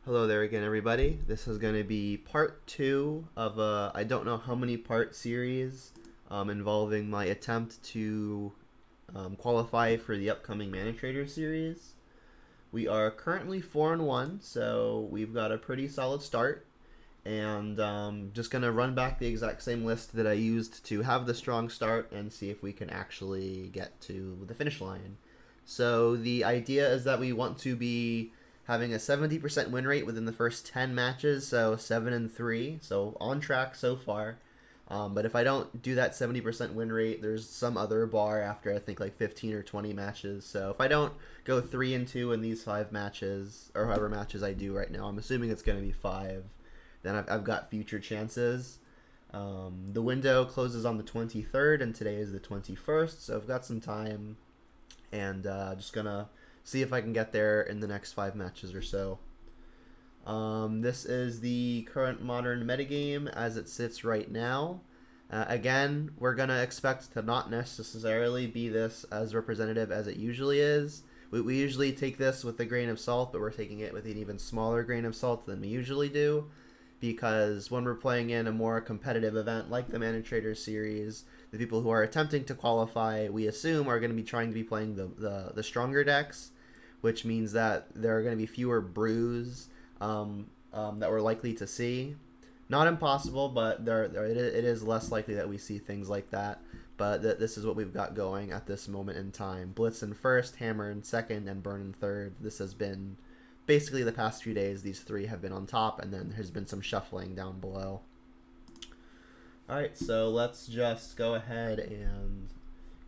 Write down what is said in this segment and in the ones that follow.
Hello there again, everybody. This is going to be part 2 of a I don't know how many part series involving my attempt to qualify for the upcoming ManaTraders series. We are currently 4-1, so we've got a pretty solid start. And just going to run back the exact same list that I used to have the strong start and see if we can actually get to the finish line. So the idea is that we want to be having a 70% win rate within the first 10 matches, so 7-3, so on track so far. But if I don't do that 70% win rate, there's some other bar after I think like 15 or 20 matches. So if I don't go 3-2 in these 5 matches, or however matches I do right now, I'm assuming it's going to be 5, then I've got future chances. The window closes on the 23rd, and today is the 21st, so I've got some time, and just gonna see if I can get there in the next 5 matches or so. This is the current modern metagame as it sits right now. Again, we're going to expect to not necessarily be this as representative as it usually is. We usually take this with a grain of salt, but we're taking it with an even smaller grain of salt than we usually do, because when we're playing in a more competitive event like the ManaTraders series, the people who are attempting to qualify, we assume, are going to be trying to be playing the stronger decks, which means that there are going to be fewer brews that we're likely to see. Not impossible, but it is less likely that we see things like that. But this is what we've got going at this moment in time. Blitz in first, Hammer in second, and Burn in third. This has been basically the past few days. These 3 have been on top, and then there's been some shuffling down below. Alright, so let's just go ahead and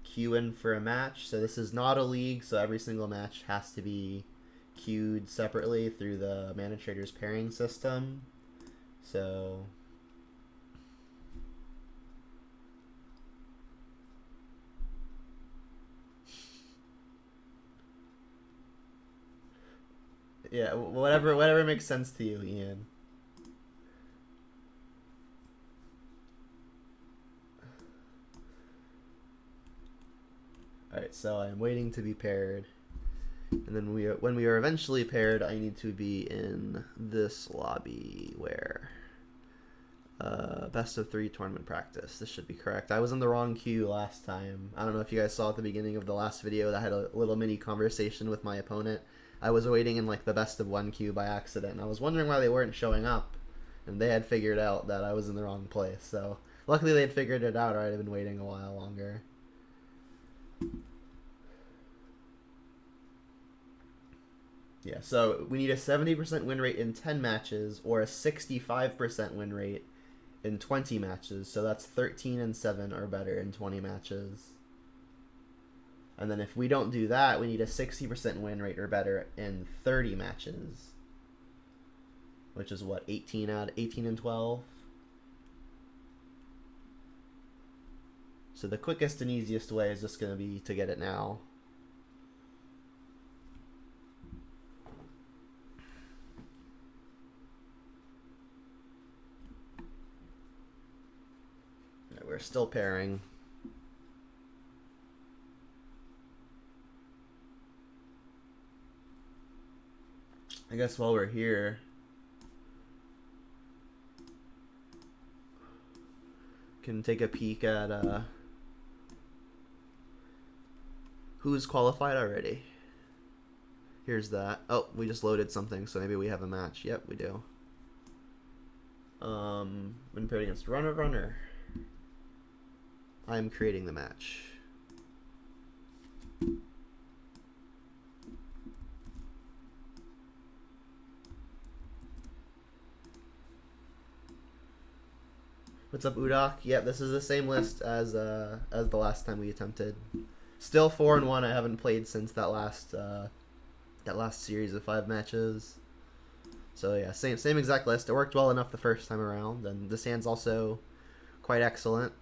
queue in for a match. So this is not a league, so every single match has to be queued separately through the ManaTraders pairing system. So yeah, whatever makes sense to you, Ian. Alright, so I'm waiting to be paired. And then when we are eventually paired, I need to be in this lobby where best of 3 tournament practice. This should be correct. I was in the wrong queue last time. I don't know if you guys saw at the beginning of the last video that I had a little mini conversation with my opponent. I was waiting in like the best of 1 queue by accident, and I was wondering why they weren't showing up. And they had figured out that I was in the wrong place. So luckily they had figured it out, or I'd have been waiting a while longer. Yeah, so we need a 70% win rate in 10 matches or a 65% win rate in 20 matches. So that's 13-7 or better in 20 matches. And then if we don't do that, we need a 60% win rate or better in 30 matches. Which is what, 18 and 12? So the quickest and easiest way is just going to be to get it now. We're still pairing. I guess while we're here, can take a peek at who's qualified already. Here's that. Oh, we just loaded something, so maybe we have a match. Yep, we do. When paired against runner. I'm creating the match. What's up, Udok? Yeah, this is the same list as the last time we attempted. Still 4-1. I haven't played since that last series of 5 matches. So yeah, same exact list. It worked well enough the first time around, and this hand's also quite excellent.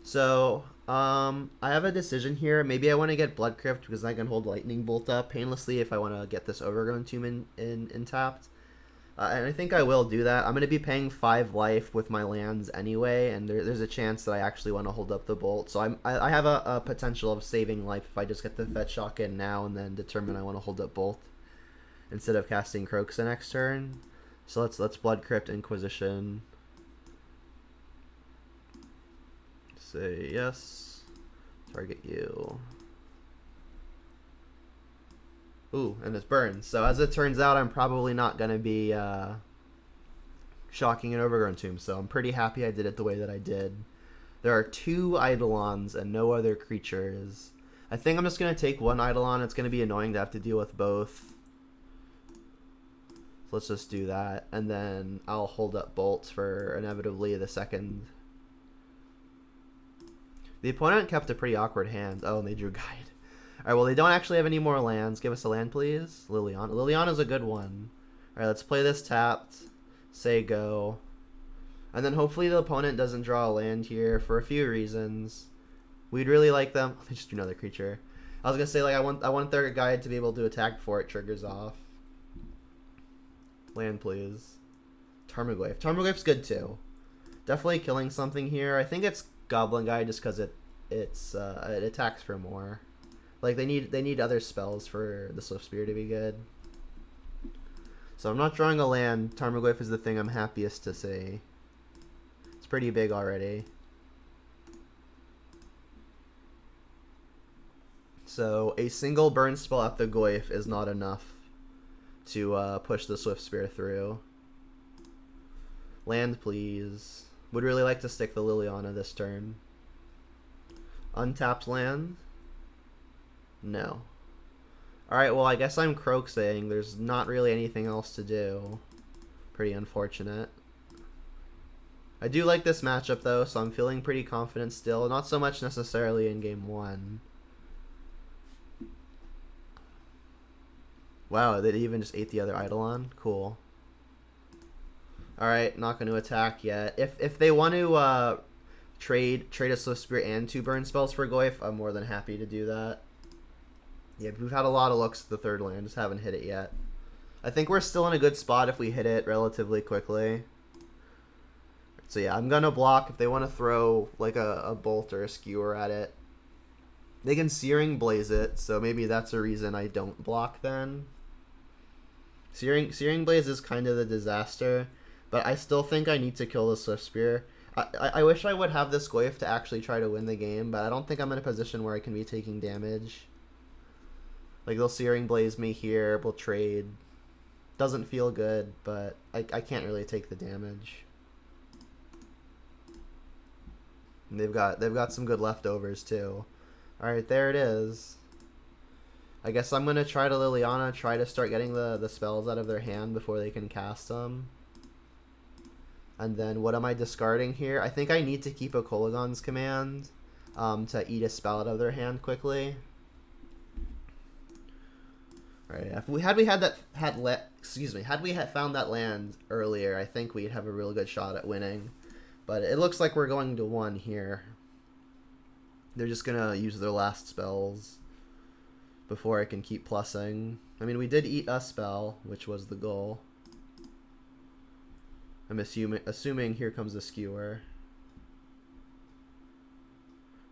So, I have a decision here. Maybe I want to get Blood Crypt because I can hold Lightning Bolt up painlessly if I want to get this Overgrown Tomb in tapped. And I think I will do that. I'm going to be paying 5 life with my lands anyway, and there's a chance that I actually want to hold up the Bolt. So I have a potential of saving life if I just get the Fetch Shock in now and then determine I want to hold up Bolt instead of casting Croaks the next turn. So let's Blood Crypt Inquisition. Say yes. Target you. Ooh, and it's burned. So as it turns out, I'm probably not going to be shocking an Overgrown Tomb. So I'm pretty happy I did it the way that I did. There are 2 Eidolons and no other creatures. I think I'm just going to take 1 Eidolon. It's going to be annoying to have to deal with both. So let's just do that. And then I'll hold up Bolt for inevitably the second. The opponent kept a pretty awkward hand. Oh, and they drew Guide. Alright, well, they don't actually have any more lands. Give us a land, please. Liliana. Liliana's a good one. Alright, let's play this tapped. Say go. And then hopefully the opponent doesn't draw a land here for a few reasons. We'd really like them. Oh, they just drew another creature. I was gonna say, like, I want their Guide to be able to attack before it triggers off. Land, please. Tarmogoyf. Tarmogoyf's good too. Definitely killing something here. I think it's Goblin Guide just because it attacks for more. Like they need other spells for the Swift Spear to be good. So I'm not drawing a land. Tarmogoyf is the thing I'm happiest to see. It's pretty big already. So a single burn spell at the Goyf is not enough to push the Swift Spear through. Land, please. Would really like to stick the Liliana this turn. Untapped land? No. Alright, well, I guess I'm Croaksing. There's not really anything else to do. Pretty unfortunate. I do like this matchup, though, so I'm feeling pretty confident still. Not so much necessarily in game 1. Wow, they even just ate the other Eidolon? Cool. Alright, not going to attack yet. If they want to trade a Swift Spear and 2 burn spells for Goyf, I'm more than happy to do that. Yeah, we've had a lot of looks at the third land, just haven't hit it yet. I think we're still in a good spot if we hit it relatively quickly. So yeah, I'm going to block. If they want to throw like a bolt or a skewer at it, they can Searing Blaze it, so maybe that's a reason I don't block then. Searing Blaze is kind of the disaster, but I still think I need to kill the Swift Spear. I wish I would have this Goyf to actually try to win the game, but I don't think I'm in a position where I can be taking damage. Like, they'll Searing Blaze me here, we'll trade. Doesn't feel good, but I can't really take the damage. And they've got some good leftovers, too. Alright, there it is. I guess I'm going to try to Liliana, try to start getting the spells out of their hand before they can cast them. And then what am I discarding here? I think I need to keep a Kolaghan's Command to eat a spell out of their hand quickly. Alright, if we had found that land earlier, I think we'd have a real good shot at winning. But it looks like we're going to 1 here. They're just gonna use their last spells before I can keep plussing. I mean, we did eat a spell, which was the goal. I'm assuming here comes a skewer.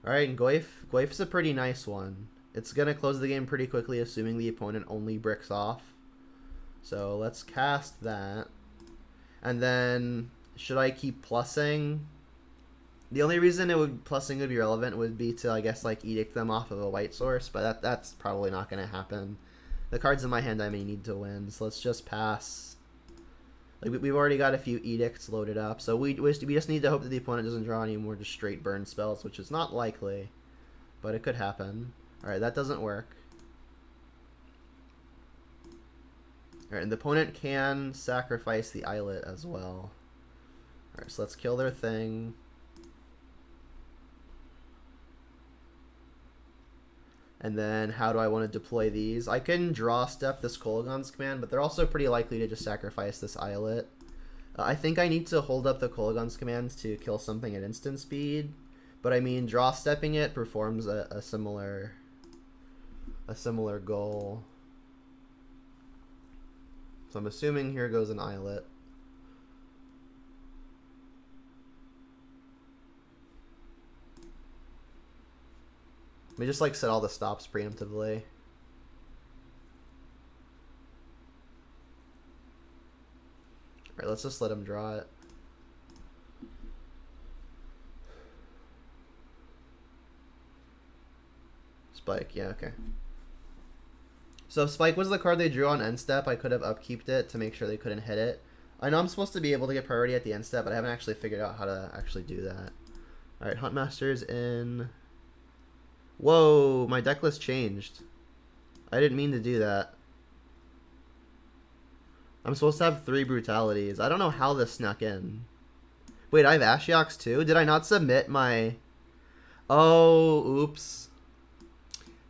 Alright, and Goyf is a pretty nice one. It's going to close the game pretty quickly, assuming the opponent only bricks off. So let's cast that. And then, should I keep plussing? The only reason plussing would be relevant would be to, I guess, like, edict them off of a white source, but that's probably not going to happen. The cards in my hand I may need to win, so let's just pass. Like, we've already got a few edicts loaded up, so we just need to hope that the opponent doesn't draw any more just straight burn spells, which is not likely, but it could happen. Alright, that doesn't work. Alright, and the opponent can sacrifice the Islet as well. Alright, so let's kill their thing. And then how do I want to deploy these? I can draw step this Kolaghan's Command, but they're also pretty likely to just sacrifice this Islet. I think I need to hold up the Kolaghan's Command to kill something at instant speed. But I mean, draw stepping it performs a similar goal. So I'm assuming here goes an Islet. Let me just like set all the stops preemptively. Alright, let's just let him draw it. Spike, yeah, okay. So if Spike was the card they drew on end step, I could have upkeeped it to make sure they couldn't hit it. I know I'm supposed to be able to get priority at the end step, but I haven't actually figured out how to actually do that. Alright, Huntmaster's in. Whoa, my deck list changed. I didn't mean to do that. I'm supposed to have 3 brutalities. I don't know how this snuck in. Wait, I have Ashiok's too? Did I not submit my... Oh, oops.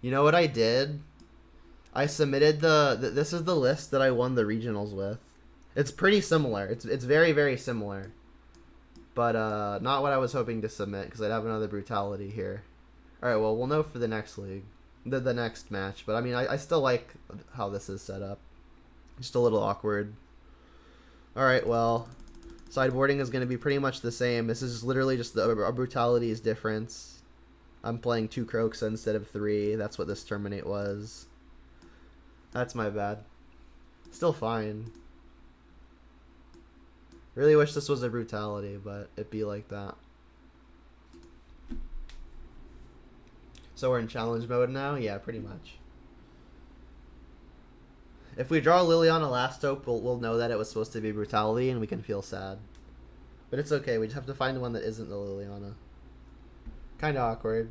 You know what I did? I submitted this is the list that I won the regionals with. It's pretty similar. It's very, very similar. But not what I was hoping to submit, because I'd have another brutality here. Alright, well, we'll know for the next league. The next match. But I mean, I still like how this is set up. Just a little awkward. Alright, well, sideboarding is going to be pretty much the same. This is literally just the brutalities difference. I'm playing 2 Croaks instead of 3. That's what this Terminate was. That's my bad. Still fine. Really wish this was a brutality, but it'd be like that. So we're in challenge mode now? Yeah, pretty much. If we draw Liliana Last Hope, we'll know that it was supposed to be brutality, and we can feel sad. But it's okay, we just have to find one that isn't the Liliana. Kinda awkward.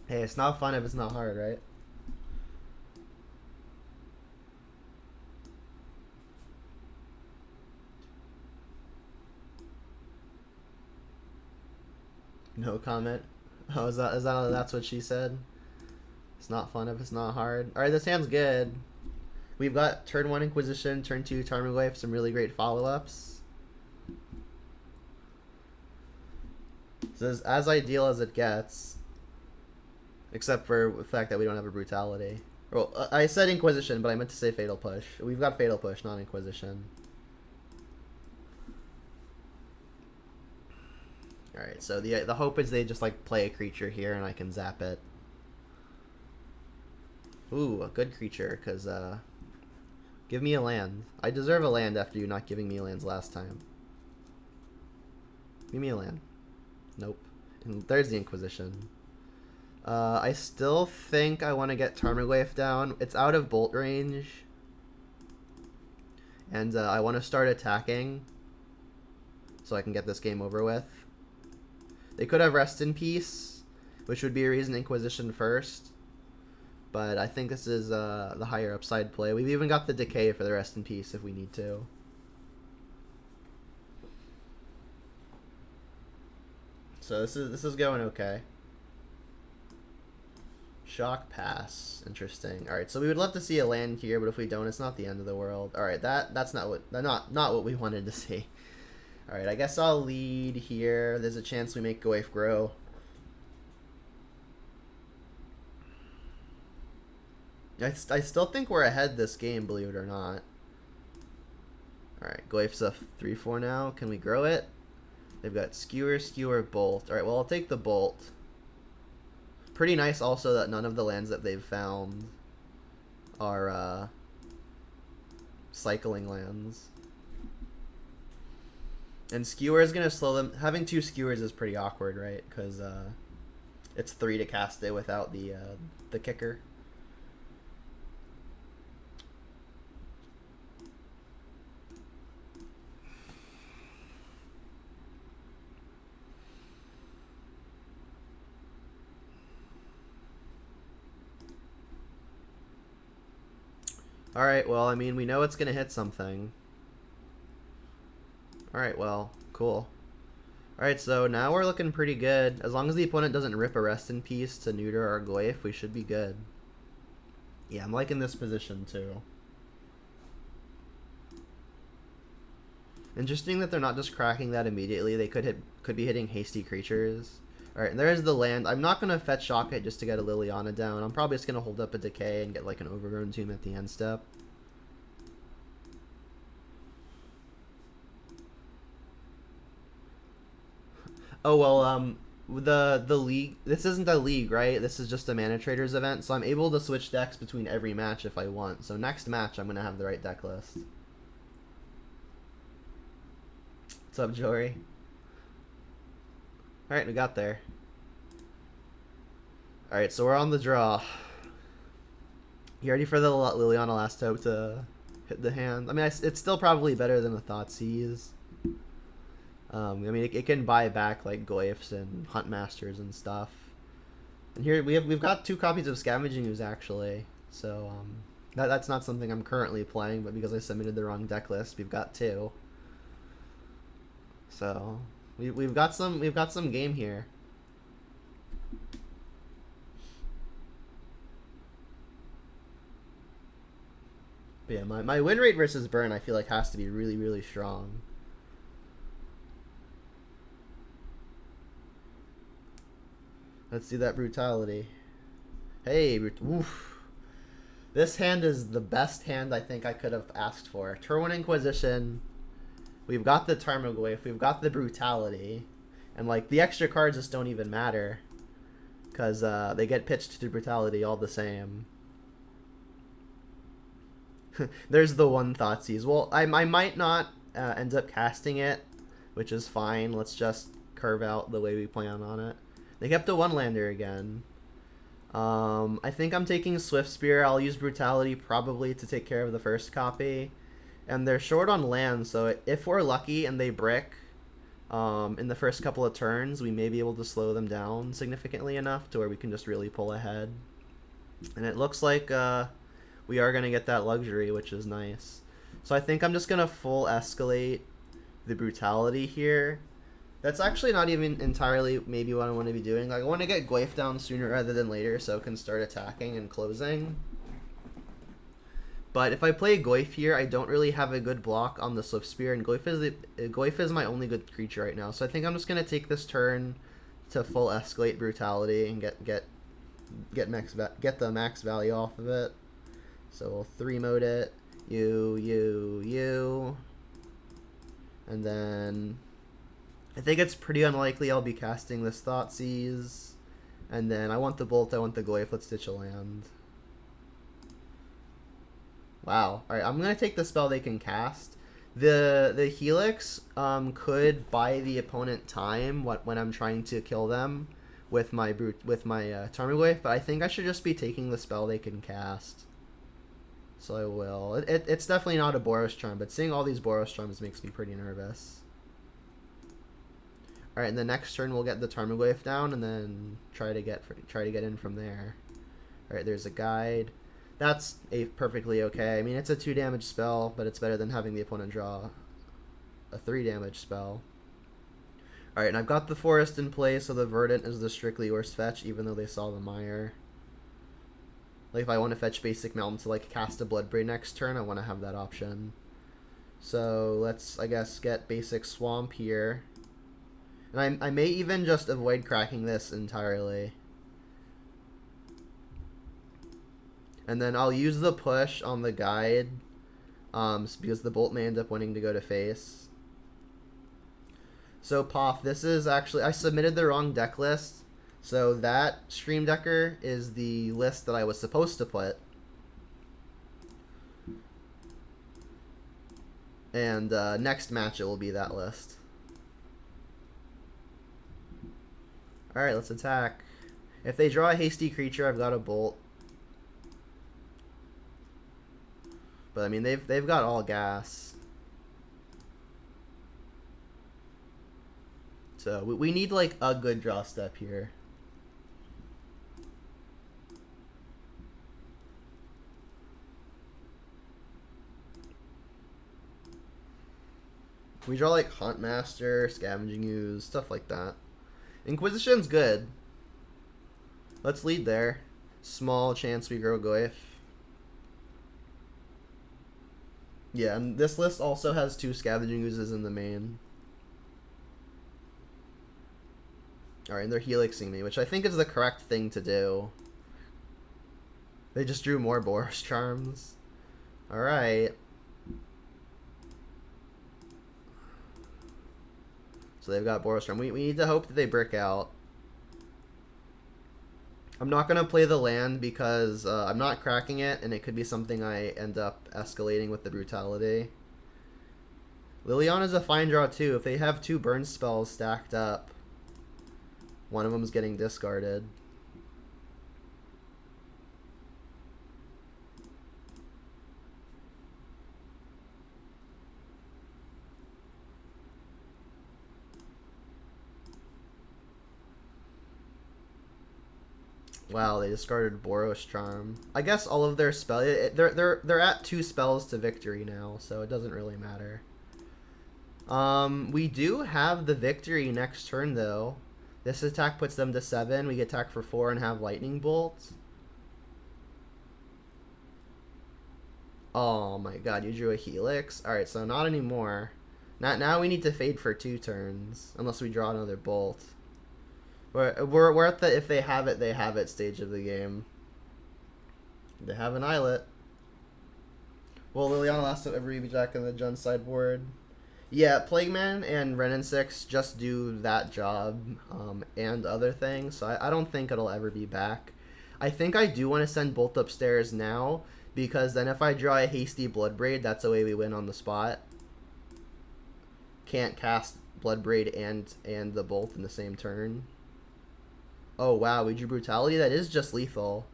Hey, it's not fun if it's not hard, right? No comment. Oh, is that that's what she said? It's not fun if it's not hard. Alright, this hand's good. We've got turn 1 Inquisition, turn 2 Tarmogoyf, some really great follow-ups. So this is as ideal as it gets. Except for the fact that we don't have a brutality. Well, I said Inquisition, but I meant to say Fatal Push. We've got Fatal Push, not Inquisition. Alright, so the hope is they just like play a creature here and I can zap it. Ooh, a good creature, because give me a land. I deserve a land after you not giving me lands last time. Give me a land. Nope. And there's the Inquisition. I still think I want to get Tarmogoyf down. It's out of bolt range. And I want to start attacking so I can get this game over with. They could have Rest in Peace, which would be a reason Inquisition first. But I think this is the higher upside play. We've even got the Decay for the Rest in Peace if we need to. So this is going okay. Shock Pass. Interesting. Alright, so we would love to see a land here, but if we don't, it's not the end of the world. Alright, that's not what we wanted to see. Alright, I guess I'll lead here. There's a chance we make Goyf grow. I still think we're ahead this game, believe it or not. Alright, Goyf's a 3-4 now. Can we grow it? They've got Skewer, Skewer, Bolt. Alright, well, I'll take the Bolt. Pretty nice also that none of the lands that they've found are cycling lands. And Skewer is going to slow them. Having 2 Skewers is pretty awkward, right? Because it's 3 to cast it without the kicker. Alright, well, I mean, we know it's going to hit something. Alright, well, cool. Alright, so now we're looking pretty good. As long as the opponent doesn't rip a Rest in Peace to neuter our Goyf, we should be good. Yeah, I'm liking this position, too. Interesting that they're not just cracking that immediately. They could be hitting hasty creatures. Alright, and there's the land. I'm not going to fetch Shock it just to get a Liliana down. I'm probably just going to hold up a Decay and get like an Overgrown Tomb at the end step. Oh, well, the league. This isn't a league, right? This is just a ManaTraders event, so I'm able to switch decks between every match if I want. So next match, I'm gonna have the right deck list. What's up, Jory? All right, we got there. All right, so we're on the draw. You ready for the Liliana Last Hope to hit the hand? I mean, it's still probably better than the Thoughtseize. I mean, it can buy back like Goyfs and Huntmasters and stuff. And here we've got 2 copies of Scavenging Ooze actually. So that's not something I'm currently playing, but because I submitted the wrong deck list, we've got 2. So we've got some game here. But yeah, my win rate versus burn I feel like has to be really, really strong. Let's see that brutality. Hey, oof. This hand is the best hand I think I could have asked for. Turn 1 Inquisition. We've got the Tarmogoyf. We've got the brutality. And like the extra cards just don't even matter. Because they get pitched to brutality all the same. There's the one Thoughtseize. Well, I might not end up casting it, which is fine. Let's just curve out the way we plan on it. They kept a 1-lander again. I think I'm taking Swift Spear. I'll use Brutality probably to take care of the first copy. And they're short on land, so if we're lucky and they brick in the first couple of turns, we may be able to slow them down significantly enough to where we can just really pull ahead. And it looks like we are going to get that luxury, which is nice. So I think I'm just going to full escalate the Brutality here. That's actually not even entirely maybe what I want to be doing. Like, I want to get Goyf down sooner rather than later so it can start attacking and closing. But if I play Goyf here, I don't really have a good block on the Swift Spear, and Goyf is my only good creature right now. So I think I'm just going to take this turn to full escalate Brutality and get the max value off of it. So we'll 3-mode it. You. And then I think it's pretty unlikely I'll be casting this Thoughtseize. And then I want the Bolt, I want the Goyf, let's ditch a land. Wow. Alright, I'm going to take the spell they can cast. The Helix could buy the opponent time when I'm trying to kill them with my Tarmogoyf, but I think I should just be taking the spell they can cast. So I will. It's definitely not a Boros Charm, but seeing all these Boros Charms makes me pretty nervous. Alright, and the next turn we'll get the Tarmogoyf down and then try to get in from there. Alright, there's a guide. That's perfectly okay. I mean, it's a 2 damage spell, but it's better than having the opponent draw a 3 damage spell. Alright, and I've got the Forest in play, so the Verdant is the strictly worst fetch, even though they saw the Mire. Like, if I want to fetch basic Mountain to, like, cast a Bloodbraid next turn, I want to have that option. So, let's, I guess, get basic Swamp here. And I may even just avoid cracking this entirely. And then I'll use the push on the guide, because the Bolt may end up wanting to go to face. So, Poff, this is actually... I submitted the wrong deck list. So that Stream Decker is the list that I was supposed to put. And next match it will be that list. Alright, let's attack. If they draw a hasty creature, I've got a Bolt. But I mean, they've got all gas. So we need like a good draw step here. We draw like Huntmaster, Scavenging Ooze, stuff like that. Inquisition's good. Let's lead there. Small chance we grow Goyf. Yeah, and this list also has 2 Scavenging Oozes in the main. Alright, and they're helixing me, which I think is the correct thing to do. They just drew more Boros Charms. Alright. So they've got Boros Charm. We need to hope that they brick out. I'm not going to play the land because I'm not cracking it, and it could be something I end up escalating with the brutality. Liliana's a fine draw too. If they have 2 burn spells stacked up, one of them's getting discarded. Wow, they discarded Boros Charm. I guess all of their spell they're at 2 spells to victory now, so it doesn't really matter. We do have the victory next turn though. This attack puts them to 7. We get attack for 4 and have lightning bolts. Oh my god, you drew a Helix. All right, so not anymore. Now we need to fade for 2 turns unless we draw another bolt. We're at the if they have it stage of the game. They have an islet. Well, Liliana last up every Jack in the Jun sideboard. Yeah, Plague Man and Renin 6 just do that job and other things, so I don't think it'll ever be back. I think I do want to send Bolt upstairs now, because then if I draw a hasty Bloodbraid, that's the way we win on the spot. Can't cast Bloodbraid and the Bolt in the same turn. Oh wow, we drew Brutality? That is just lethal.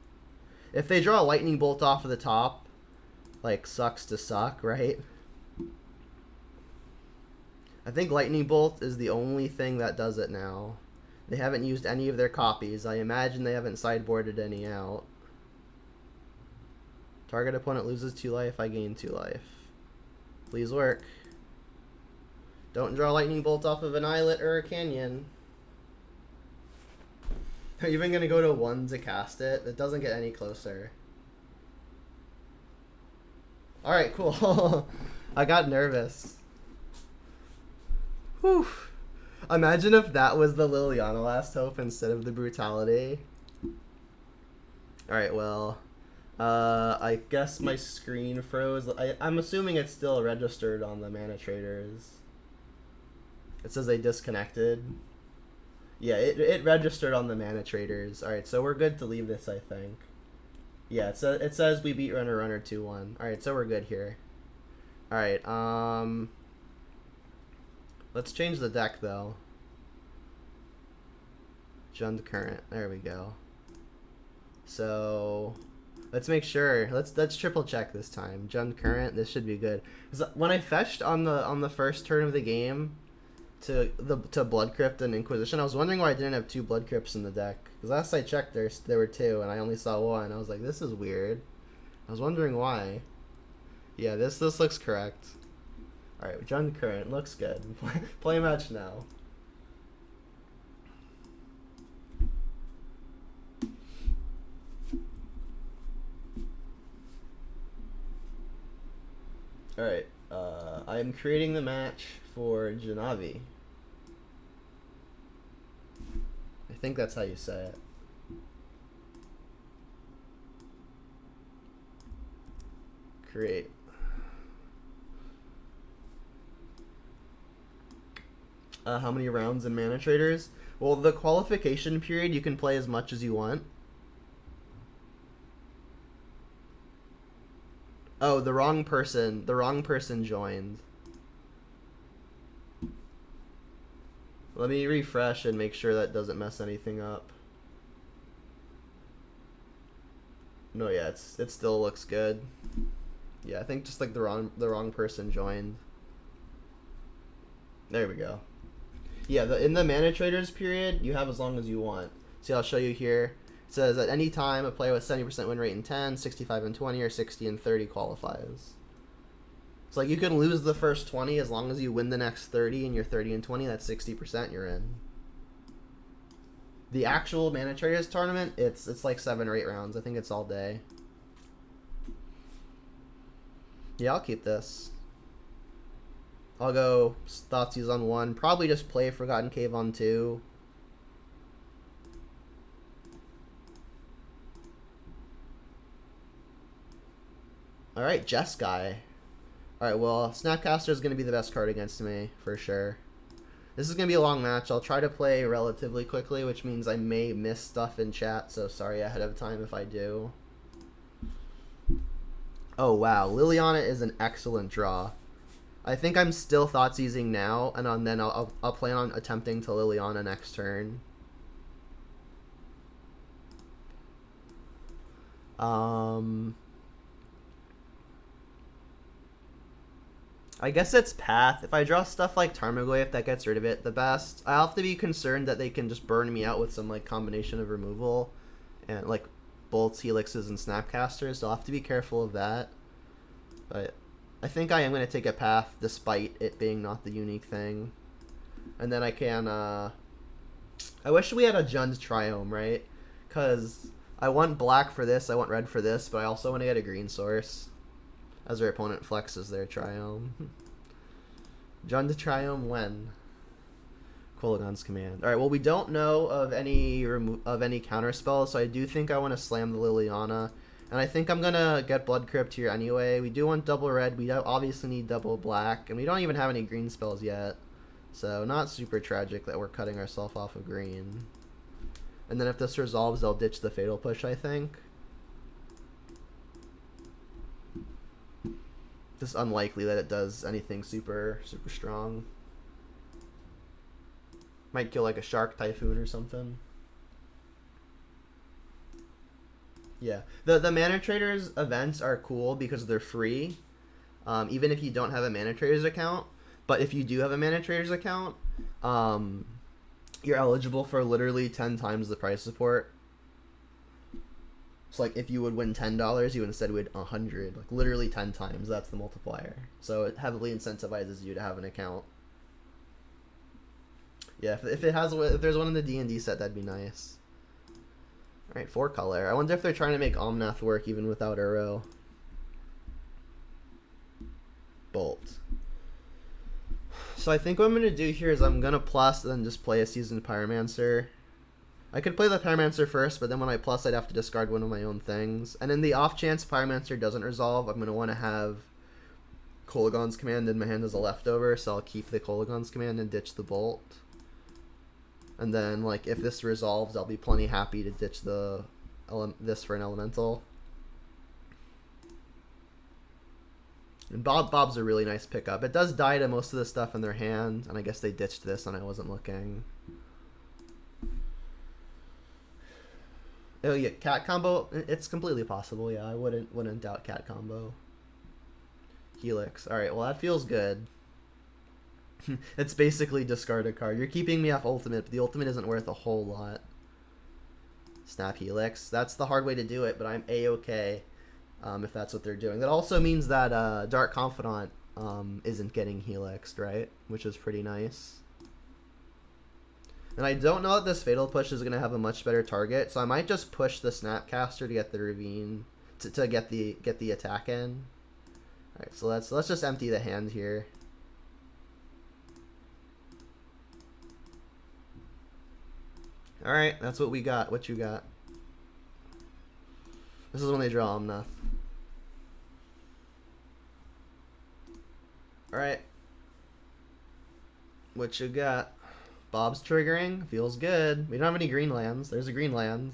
If they draw a Lightning Bolt off of the top, like, sucks to suck, right? I think Lightning Bolt is the only thing that does it now. They haven't used any of their copies. I imagine they haven't sideboarded any out. Target opponent loses 2 life, I gain 2 life. Please work. Don't draw Lightning Bolt off of an islet or a canyon. They're even going to go to 1 to cast it. It doesn't get any closer. Alright, cool. I got nervous. Whew. Imagine if that was the Liliana Last Hope instead of the Brutality. Alright, well, I guess my screen froze. I'm assuming it's still registered on the ManaTraders. It says they disconnected. Yeah, it registered on the ManaTraders. Alright, so we're good to leave this, I think. Yeah, it says we beat Runner 2-1. Alright, so we're good here. Alright, let's change the deck, though. Jund Current. There we go. So, let's make sure. Let's triple check this time. Jund Current. This should be good. When I fetched on the first turn of the game to Blood Crypt and Inquisition, I was wondering why I didn't have 2 Blood Crypts in the deck. Because last I checked, there were 2, and I only saw 1. I was like, this is weird. I was wondering why. Yeah, this looks correct. Alright, Jund Current looks good. Play match now. Alright, I'm creating the match for Janavi. I think that's how you say it. Create. How many rounds in ManaTraders? Well, the qualification period, you can play as much as you want. Oh, the wrong person joined. Let me refresh and make sure that doesn't mess anything up. No, yeah, it still looks good. Yeah, I think just like the wrong person joined. There we go. Yeah, in the ManaTraders period, you have as long as you want. See, I'll show you here. It says at any time, a player with 70% win rate in 10, 65 and 20, or 60 and 30 qualifies. So like you can lose the first 20 as long as you win the next 30 and you're 30 and 20, that's 60% you're in. The actual ManaTraders tournament, it's like 7 or 8 rounds. I think it's all day. Yeah, I'll keep this. I'll go Thoughtseize on 1. Probably just play Forgotten Cave on 2. Alright, Jeskai. Alright, well, Snapcaster is going to be the best card against me, for sure. This is going to be a long match. I'll try to play relatively quickly, which means I may miss stuff in chat, so sorry ahead of time if I do. Oh, wow. Liliana is an excellent draw. I think I'm still Thoughtseizing now, and then I'll plan on attempting to Liliana next turn. I guess it's Path. If I draw stuff like Tarmogoyf that gets rid of it, the best. I have to be concerned that they can just burn me out with some like combination of removal and like bolts, helixes, and snapcasters. So I'll have to be careful of that. But I think I am going to take a Path despite it being not the unique thing. And then I can, I wish we had a Jund Triome, right? Because I want black for this, I want red for this, but I also want to get a green source as our opponent flexes their Triome. Jund Triome when? Kolaghan's Command. Alright, well we don't know of any counter spells, so I do think I want to slam the Liliana. And I think I'm going to get Blood Crypt here anyway. We do want double red, we obviously need double black, and we don't even have any green spells yet. So not super tragic that we're cutting ourselves off of green. And then if this resolves, they'll ditch the Fatal Push, I think. Just unlikely that it does anything super strong. Might kill like a Shark Typhoon or something. Yeah. The ManaTraders events are cool because they're free. Even if you don't have a ManaTraders account. But if you do have a ManaTraders account, you're eligible for literally 10 times the price support. So like if you would win $10, you would instead win 100. Like literally 10 times. That's the multiplier. So it heavily incentivizes you to have an account. Yeah, if there's one in the D&D set, that'd be nice. All right, 4 color. I wonder if they're trying to make Omnath work even without Uro. Bolt. So I think what I'm going to do here is I'm going to plus and then just play a Seasoned Pyromancer. I could play the Pyromancer first, but then when I plus, I'd have to discard one of my own things. And in the off chance Pyromancer doesn't resolve, I'm going to want to have Kolaghan's Command in my hand as a leftover, so I'll keep the Kolaghan's Command and ditch the Bolt. And then, like, if this resolves, I'll be plenty happy to ditch this for an Elemental. And Bob's a really nice pickup. It does die to most of the stuff in their hand, and I guess they ditched this and I wasn't looking. Oh yeah, cat combo. It's completely possible. Yeah, I wouldn't doubt cat combo. Helix. All right. Well, that feels good. It's basically discard a card. You're keeping me off ultimate, but the ultimate isn't worth a whole lot. Snap Helix. That's the hard way to do it, but I'm a-okay if that's what they're doing. That also means that Dark Confidant isn't getting Helixed, right? Which is pretty nice. And I don't know that this Fatal Push is going to have a much better target, so I might just push the Snapcaster to get the Ravine, to get the attack in. Alright, so let's just empty the hand here. Alright, that's what we got. What you got? This is when they draw Omnath. Alright. What you got? Bob's triggering. Feels good. We don't have any green lands. There's a green land.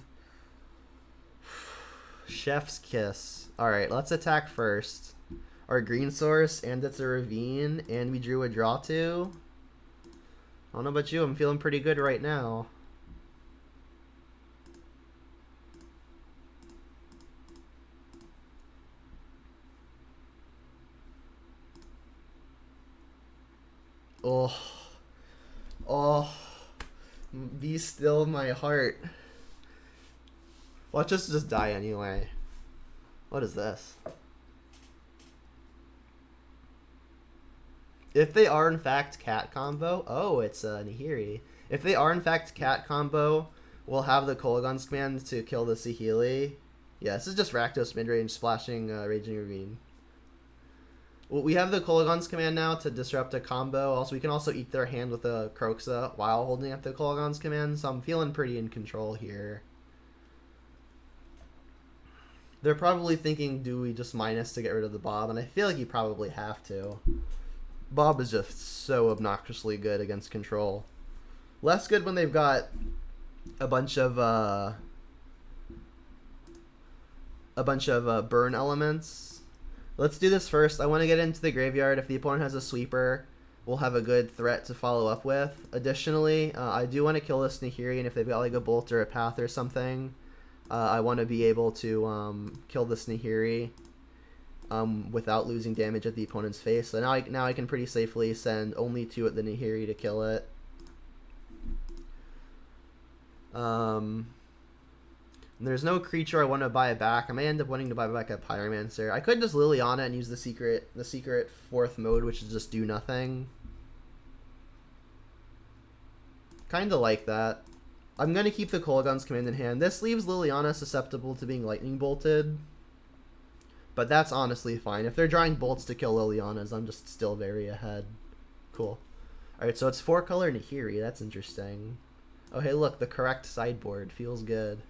Chef's Kiss. Alright, let's attack first. Our green source, and it's a Ravine, and we drew a draw to. I don't know about you, I'm feeling pretty good right now. Oh, be still my heart. Watch us just die anyway. What is this? If they are in fact cat combo, oh, it's a Nihiri. If they are in fact cat combo, we'll have the Kolaghan's Command to kill the Saheeli. Yeah, this is just Rakdos midrange splashing Raging Ravine. Well, we have the Kolaghan's Command now to disrupt a combo. Also, we can also eat their hand with a Kroxa while holding up the Kolaghan's Command, so I'm feeling pretty in control here. They're probably thinking, do we just minus to get rid of the Bob? And I feel like you probably have to. Bob is just so obnoxiously good against control. Less good when they've got a bunch of burn elements. Let's do this first. I want to get into the graveyard. If the opponent has a sweeper, we'll have a good threat to follow up with. Additionally, I do want to kill this Nahiri, and if they've got like a bolt or a path or something, I want to be able to kill this Nahiri without losing damage at the opponent's face. So now I can pretty safely send only 2 at the Nahiri to kill it. There's no creature I want to buy back. I may end up wanting to buy back a Pyromancer. I could just Liliana and use the secret 4th mode, which is just do nothing. Kinda like that. I'm gonna keep the Kolaghan's Command in hand. This leaves Liliana susceptible to being lightning bolted, but that's honestly fine. If they're drawing bolts to kill Liliana's, I'm just still very ahead. Cool. Alright, so it's 4-color Nahiri. That's interesting. Oh, hey, look, the correct sideboard. Feels good.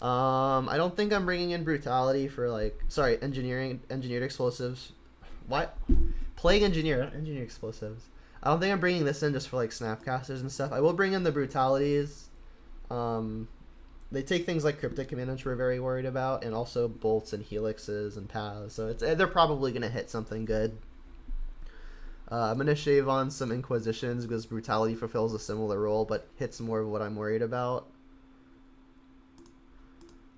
I don't think I'm bringing in Brutality for, like... Sorry, Engineered Explosives. What? Plague Engineered Explosives. I don't think I'm bringing this in just for, like, Snapcasters and stuff. I will bring in the Brutalities. They take things like Cryptic Command, which we're very worried about, and also Bolts and Helixes and Paths. So they're probably going to hit something good. I'm going to shave on some Inquisitions because Brutality fulfills a similar role, but hits more of what I'm worried about.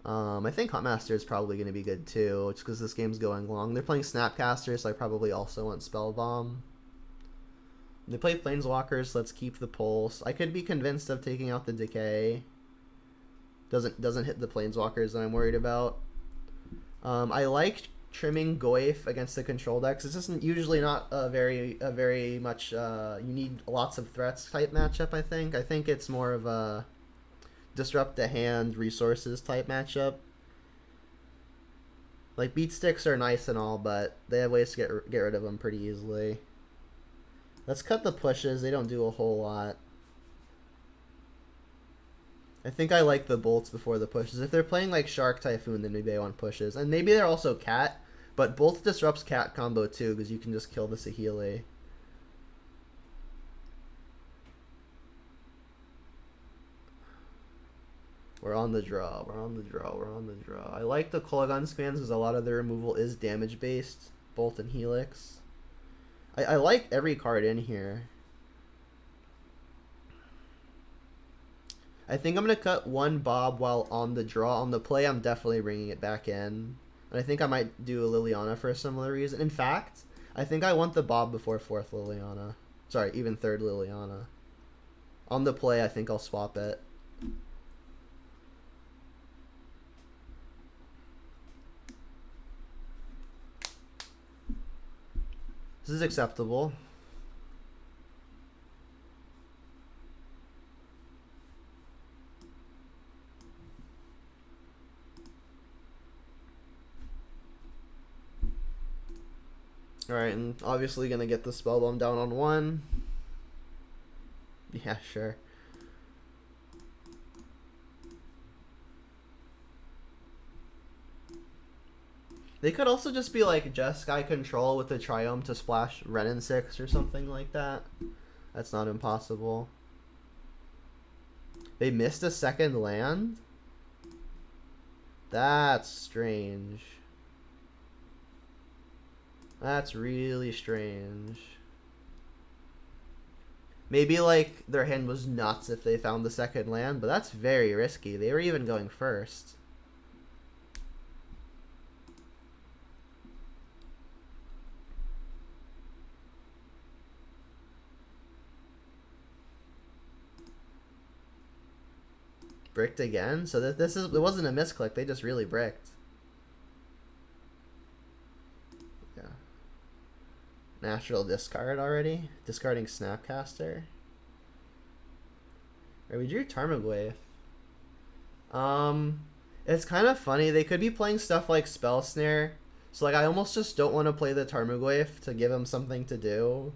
I think Huntmaster is probably going to be good too, just because this game's going long. They're playing Snapcaster, so I probably also want Spellbomb. They play Planeswalkers, so let's keep the Pulse. I could be convinced of taking out the Decay. Doesn't hit the Planeswalkers that I'm worried about. I like trimming Goyf against the control decks. It's just usually not a very much you need lots of threats type matchup. I think it's more of a disrupt the hand resources type matchup. Like beat sticks are nice and all, but they have ways to get rid of them pretty easily. Let's cut the pushes. They don't do a whole lot. I think I like the bolts before the pushes. If they're playing like Shark Typhoon, then maybe I want pushes. And maybe they're also cat, but bolt disrupts cat combo too, because you can just kill the Saheeli. We're on the draw. We're on the draw. We're on the draw. I like the Kolaghan's Commands because a lot of the removal is damage based. Bolt and Helix. I like every card in here. I think I'm going to cut one Bob while on the draw. On the play, I'm definitely bringing it back in. And I think I might do a Liliana for a similar reason. In fact, I think I want the Bob before 4th Liliana. Sorry, even 3rd Liliana. On the play, I think I'll swap it. This is acceptable. Alright, and obviously gonna get the Spellbomb down on 1. Yeah, sure. They could also just be like Jeskai Control with the Triome to splash Renin 6 or something like that. That's not impossible. They missed a 2nd land? That's strange. That's really strange. Maybe like their hand was nuts if they found the 2nd land, but that's very risky. They were even going first. Bricked again? So that it wasn't a misclick, they just really bricked. Yeah. Natural discard already? Discarding Snapcaster. Right, we drew Tarmogoyf. It's kind of funny. They could be playing stuff like Spell Snare. So like I almost just don't want to play the Tarmogoyf to give him something to do.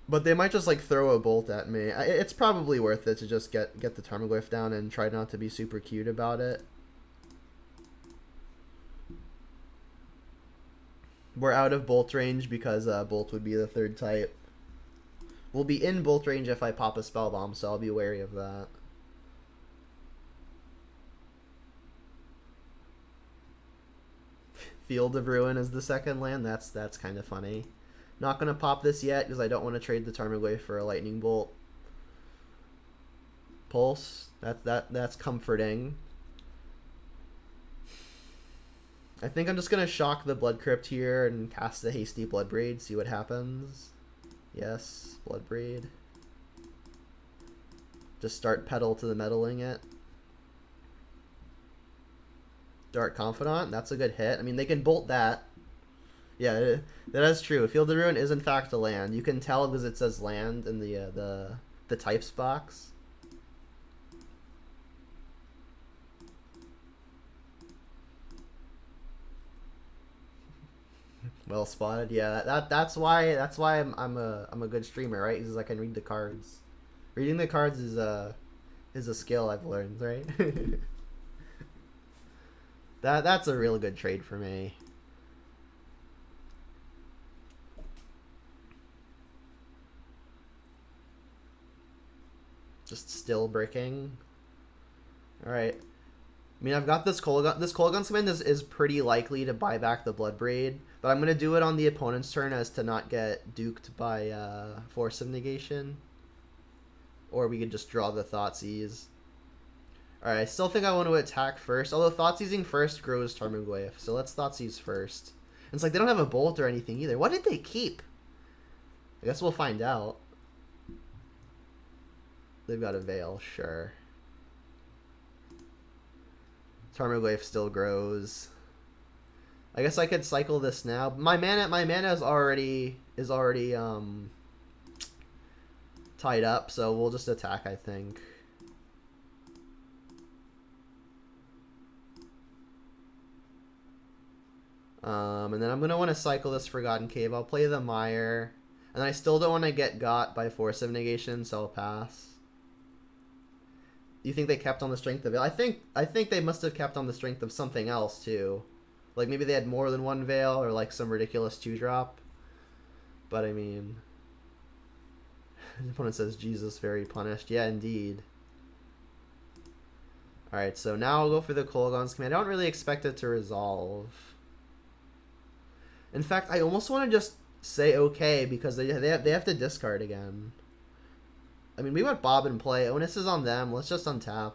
But they might just like throw a bolt at me. It's probably worth it to just get the Tarmogoyf down and try not to be super cute about it. We're out of bolt range because bolt would be the third type. We'll be in bolt range if I pop a spell bomb, so I'll be wary of that. Field of Ruin is the second land. That's kind of funny. Not gonna pop this yet because I don't want to trade the Tarmogoyf for a lightning bolt. Pulse. That's comforting. I think I'm just gonna shock the Blood Crypt here and cast the hasty Bloodbraid. See what happens. Yes, Bloodbraid. Just start pedal to the meddling it. Dark Confidant, that's a good hit. I mean, they can bolt that. Yeah, that is true. Field of Ruin is in fact a land. You can tell because it says land in the types box. Well spotted. Yeah, that's why I'm a good streamer, right? Because I can read the cards. Reading the cards is a skill I've learned, right? That's a real good trade for me. Just still bricking. Alright. I mean, I've got this Kolaghan. This Kolaghan's command is pretty likely to buy back the Bloodbraid, but I'm going to do it on the opponent's turn as to not get duked by Force of Negation. Or we could just draw the Thoughtseize. Alright, I still think I want to attack first, although Thoughtseizing first grows Tarmogoyf, so let's Thoughtseize first. And it's like they don't have a bolt or anything either. What did they keep? I guess we'll find out. They've got a Veil, sure. Tarmogoyf still grows. I guess I could cycle this now. My mana is already tied up, so we'll just attack, I think. And then I'm gonna want to cycle this Forgotten Cave. I'll play the Mire, and I still don't want to get got by Force of Negation, so I'll pass. You think they kept on the strength of it? I think they must have kept on the strength of something else too. Like maybe they had more than one Veil or like some ridiculous 2-drop. But I mean, the opponent says Jesus very punished. Yeah, indeed. Alright, so now I'll go for the Kolaghan's command. I don't really expect it to resolve. In fact, I almost want to just say okay because they have to discard again. I mean, we want Bob in play. Onus is on them. Let's just untap.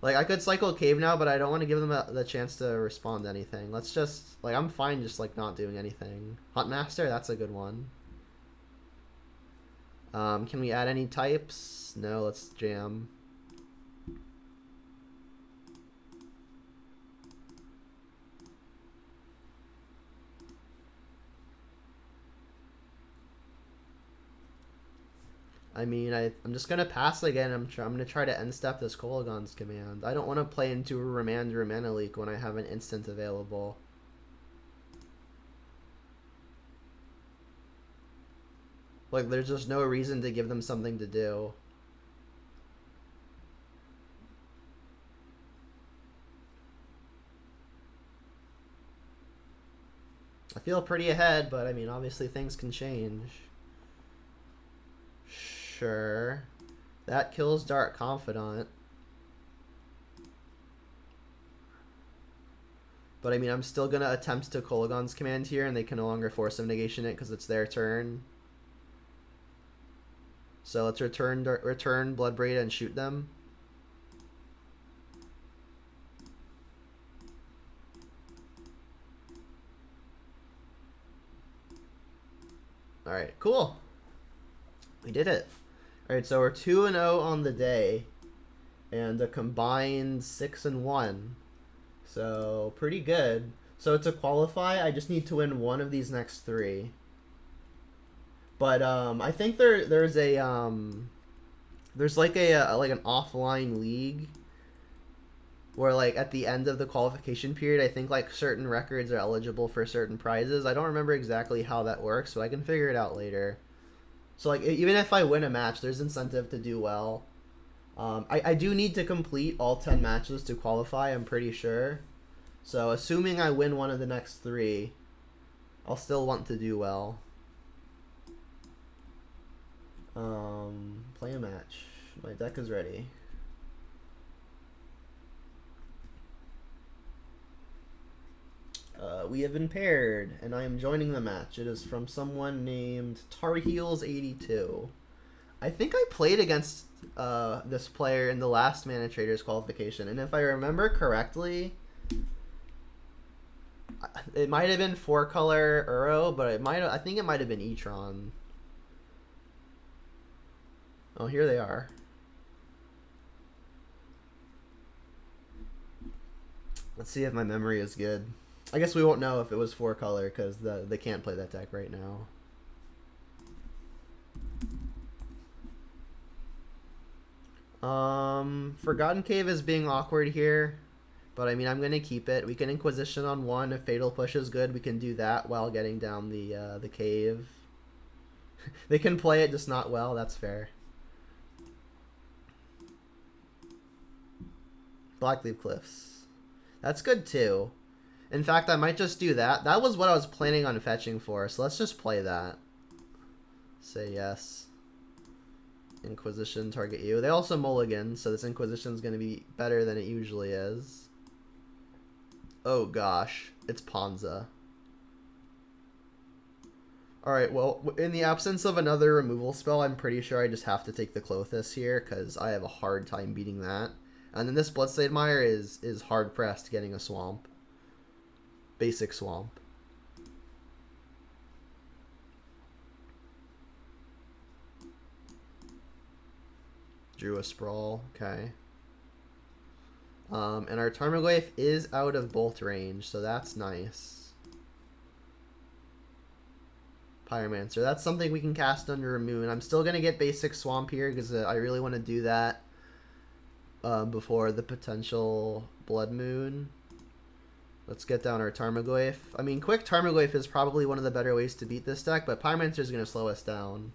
Like, I could cycle Cave now, but I don't want to give them the chance to respond to anything. Let's just... Like, I'm fine just, like, not doing anything. Huntmaster, that's a good one. Can we add any types? No, let's jam. I mean, I'm just going to pass again. I'm going to try to end step this Kolaghan's command. I don't want to play into a Remand or a Mana Leak when I have an instant available. Like, there's just no reason to give them something to do. I feel pretty ahead, but I mean, obviously things can change. Sure. That kills Dark Confidant. But I mean, I'm still going to attempt to Kolaghan's command here, and they can no longer Force of Negation it because it's their turn. So let's return Bloodbraid and shoot them. Alright, cool. We did it. Alright, so we're 2-0 on the day, and a combined 6-1. So, pretty good. So to qualify, I just need to win one of these next 3. But I think there's like an offline league where like at the end of the qualification period, I think like certain records are eligible for certain prizes. I don't remember exactly how that works, so I can figure it out later. So, like, even if I win a match, there's incentive to do well. I do need to complete all 10 matches to qualify, I'm pretty sure. So assuming I win one of the next 3, I'll still want to do well. Play a match. My deck is ready. We have been paired, and I am joining the match. It is from someone named Tar Heels 82. I think I played against this player in the last ManaTraders qualification, and if I remember correctly, it might have been 4-color Uro, but I think it might have been E-Tron. Oh, here they are. Let's see if my memory is good. I guess we won't know if it was 4-color because they can't play that deck right now. Forgotten Cave is being awkward here, but I mean I'm gonna keep it. We can Inquisition on 1 if Fatal Push is good. We can do that while getting down the cave. They can play it, just not well. That's fair. Blackleaf Cliffs. That's good too. In fact, I might just do that. That was what I was planning on fetching for, so let's just play that. Say yes. Inquisition, target you. They also mulligan, so this Inquisition is going to be better than it usually is. Oh gosh, it's Ponza. Alright, well, in the absence of another removal spell, I'm pretty sure I just have to take the Clothis here, because I have a hard time beating that. And then this Bloodstained Mire is hard-pressed getting a swamp. Basic swamp. Drew a Sprawl, okay. And our Tarmogoyf is out of bolt range, so that's nice. Pyromancer, that's something we can cast under a moon. I'm still going to get basic swamp here because I really want to do that before the potential Blood Moon. Let's get down our Tarmogoyf. I mean, quick Tarmogoyf is probably one of the better ways to beat this deck, but Pyromancer is going to slow us down.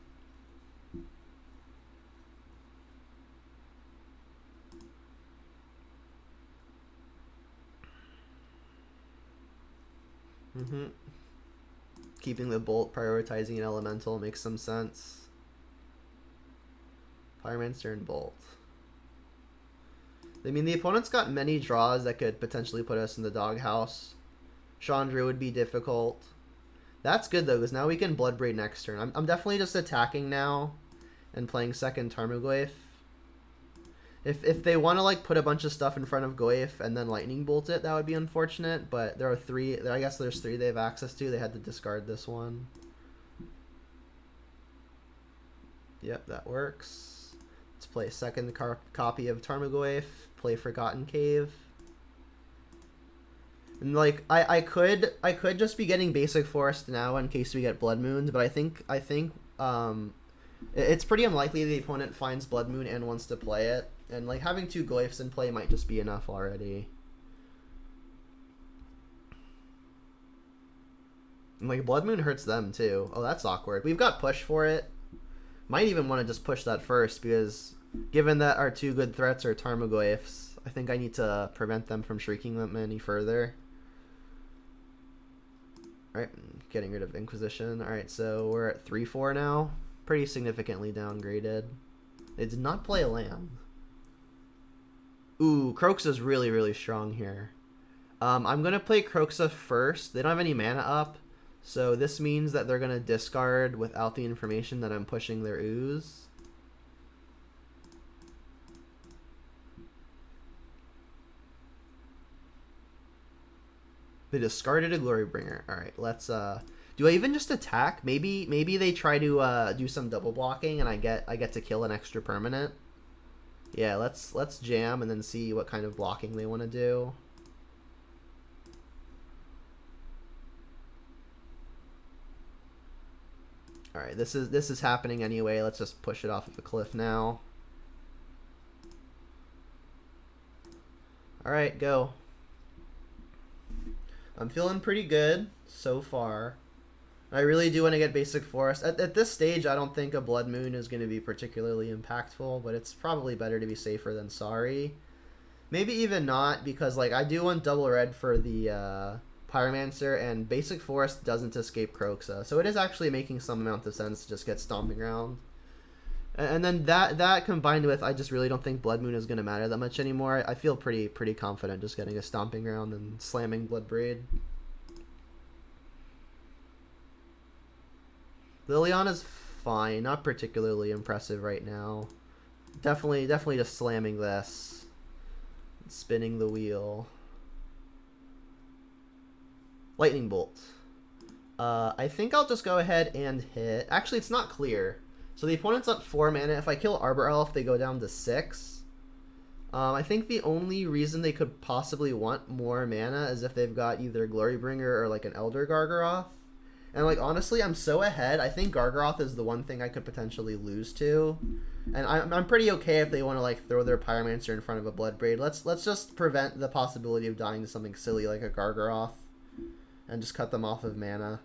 Keeping the Bolt, prioritizing an Elemental makes some sense. Pyromancer and Bolt. I mean, the opponent's got many draws that could potentially put us in the doghouse. Chandra would be difficult. That's good, though, because now we can Bloodbraid next turn. I'm definitely just attacking now and playing second Tarmogoyf. If they want to, like, put a bunch of stuff in front of Goyf and then Lightning Bolt it, that would be unfortunate. But there are 3. I guess there's 3 they have access to. They had to discard this one. Yep, that works. Let's play a second copy of Tarmogoyf. Play Forgotten Cave. And like I could just be getting basic forest now in case we get Blood Moons, but I think it's pretty unlikely the opponent finds Blood Moon and wants to play it. And like having 2 Goyfs in play might just be enough already. And like Blood Moon hurts them too. Oh, that's awkward. We've got push for it. Might even want to just push that first because given that our 2 good threats are Tarmogoyfs, I think I need to prevent them from shrieking them any further. Alright, getting rid of Inquisition. Alright, so we're at 3-4 now. Pretty significantly downgraded. They did not play a land. Ooh, Croxa's really, really strong here. I'm going to play Croxa first. They don't have any mana up, so this means that they're going to discard without the information that I'm pushing their ooze. They discarded a Glorybringer. Alright, let's do I even just attack? Maybe they try to do some double blocking and I get to kill an extra permanent. Yeah, let's jam and then see what kind of blocking they want to do. Alright, this is happening anyway. Let's just push it off of the cliff now. Alright, go. I'm feeling pretty good so far. I really do want to get basic forest. At this stage, I don't think a Blood Moon is going to be particularly impactful, but it's probably better to be safer than sorry. Maybe even not, because like I do want double red for the Pyromancer, and Basic Forest doesn't escape Kroxa, so it is actually making some amount of sense to just get Stomping Ground. And then that combined with, I just really don't think Blood Moon is going to matter that much anymore. I feel pretty confident just getting a Stomping Ground and slamming Blood Braid. Liliana's fine, not particularly impressive right now. Definitely just slamming this. Spinning the wheel. Lightning Bolt. I think I'll just go ahead and hit. Actually, it's not clear. So the opponent's up 4 mana. If I kill Arbor Elf, they go down to 6. I think the only reason they could possibly want more mana is if they've got either Glorybringer or like an Elder Gargaroth. And like honestly, I'm so ahead. I think Gargaroth is the one thing I could potentially lose to. And I'm pretty okay if they want to like throw their Pyromancer in front of a Blood Braid. Let's just prevent the possibility of dying to something silly like a Gargaroth, and just cut them off of mana.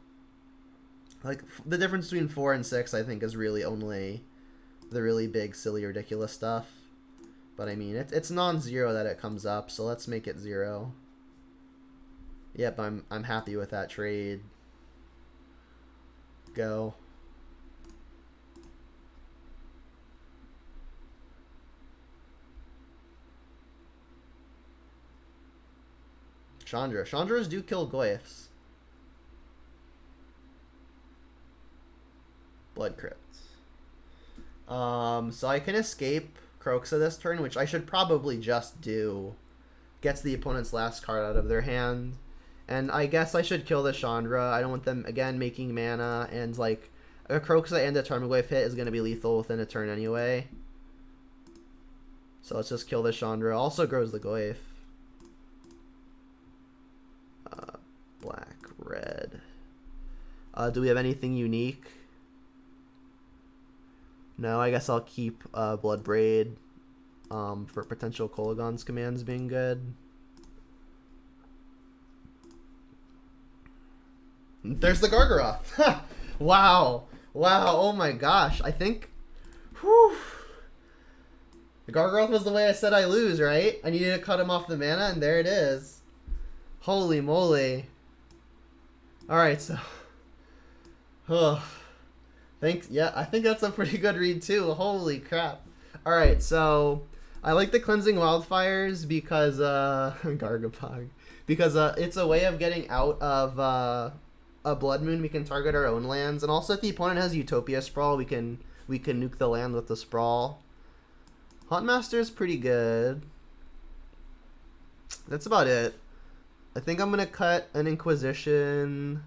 Like the difference between 4 and 6, I think, is really only the really big, silly, ridiculous stuff. But I mean, it's non-zero that it comes up, so let's make it 0. Yep, I'm happy with that trade. Go. Chandra. Chandras do kill Goyfs. Blood Crypt. So I can escape Kroxa this turn, which I should probably just do. Gets the opponent's last card out of their hand. And I guess I should kill the Chandra. I don't want them, again, making mana. And, like, a Kroxa and a Tarmogoyf hit is going to be lethal within a turn anyway. So let's just kill the Chandra. Also grows the Goyf. Black, red. Do we have anything unique? No, I guess I'll keep Blood Braid for potential Kolaghan's commands being good. There's the Gargaroth. Wow. Wow. Oh my gosh. I think... Whew. The Gargaroth was the way I said I lose, right? I needed to cut him off the mana, and there it is. Holy moly. Alright, so... Thanks. Yeah, I think that's a pretty good read too. Holy crap. Alright, so I like the Cleansing Wildfires because Gargapog. Because it's a way of getting out of a Blood Moon. We can target our own lands, and also if the opponent has Utopia Sprawl, we can nuke the land with the Sprawl. Huntmaster is pretty good. That's about it. I think I'm gonna cut an Inquisition.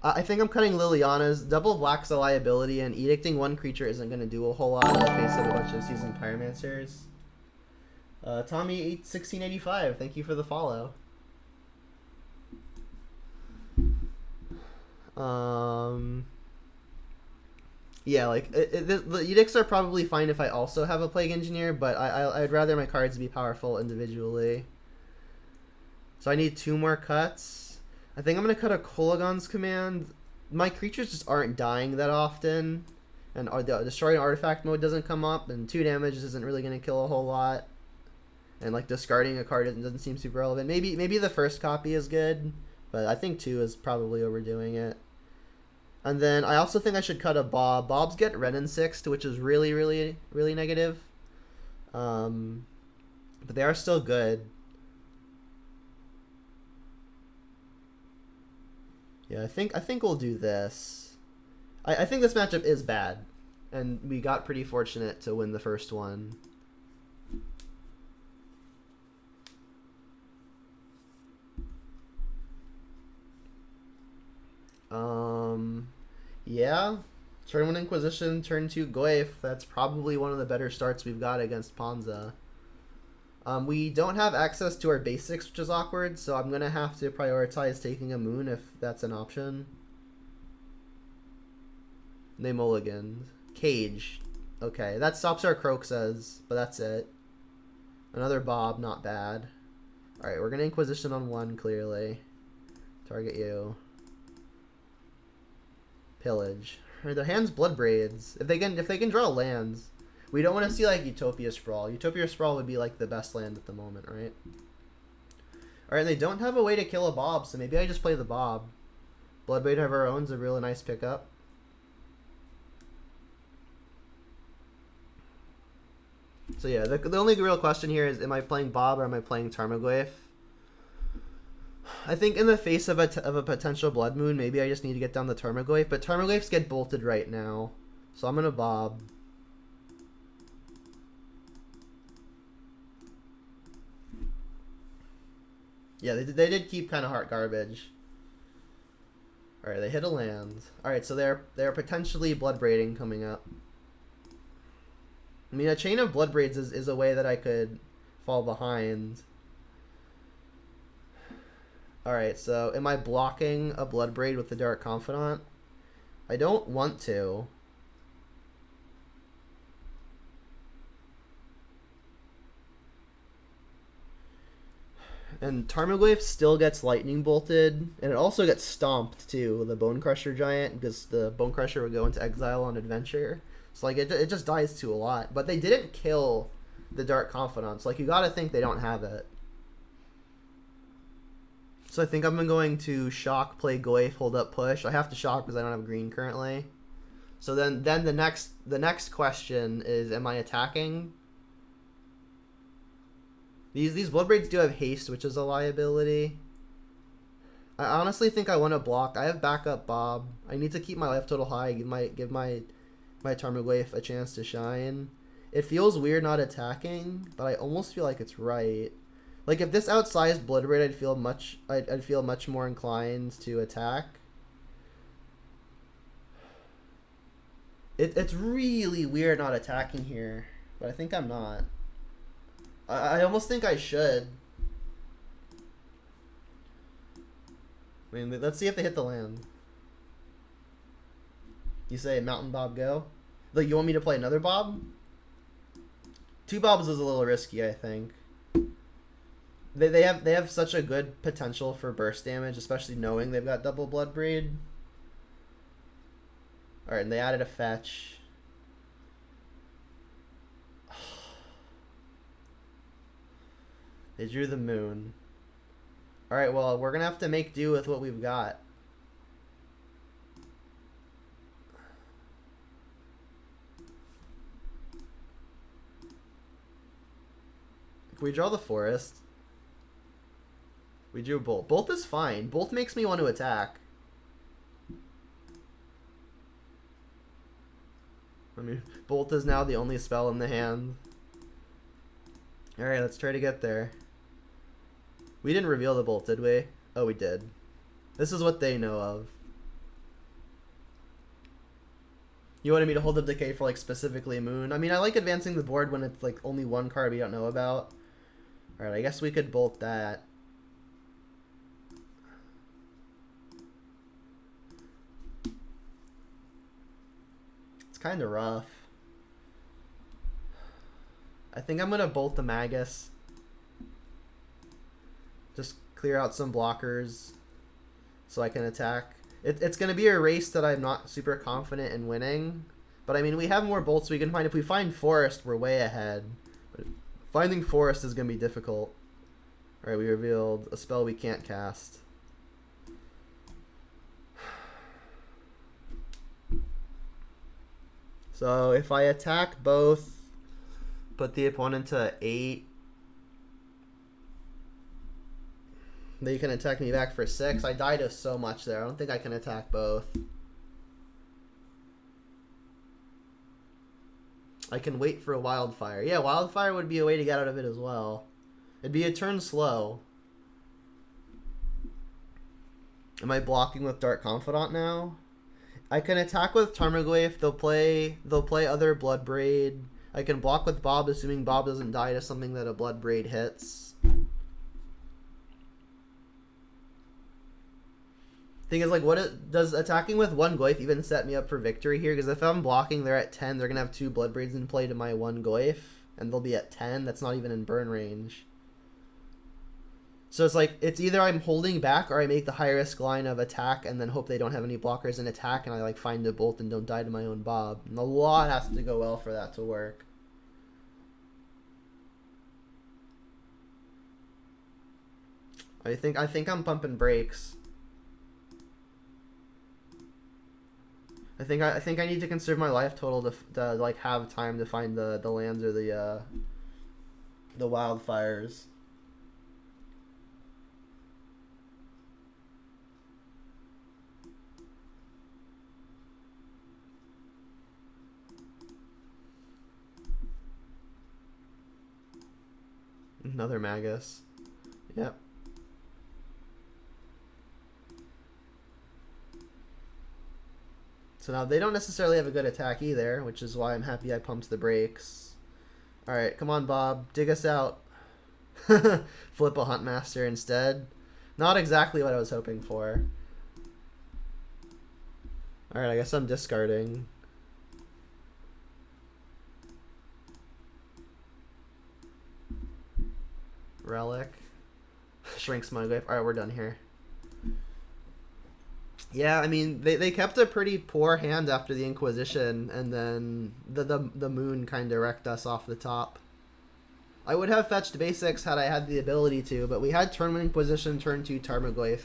I think I'm cutting Liliana's. Double Black's a liability, and edicting one creature isn't going to do a whole lot in the face of a bunch of seasoned Pyromancers. Tommy1685, thank you for the follow. Yeah, like, the edicts are probably fine if I also have a Plague Engineer, but I'd rather my cards be powerful individually. So I need 2 more cuts. I think I'm going to cut a Kolaghan's command. My creatures just aren't dying that often. And destroying artifact mode doesn't come up. And 2 damage isn't really going to kill a whole lot. And like discarding a card doesn't seem super relevant. Maybe the first copy is good. But I think 2 is probably overdoing it. And then I also think I should cut a Bob. Bobs get red and 6, which is really, really, really negative. But they are still good. Yeah, I think we'll do this. I think this matchup is bad, and we got pretty fortunate to win the first one. Yeah. Turn 1 Inquisition, turn 2 Goyf. That's probably one of the better starts we've got against Ponza. We don't have access to our basics, which is awkward, so I'm going to have to prioritize taking a Moon if that's an option. They mulliganed. Cage. Okay, that stops our Kroxas, but that's it. Another Bob, not bad. Alright, we're going to Inquisition on 1, clearly. Target you. Pillage. Alright, their hand's Blood Braids. If they can draw lands. We don't want to see like Utopia Sprawl. Utopia Sprawl would be like the best land at the moment, right? Alright, they don't have a way to kill a Bob, so maybe I just play the Bob. Bloodbraid of our own's a really nice pickup. So yeah, the only real question here is, am I playing Bob or am I playing Tarmogoyf? I think in the face of a potential Blood Moon, maybe I just need to get down the Tarmogoyf, but Tarmogoyfs get bolted right now. So I'm going to Bob. Yeah, they did keep kind of heart garbage. Alright, they hit a land. Alright, so they're potentially Blood Braiding coming up. I mean, a chain of Blood Braids is a way that I could fall behind. Alright, so am I blocking a Blood Braid with the Dark Confidant? I don't want to. And Tarmogoyf still gets lightning bolted, and it also gets stomped too, the Bone Crusher Giant, because the Bone Crusher would go into exile on adventure. So like it just dies to a lot. But they didn't kill the Dark Confidant, so like you gotta think they don't have it. So I think I'm going to shock, play Goyf, hold up, push. I have to shock because I don't have green currently. So then the next question is, am I attacking? These Bloodbraids do have haste, which is a liability. I honestly think I want to block. I have backup Bob. I need to keep my life total high. Give my Tarmogoyf a chance to shine. It feels weird not attacking, but I almost feel like it's right. Like if this outsized Bloodbraid, I'd feel much more inclined to attack. It's really weird not attacking here, but I think I'm not. I almost think I should. I mean, let's see if they hit the land. You say Mountain Bob go? Like, you want me to play another Bob? 2 Bobs is a little risky, I think. They have such a good potential for burst damage, especially knowing they've got double Bloodbraid. Alright, and they added a fetch. They drew the moon. Alright, well, we're going to have to make do with what we've got. Can we draw the forest? We drew Bolt. Bolt is fine. Bolt makes me want to attack. I mean, Bolt is now the only spell in the hand. Alright, let's try to get there. We didn't reveal the Bolt, did we? Oh, we did. This is what they know of. You wanted me to hold up Decay for, like, specifically Moon. I mean, I like advancing the board when it's, like, only one card we don't know about. Alright, I guess we could Bolt that. It's kind of rough. I think I'm going to Bolt the Magus. Just clear out some blockers so I can attack. It's going to be a race that I'm not super confident in winning. But I mean, we have more bolts we can find. If we find Forest, we're way ahead. But finding Forest is going to be difficult. Alright, we revealed a spell we can't cast. So if I attack both, put the opponent to 8, they can attack me back for 6. I died to so much there. I don't think I can attack both. I can wait for a Wildfire. Yeah, Wildfire would be a way to get out of it as well. It'd be a turn slow. Am I blocking with Dark Confidant now? I can attack with Tarmogoyf. They'll play other Bloodbraid. I can block with Bob, assuming Bob doesn't die to something that a Bloodbraid hits. Thing is, like, does attacking with 1 Goyf even set me up for victory here? Because if I'm blocking, they're at 10. They're gonna have 2 Bloodbraids in play to my 1 Goyf, and they'll be at 10. That's not even in burn range. So it's like, it's either I'm holding back or I make the high risk line of attack and then hope they don't have any blockers in attack, and I like find a bolt and don't die to my own Bob. And a lot has to go well for that to work. I think I'm pumping brakes. I think I need to conserve my life total to like have time to find the lands or the wildfires. Another Magus. Yep. So now they don't necessarily have a good attack either, which is why I'm happy I pumped the brakes. Alright, come on, Bob. Dig us out. Flip a Huntmaster instead. Not exactly what I was hoping for. Alright, I guess I'm discarding. Relic. Shrinks my life. Alright, we're done here. Yeah, I mean, they kept a pretty poor hand after the Inquisition, and then the moon kind of wrecked us off the top. I would have fetched basics had I had the ability to, but we had turn 1 Inquisition, turn 2 Tarmogoyf,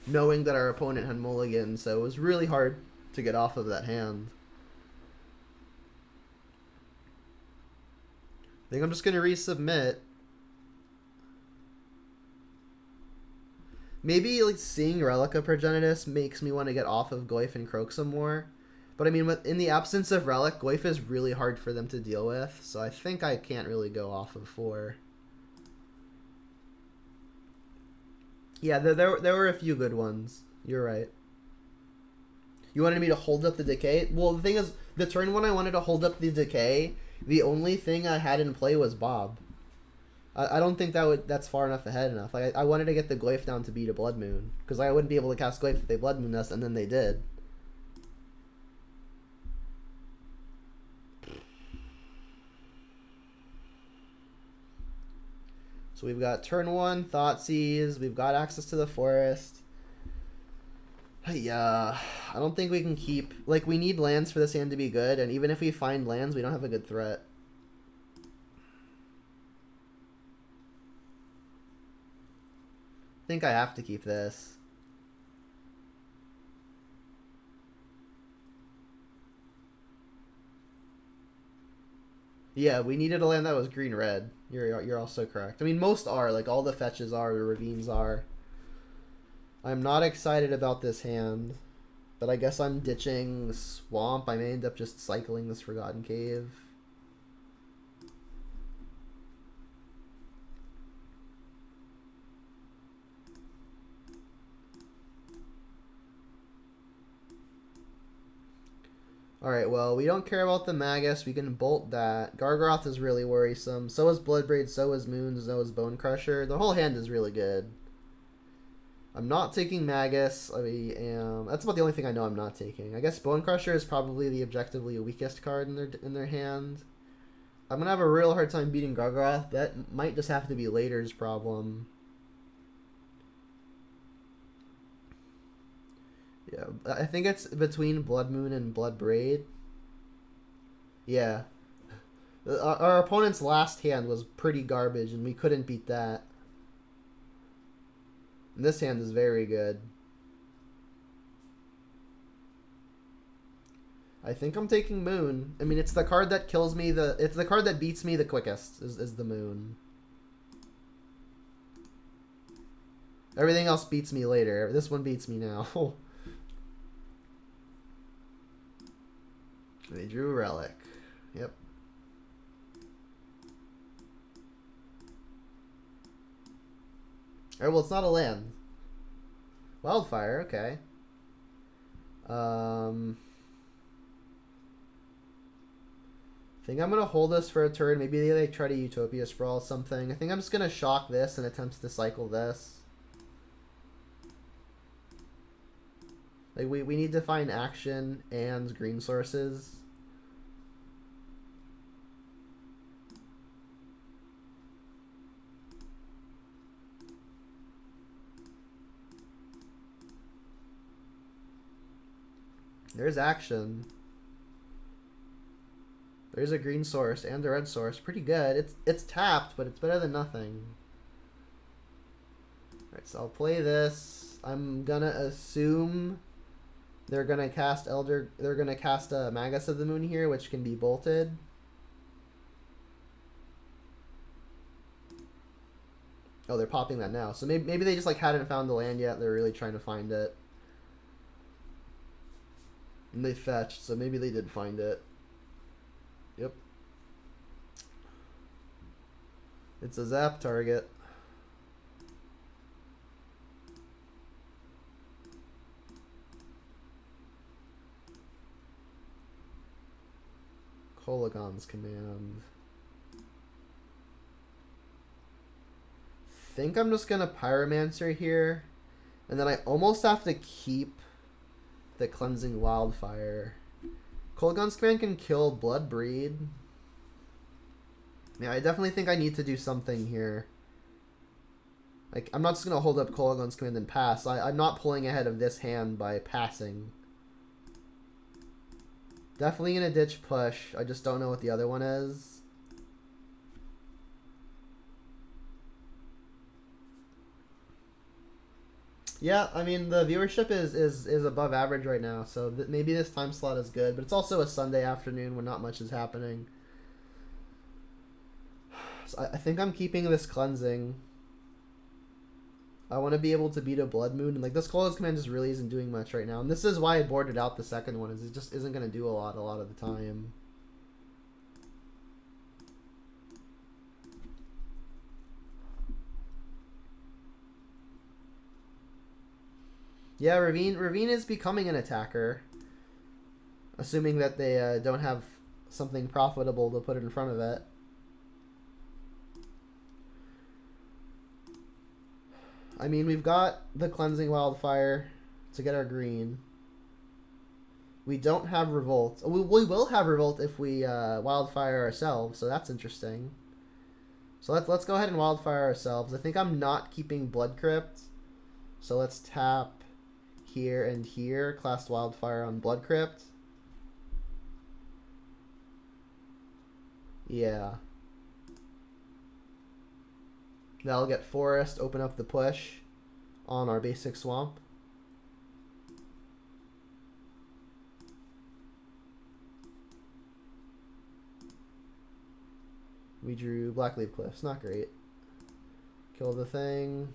knowing that our opponent had mulligan, so it was really hard to get off of that hand. I think I'm just going to resubmit. Maybe like seeing Relica Progenitus makes me want to get off of Goyf and Croak some more. But I mean, in the absence of Relic, Goyf is really hard for them to deal with. So I think I can't really go off of 4. Yeah, there were a few good ones. You're right. You wanted me to hold up the Decay? Well, the thing is, the turn when I wanted to hold up the Decay, the only thing I had in play was Bob. I don't think that's far enough ahead enough. Like I wanted to get the Goyf down to beat a Blood Moon, because I wouldn't be able to cast Goyf if they Blood Moon us, and then they did. So we've got turn 1, Thoughtseize, we've got access to the forest. Yeah, I don't think we can keep... Like, we need lands for this hand to be good, and even if we find lands, we don't have a good threat. I think I have to keep this. Yeah, we needed a land that was green-red. You're also correct. I mean, most are. Like, all the fetches are, the ravines are. I'm not excited about this hand, but I guess I'm ditching Swamp. I may end up just cycling this Forgotten Cave. Alright, well, we don't care about the Magus. We can bolt that. Gargaroth is really worrisome. So is Bloodbraid, so is Moon, so is Bone Crusher. The whole hand is really good. I'm not taking Magus. I am... That's about the only thing I know I'm not taking. I guess Bone Crusher is probably the objectively weakest card in their hand. I'm going to have a real hard time beating Gargaroth. That might just have to be Later's problem. Yeah, I think it's between Blood Moon and Blood Braid. Yeah. Our opponent's last hand was pretty garbage, and we couldn't beat that. And this hand is very good. I think I'm taking Moon. I mean, it's the card that kills me it's the card that beats me the quickest, is the Moon. Everything else beats me later. This one beats me now. They drew a Relic. Yep. Alright, well, it's not a land. Wildfire, okay. I think I'm going to hold this for a turn. Maybe they like try to Utopia Sprawl something. I think I'm just going to shock this and attempt to cycle this. Like, we need to find action and green sources. There's action. There's a green source and a red source. Pretty good. It's tapped, but it's better than nothing. Alright, so I'll play this. I'm gonna assume they're gonna cast Magus of the Moon here, which can be bolted. Oh, they're popping that now. So maybe they just like hadn't found the land yet. They're really trying to find it. And they fetched, so maybe they did find it. Yep. It's a zap target. Kolagon's command. Think I'm just gonna Pyromancer here, and then I almost have to keep the Cleansing Wildfire. Kolagon's command can kill Bloodbreed. Yeah, I definitely think I need to do something here. Like, I'm not just gonna hold up Kolagon's command and pass. I'm not pulling ahead of this hand by passing. Definitely gonna ditch push. I just don't know what the other one is. Yeah, I mean, the viewership is above average right now, so maybe this time slot is good, but it's also a Sunday afternoon when not much is happening. So I think I'm keeping this cleansing. I want to be able to beat a Blood Moon, and like this Kola's command just really isn't doing much right now, and this is why I boarded out the second one, is it just isn't going to do a lot of the time. Yeah, Ravine is becoming an attacker. Assuming that they don't have something profitable to put in front of it. I mean, we've got the Cleansing Wildfire to get our green. We don't have Revolt. We will have Revolt if we Wildfire ourselves, so that's interesting. So let's go ahead and Wildfire ourselves. I think I'm not keeping Blood Crypt. So let's tap here and here, cast Wildfire on Blood Crypt. Yeah. That'll get Forest, open up the push on our basic swamp. We drew Blackleaf Cliffs, not great. Kill the thing.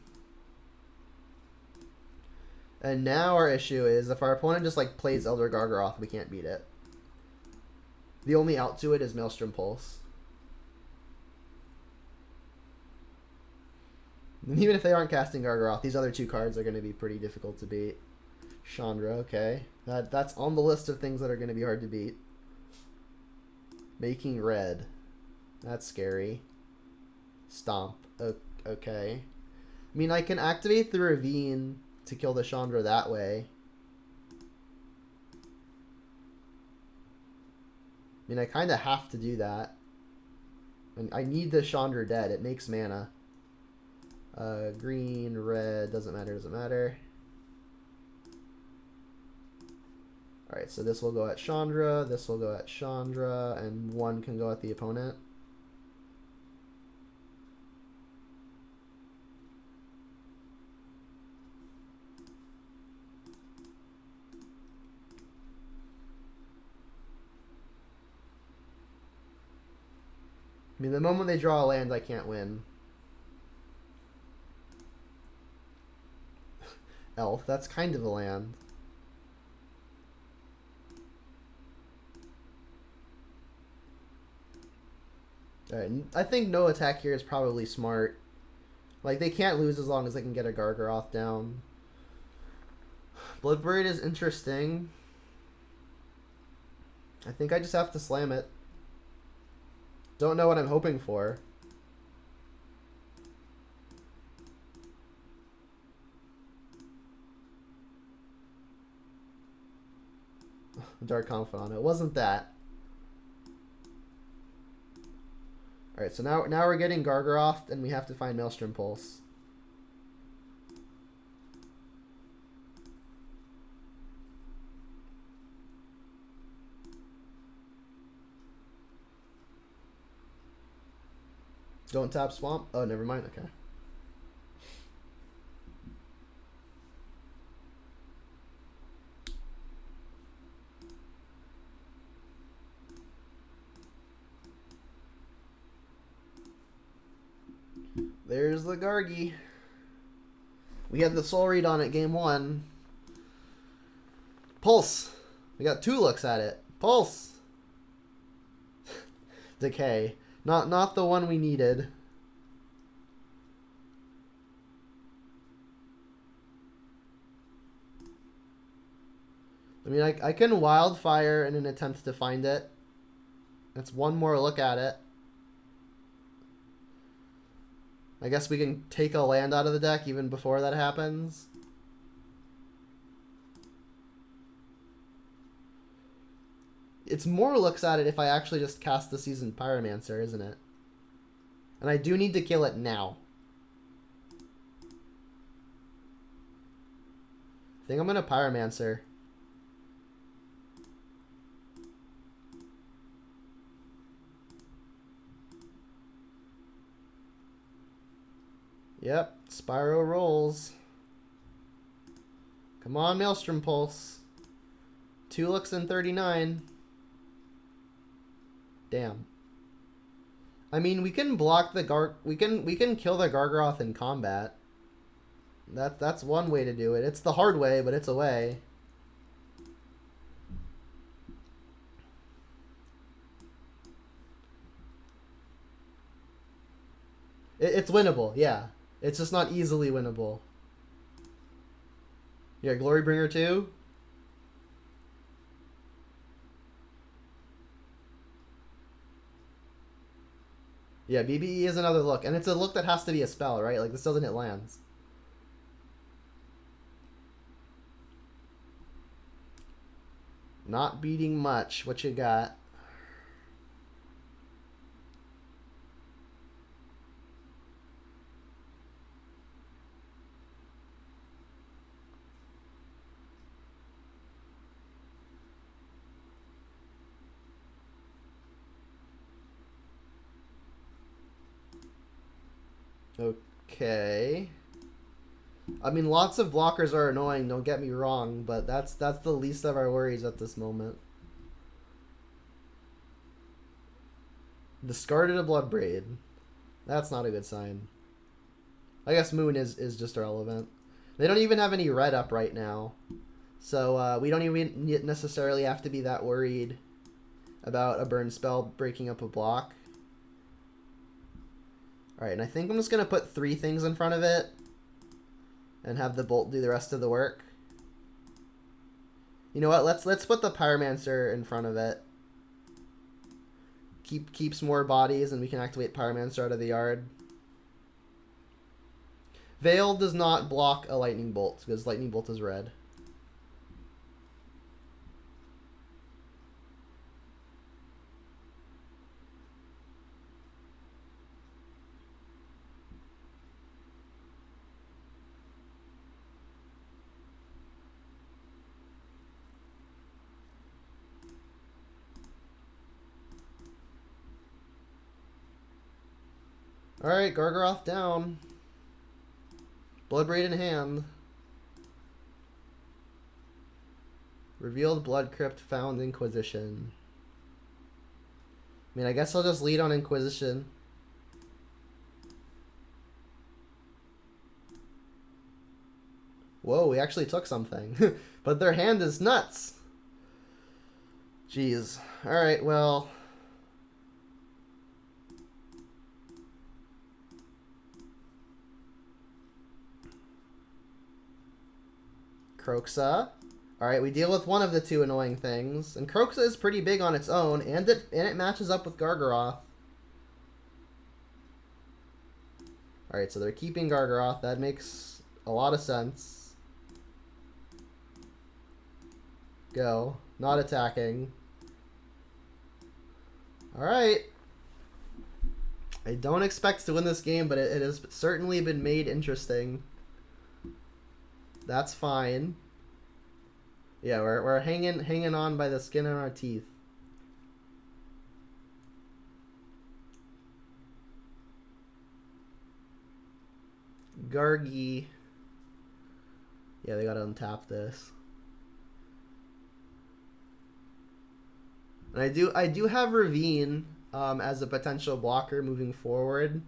And now our issue is if our opponent just like plays Elder Gargaroth, we can't beat it. The only out to it is Maelstrom Pulse. And even if they aren't casting Gargaroth, these other two cards are going to be pretty difficult to beat. Chandra, okay. That's on the list of things that are going to be hard to beat. Making red. That's scary. Stomp. Okay. I mean, I can activate the Ravine to kill the Chandra that way. I mean, I kind of have to do that. And I need the Chandra dead. It makes mana. Green, red, doesn't matter. Alright, so this will go at Chandra, this will go at Chandra, and one can go at the opponent. I mean, the moment they draw a land, I can't win. Elf, that's kind of a land. Alright, I think no attack here is probably smart. Like, they can't lose as long as they can get a Gargaroth down. Bloodbraid is interesting. I think I just have to slam it. Don't know what I'm hoping for. Dark Confidant. It wasn't that. Alright, so now we're getting Gargaroth, and we have to find Maelstrom Pulse. Don't tap Swamp? Oh, never mind. Okay. Here's the Gargi. We had the soul read on it game 1. Pulse. We got 2 looks at it. Pulse. Decay. Not the one we needed. I mean, I can wildfire in an attempt to find it. That's one more look at it. I guess we can take a land out of the deck even before that happens. It's more looks at it if I actually just cast the Seasoned Pyromancer, isn't it? And I do need to kill it now. I think I'm going to Pyromancer. Yep, Spyro rolls. Come on, Maelstrom Pulse. 2 looks and 39. Damn. I mean, we can block the we can kill the Gargaroth in combat. That's one way to do it. It's the hard way, but it's a way. It's winnable, yeah. It's just not easily winnable. Yeah, Glorybringer too. Yeah, BBE is another look. And it's a look that has to be a spell, right? Like, this doesn't hit lands. Not beating much. What you got? Okay. I mean, lots of blockers are annoying, don't get me wrong, but that's the least of our worries at this moment. Discarded a Bloodbraid. That's not a good sign. I guess Moon is just irrelevant. They don't even have any red up right now. So we don't even necessarily have to be that worried about a burn spell breaking up a block. Alright, and I think I'm just going to put 3 things in front of it and have the bolt do the rest of the work. You know what? Let's put the Pyromancer in front of it. Keeps more bodies, and we can activate Pyromancer out of the yard. Veil does not block a Lightning Bolt, because Lightning Bolt is red. Alright, Gargaroth down. Bloodbraid in hand. Revealed Blood Crypt found Inquisition. I mean, I guess I'll just lead on Inquisition. Whoa, we actually took something. But their hand is nuts. Jeez. Alright, well... Kroxa. Alright, we deal with one of the 2 annoying things. And Kroxa is pretty big on its own, and it matches up with Gargaroth. Alright, so they're keeping Gargaroth. That makes a lot of sense. Go. Not attacking. Alright. I don't expect to win this game, but it has certainly been made interesting. That's fine. Yeah, we're hanging on by the skin of our teeth. Gargi. Yeah, they gotta untap this. And I do have Ravine as a potential blocker moving forward.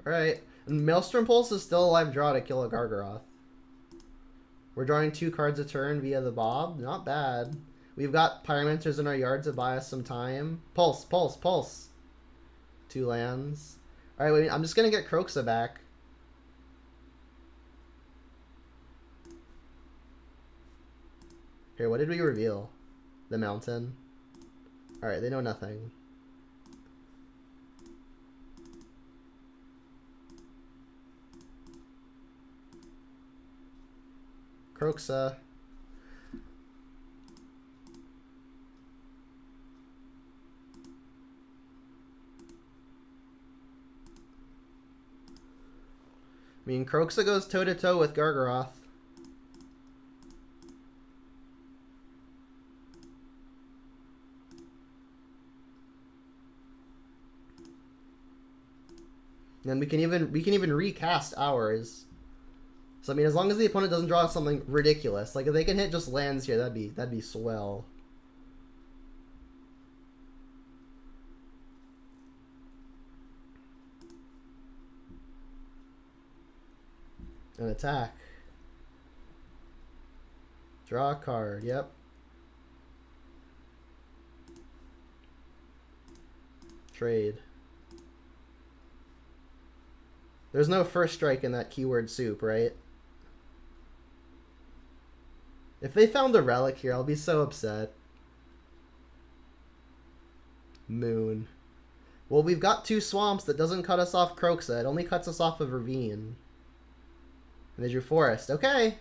Alright. And Maelstrom Pulse is still a live draw to kill a Gargaroth. We're drawing 2 cards a turn via the Bob. Not bad. We've got Pyromancers in our yard to buy us some time. Pulse, pulse, pulse. 2 lands. Alright, wait, I'm just going to get Kroxa back. Here, what did we reveal? The mountain. Alright, they know nothing. Kroxa. I mean, Kroxa goes toe-to-toe with Gargaroth. And we can even recast ours. So I mean, as long as the opponent doesn't draw something ridiculous, like if they can hit just lands here, that'd be swell. An attack. Draw a card. Yep. Trade. There's no first strike in that keyword soup, right? If they found a relic here, I'll be so upset. Moon. Well, we've got 2 swamps that doesn't cut us off Kroxa. It only cuts us off of Ravine. And they drew Forest. Okay.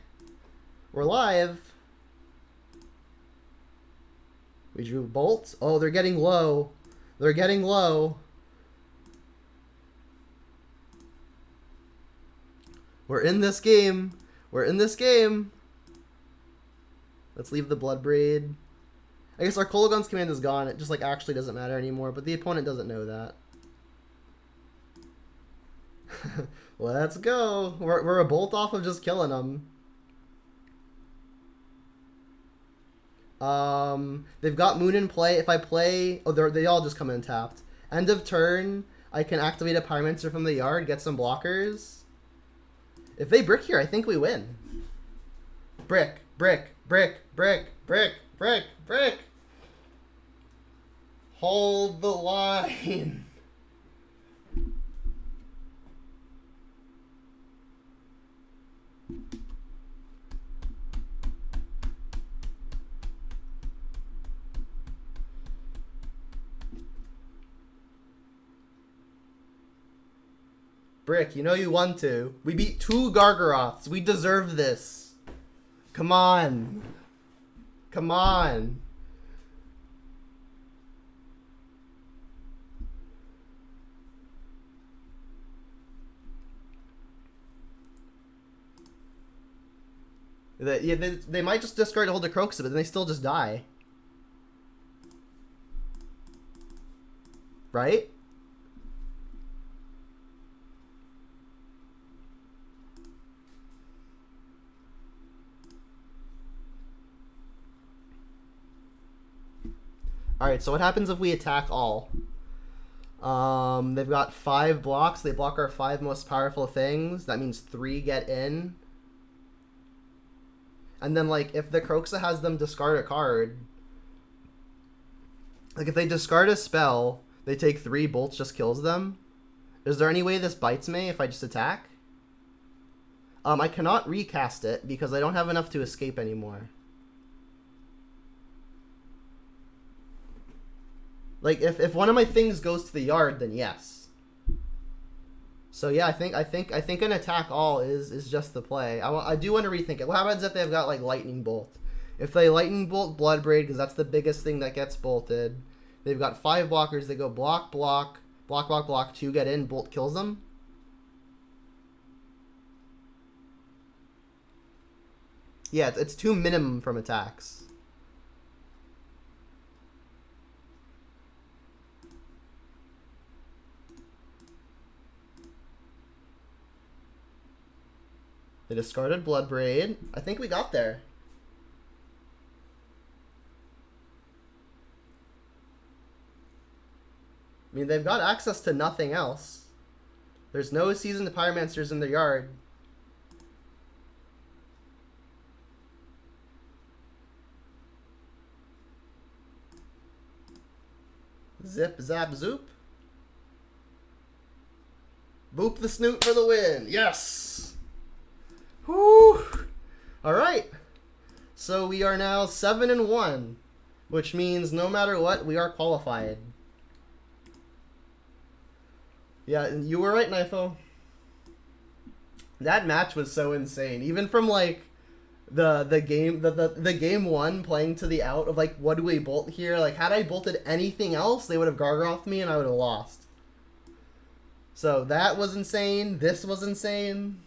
We're live. We drew Bolt. Oh, they're getting low. They're getting low. We're in this game. We're in this game. Let's leave the Bloodbraid. I guess our Kolaghan's command is gone. It just like actually doesn't matter anymore, but the opponent doesn't know that. Let's go. We're a bolt off of just killing them. They've got Moon in play. If I play... Oh, they all just come in tapped. End of turn, I can activate a Pyromancer from the yard, get some blockers. If they brick here, I think we win. Brick, brick, brick, brick, brick, brick, brick. Hold the line. Brick, you know you won to. We beat 2 Gargaroths. We deserve this. Come on. Come on. They might just discard Hold the Kroxa, but then they still just die. Right? Alright, so what happens if we attack all? They've got 5 blocks. They block our 5 most powerful things. That means 3 get in. And then, like, if the Kroxa has them discard a card... Like, if they discard a spell, they take 3, Bolts just kills them. Is there any way this bites me if I just attack? I cannot recast it because I don't have enough to escape anymore. Like, if one of my things goes to the yard, then yes. So yeah, I think an attack all is just the play. I do want to rethink it. What happens if they've got like Lightning Bolt? If they Lightning Bolt Bloodbraid, because that's the biggest thing that gets bolted. They've got 5 blockers. They go block, block, block, block, block. 2 get in. Bolt kills them. Yeah, it's 2 minimum from attacks. They discarded Bloodbraid. I think we got there. I mean, they've got access to nothing else. There's no seasoned Pyromancers in their yard. Zip, zap, zoop. Boop the snoot for the win. Yes! Whew! Alright. So we are now 7-1, which means no matter what, we are qualified. Yeah, you were right, Nifo. That match was so insane. Even from like the game one playing to the out of like, what do we bolt here? Like, had I bolted anything else, they would have Gargothed me and I would have lost. So that was insane. This was insane.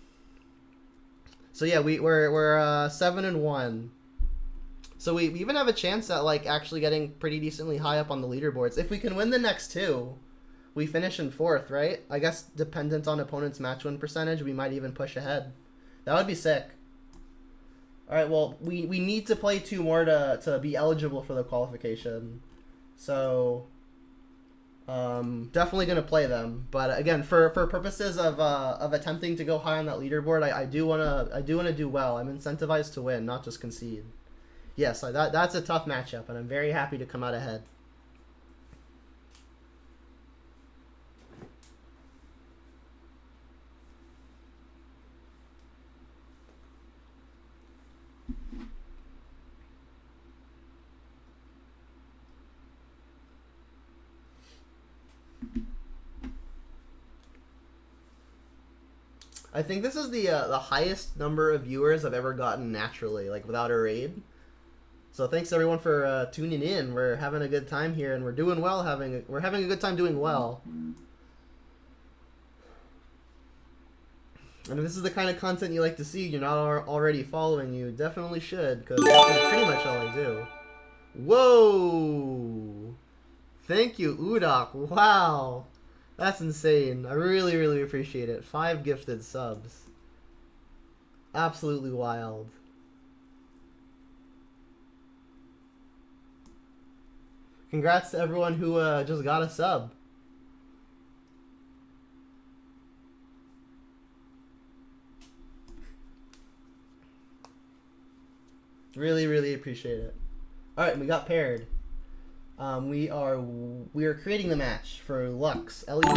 So yeah, we're 7-1. So we even have a chance at like actually getting pretty decently high up on the leaderboards. If we can win the next two, we finish in 4th, right? I guess dependent on opponent's match win percentage, we might even push ahead. That would be sick. All right, well, we need to play 2 more to be eligible for the qualification. So definitely gonna play them. But again, for purposes of attempting to go high on that leaderboard, I do wanna do well. I'm incentivized to win, not just concede. Yes, that's a tough matchup, and I'm very happy to come out ahead. I think this is the highest number of viewers I've ever gotten naturally, like without a raid. So thanks everyone for tuning in. We're having a good time here, and we're doing well. We're having a good time doing well. And if this is the kind of content you like to see, you're not already following, you definitely should, because that's pretty much all I do. Whoa! Thank you, Udok. Wow. That's insane. I really, really appreciate it. 5 gifted subs. Absolutely wild. Congrats to everyone who just got a sub. Really, really appreciate it. All right, we got paired. We are creating the match for Lux, Luks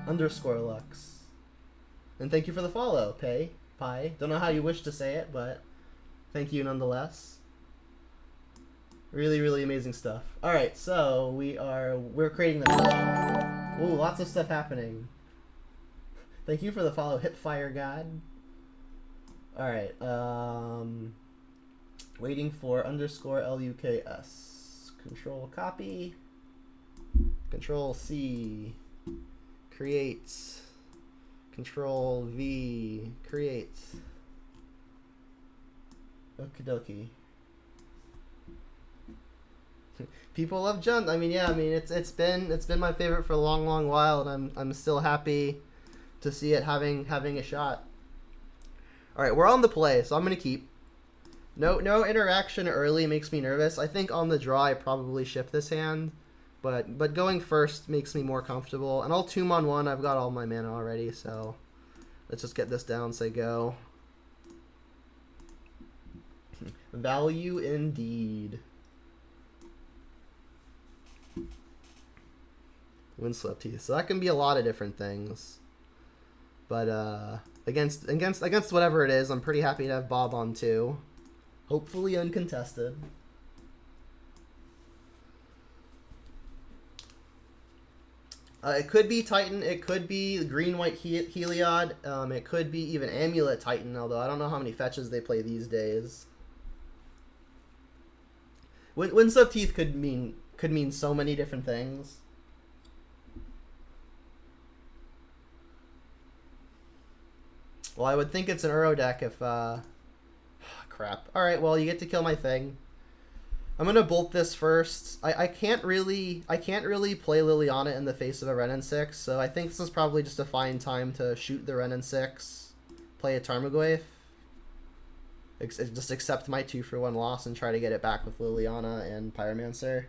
_ Lux. And thank you for the follow, Pie. Don't know how you wish to say it, but thank you nonetheless. Really, really amazing stuff. All right, so we're creating the match. Ooh, lots of stuff happening. Thank you for the follow, Hipfire God. All right, waiting for _Luks. Control copy. Control C. Create. Control V. Create. Okie dokie. People love Jund. I mean, yeah. I mean, it's been my favorite for a long, long while, and I'm still happy to see it having a shot. All right, we're on the play, so I'm gonna keep. No interaction early makes me nervous. I think on the draw I probably ship this hand, but going first makes me more comfortable. And I'll tomb on 1. I've got all my mana already, so let's just get this down. Say go. Value indeed. Windswept Teeth. So that can be a lot of different things. But against whatever it is, I'm pretty happy to have Bob on 2. Hopefully uncontested. It could be Titan. It could be green-white Heliod. It could be even Amulet Titan, although I don't know how many fetches they play these days. Windswept Teeth could mean so many different things. Well, I would think it's an Uro deck if crap. All right, well, you get to kill my thing. I'm gonna bolt this first. I can't really play Liliana in the face of a Ren and 6, so I think this is probably just a fine time to shoot the Ren and 6, play a Tarmogoyf, just accept my 2-for-1 loss and try to get it back with Liliana and Pyromancer.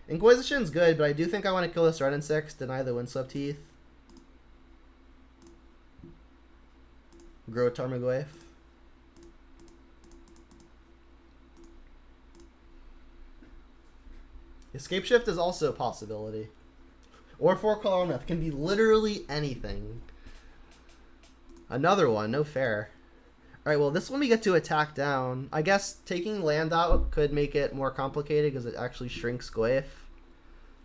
Inquisition's good, but I do think I want to kill this Ren and 6, deny the Windswept Teeth. Grow Tarmogoyf. Escape Shift is also a possibility. Or 4-color Omnath. Can be literally anything. Another one. No fair. Alright, well, this one we get to attack down. I guess taking land out could make it more complicated because it actually shrinks Goyf.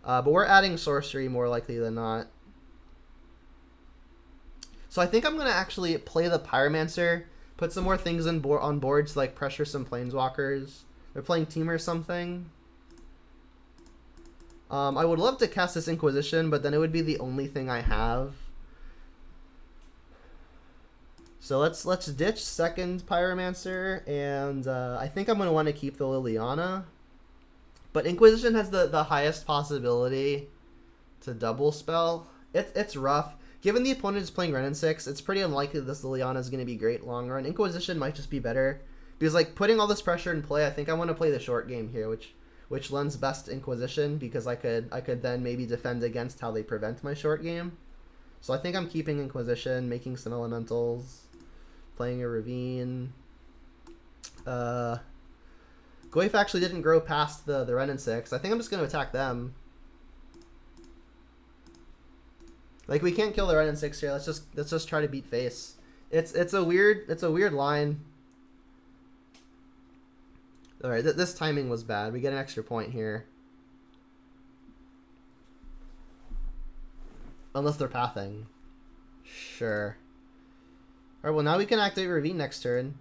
But we're adding sorcery more likely than not. So I think I'm going to actually play the Pyromancer. Put some more things on board to like pressure some Planeswalkers. They're playing Team or something. I would love to cast this Inquisition, but then it would be the only thing I have. So let's ditch second Pyromancer, and I think I'm going to want to keep the Liliana. But Inquisition has the highest possibility to double spell. It's rough. Given the opponent is playing Ren and 6, it's pretty unlikely that this Liliana is going to be great long run. Inquisition might just be better. Because like putting all this pressure in play, I think I want to play the short game here, which lends best to Inquisition, because I could then maybe defend against how they prevent my short game. So I think I'm keeping Inquisition, making some elementals, playing a Ravine. Goyf actually didn't grow past the Ren and 6. I think I'm just going to attack them. Like, we can't kill the Ren and 6 here. Let's just try to beat face. It's a weird line. All right, this timing was bad. We get an extra point here. Unless they're pathing. Sure. All right, well now we can activate Ravine next turn.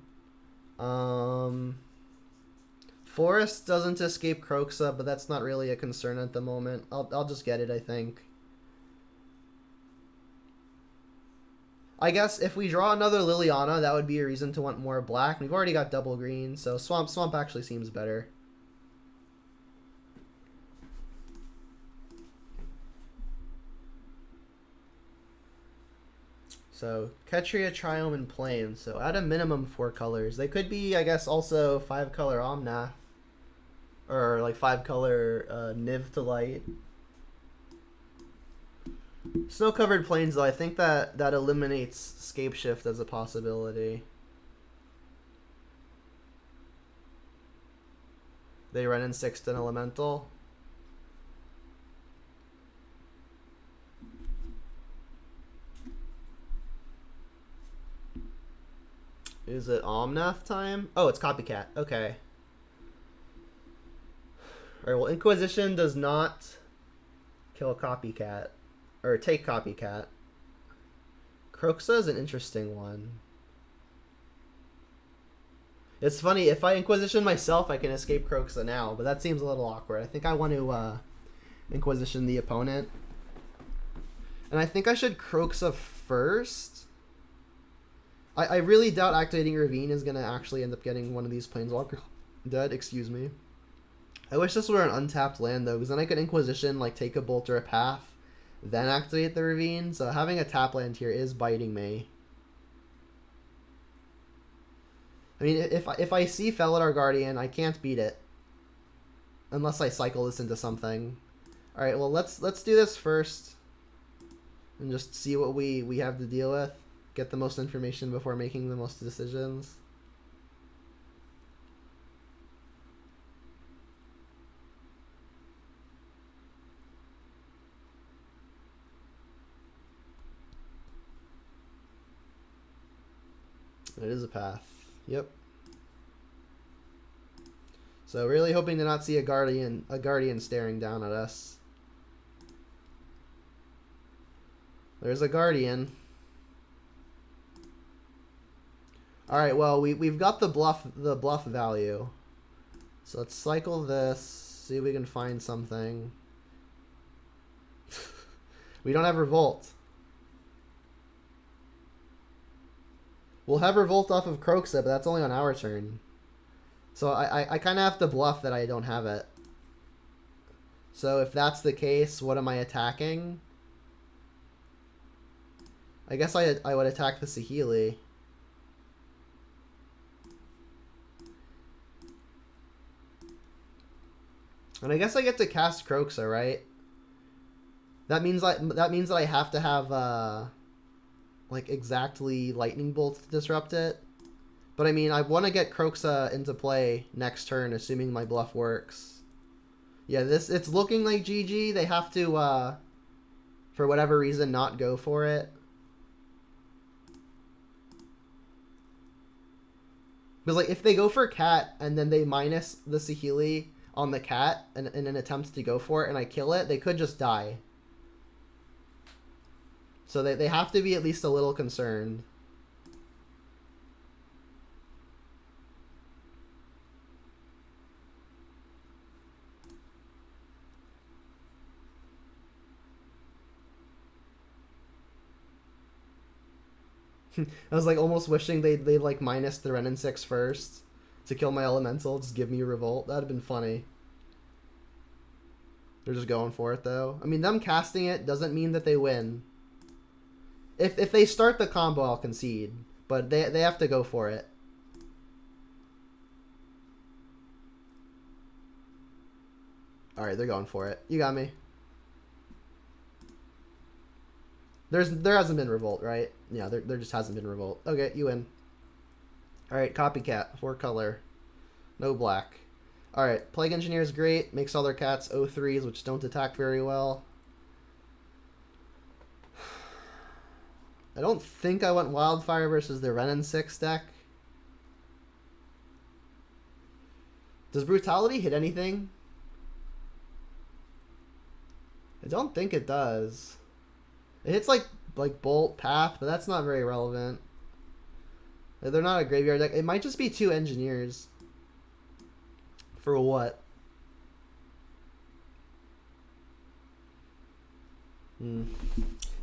Forest doesn't escape Kroxa, but that's not really a concern at the moment. I'll just get it, I think. I guess if we draw another Liliana, that would be a reason to want more black. We've already got double green, so Swamp actually seems better. So Ketria, Triome, and Plane. So at a minimum 4 colors. They could be, I guess, also 5-color Omnath. Or like 5-color Niv to Light. Snow-covered plains, though, I think that eliminates Scape Shift as a possibility. They run in 6th and Elemental. Is it Omnath time? Oh, it's Copycat. Okay. Alright, well, Inquisition does not kill Copycat. Or take Copycat. Kroxa is an interesting one. It's funny, if I Inquisition myself, I can escape Kroxa now, but that seems a little awkward. I think I want to Inquisition the opponent. And I think I should Kroxa first. I really doubt activating Ravine is going to actually end up getting one of these Planeswalkers dead. Excuse me. I wish this were an untapped land, though, because then I could Inquisition, like, take a Bolt or a Path, then activate the Ravine. So having a tap land here is biting me. I mean, if I see Felidar Guardian, I can't beat it. Unless I cycle this into something. Alright, well, let's do this first. And just see what we have to deal with. Get the most information before making the most decisions. It is a path. Yep. So really hoping to not see a guardian staring down at us. There's a guardian. All right, well, we've got the bluff value. So let's cycle this, see if we can find something. We don't have Revolt. We'll have Revolt off of Kroxa, but that's only on our turn. So I kind of have to bluff that I don't have it. So if that's the case, what am I attacking? I guess I would attack the Saheeli. And I guess I get to cast Kroxa, right? That means that I have to have like like exactly lightning bolts to disrupt it. But I mean, I want to get Croxa into play next turn, assuming my bluff works. Yeah, it's looking like GG. They have to, for whatever reason, not go for it. Because like if they go for cat and then they minus the Saheeli on the cat in an attempt to go for it and I kill it, they could just die. So they have to be at least a little concerned. I was like almost wishing they'd like minus the Renin 6 first to kill my elemental, just give me a revolt. That'd have been funny. They're just going for it though. I mean, them casting it doesn't mean that they win. If they start the combo, I'll concede, but they have to go for it. All right, they're going for it. You got me. There hasn't been revolt, right? Yeah, there just hasn't been revolt. Okay, you win. All right, copycat, 4 color, no black. All right, Plague Engineer is great. Makes all their cats 0-3s, which don't attack very well. I don't think I want Wildfire versus the Renin 6 deck. Does Brutality hit anything? I don't think it does. It hits like Bolt, Path, but that's not very relevant. They're not a graveyard deck. It might just be 2 engineers. For what?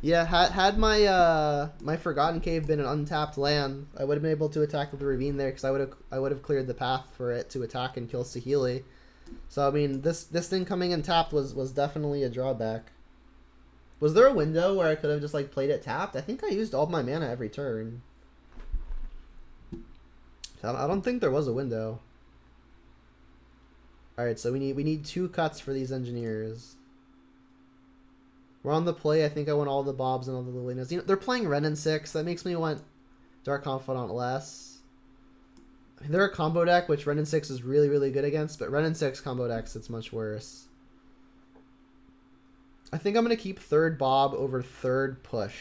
Yeah, had my my Forgotten Cave been an untapped land, I would have been able to attack with the Ravine there because I would have cleared the path for it to attack and kill Saheeli. So I mean, this thing coming in tapped was definitely a drawback. Was there a window where I could have just like played it tapped? I think I used all my mana every turn. I don't think there was a window. All right, so we need 2 cuts for these engineers. We're on the play. I think I want all the Bobs and all the Lilinas. You know, they're playing Renin 6. That makes me want Dark Confidant less. I mean, they're a combo deck, which Renin 6 is really, really good against, but Renin 6 combo decks, it's much worse. I think I'm going to keep 3rd Bob over 3rd Push.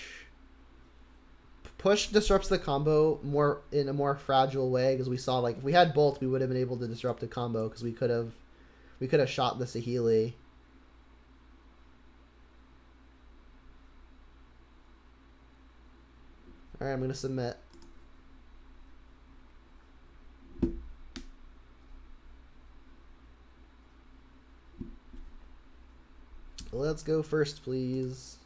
Push disrupts the combo more in a more fragile way, because we saw, like, if we had Bolt, we would have been able to disrupt the combo, because we could have shot the Saheeli. Alright, I'm going to submit. Let's go first, please.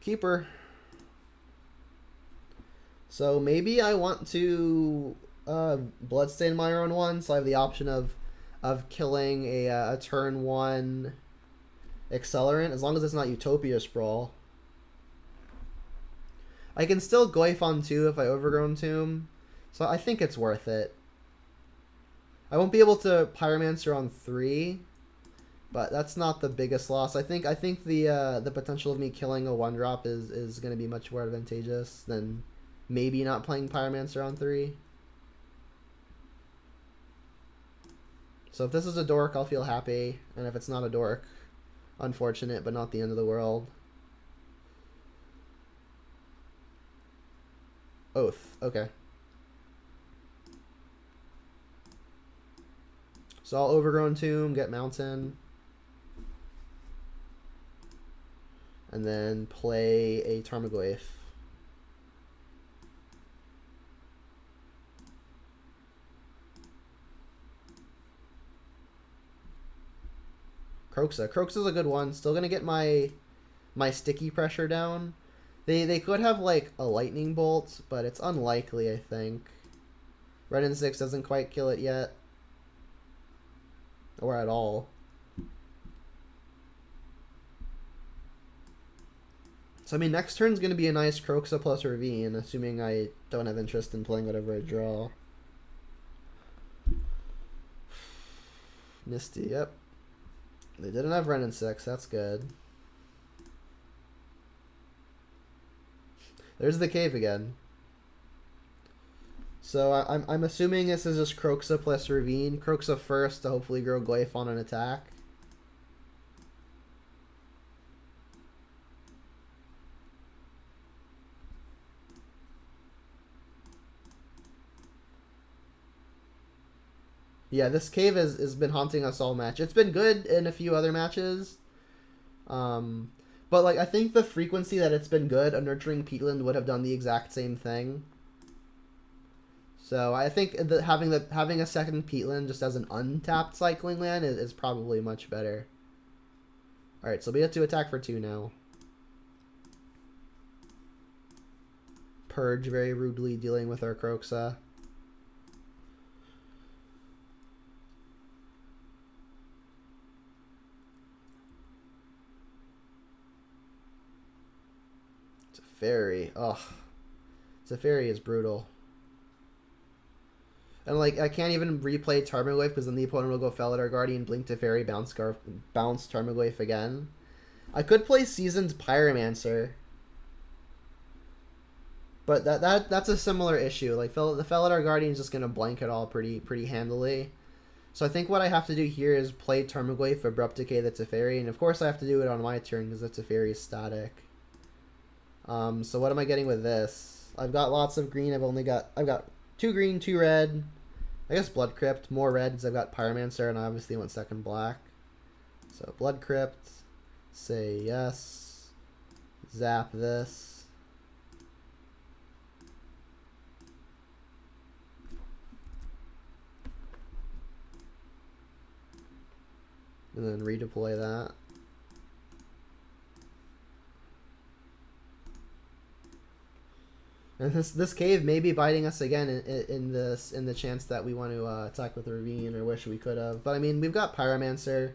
Keeper. So maybe I want to Bloodstain my own one, so I have the option of killing a turn 1 Accelerant, as long as it's not Utopia Sprawl. I can still Goyf on 2 if I Overgrown Tomb, so I think it's worth it. I won't be able to Pyromancer on 3, but that's not the biggest loss. I think the potential of me killing a 1-drop is going to be much more advantageous than maybe not playing Pyromancer on 3. So if this is a dork, I'll feel happy, and if it's not a dork, unfortunate, but not the end of the world. Oath. Okay. So I'll Overgrown Tomb, get Mountain, and then play a Tarmogoyf. Croxa. Croxa's a good one. Still gonna get my sticky pressure down. They could have like a lightning bolt, but it's unlikely, I think. Renin 6 doesn't quite kill it yet. Or at all. So I mean, next turn's gonna be a nice Croxa plus Ravine, assuming I don't have interest in playing whatever I draw. Misty, yep. They didn't have Renin 6, that's good. There's the cave again. So I'm assuming this is just Croxa plus Ravine. Croxa first to hopefully grow Glyph on an attack. Yeah, this cave has been haunting us all match. It's been good in a few other matches. But like I think the frequency that it's been good, a Nurturing Peatland would have done the exact same thing. So I think that having a second Peatland just as an untapped cycling land is probably much better. Alright, so we have to attack for 2 now. Purge very rudely dealing with our Croxa. Teferi. Ugh. Teferi is brutal. And like I can't even replay Tarmogoyf because then the opponent will go Felidar Guardian, Blink Teferi, bounce Tarmogoyf again. I could play Seasoned Pyromancer. But that's a similar issue. Like the Felidar Guardian is just gonna blank it all pretty handily. So I think what I have to do here is play Tarmogoyf, Abrupt Decay the Teferi, and of course I have to do it on my turn because the Teferi is static. So what am I getting with this? I've got lots of green. I've got 2 green, 2 red. I guess Blood Crypt, more red because I've got Pyromancer and I obviously want second black. So Blood Crypt, say yes, zap this. And then redeploy that. And this cave may be biting us again in the chance that we want to attack with a Ravine or wish we could have. But I mean, we've got Pyromancer.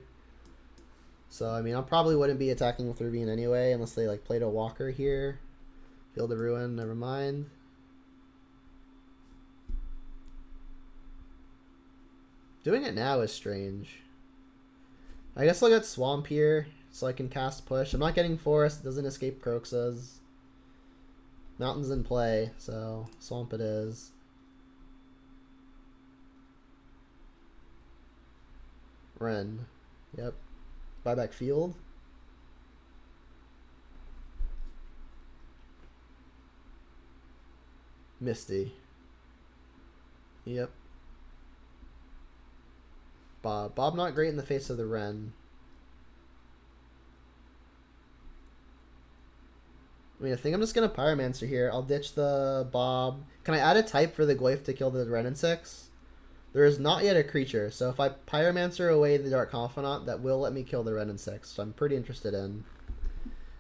So I mean, I probably wouldn't be attacking with Ravine anyway unless they like played a Walker here. Field of Ruin, never mind. Doing it now is strange. I guess I'll get Swamp here so I can cast Push. I'm not getting Forest, it doesn't escape Croxas. Mountain's in play, so Swamp it is. Ren. Yep. Buyback Field. Misty. Yep. Bob. Bob not great in the face of the Ren. I mean, I think I'm just going to Pyromancer here. I'll ditch the Bob. Can I add a type for the Glyph to kill the Ren and 6? There is not yet a creature, so if I Pyromancer away the Dark Confidant, that will let me kill the Ren and 6, so I'm pretty interested in.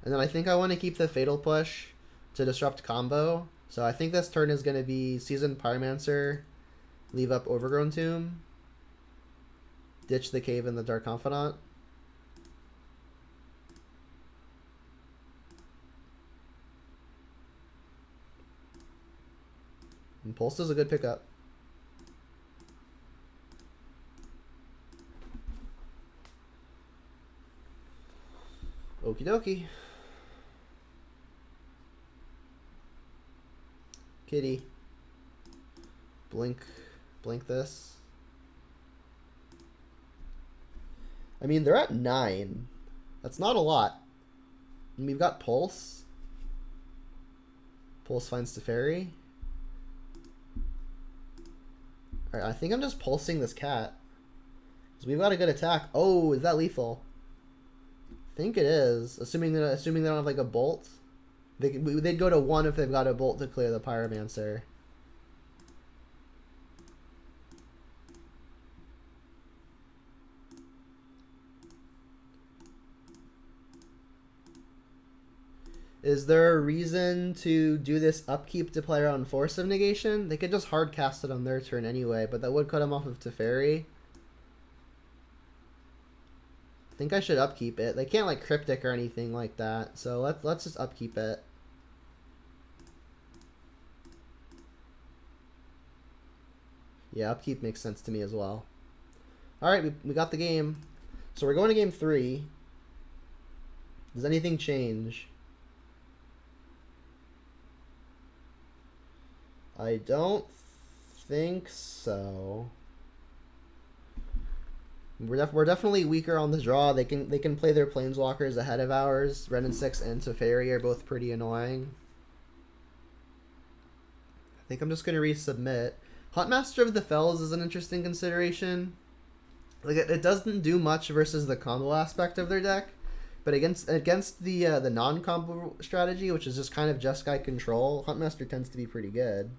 And then I think I want to keep the Fatal Push to disrupt combo. So I think this turn is going to be Seasoned Pyromancer, leave up Overgrown Tomb, ditch the Cave and the Dark Confidant. Impulse is a good pickup. Okie dokie. Kitty. Blink this. I mean, they're at 9. That's not a lot. And we've got Pulse. Pulse finds Teferi. Alright, I think I'm just pulsing this cat. Because we've got a good attack. Oh, is that lethal? I think it is. Assuming they don't have like a bolt. They'd go to 1 if they've got a bolt to clear the Pyromancer. Is there a reason to do this upkeep to play around Force of Negation? They could just hard cast it on their turn anyway, but that would cut them off of Teferi. I think I should upkeep it. They can't like Cryptic or anything like that, so let's just upkeep it. Yeah, upkeep makes sense to me as well. Alright, we got the game. So we're going to game 3. Does anything change? I don't think so. We're definitely weaker on the draw. They can play their planeswalkers ahead of ours. Ren and 6 and Teferi are both pretty annoying. I think I'm just gonna resubmit. Huntmaster of the Fells is an interesting consideration. Like it doesn't do much versus the combo aspect of their deck, but against the non-combo strategy, which is just kind of Jeskai control, Huntmaster tends to be pretty good.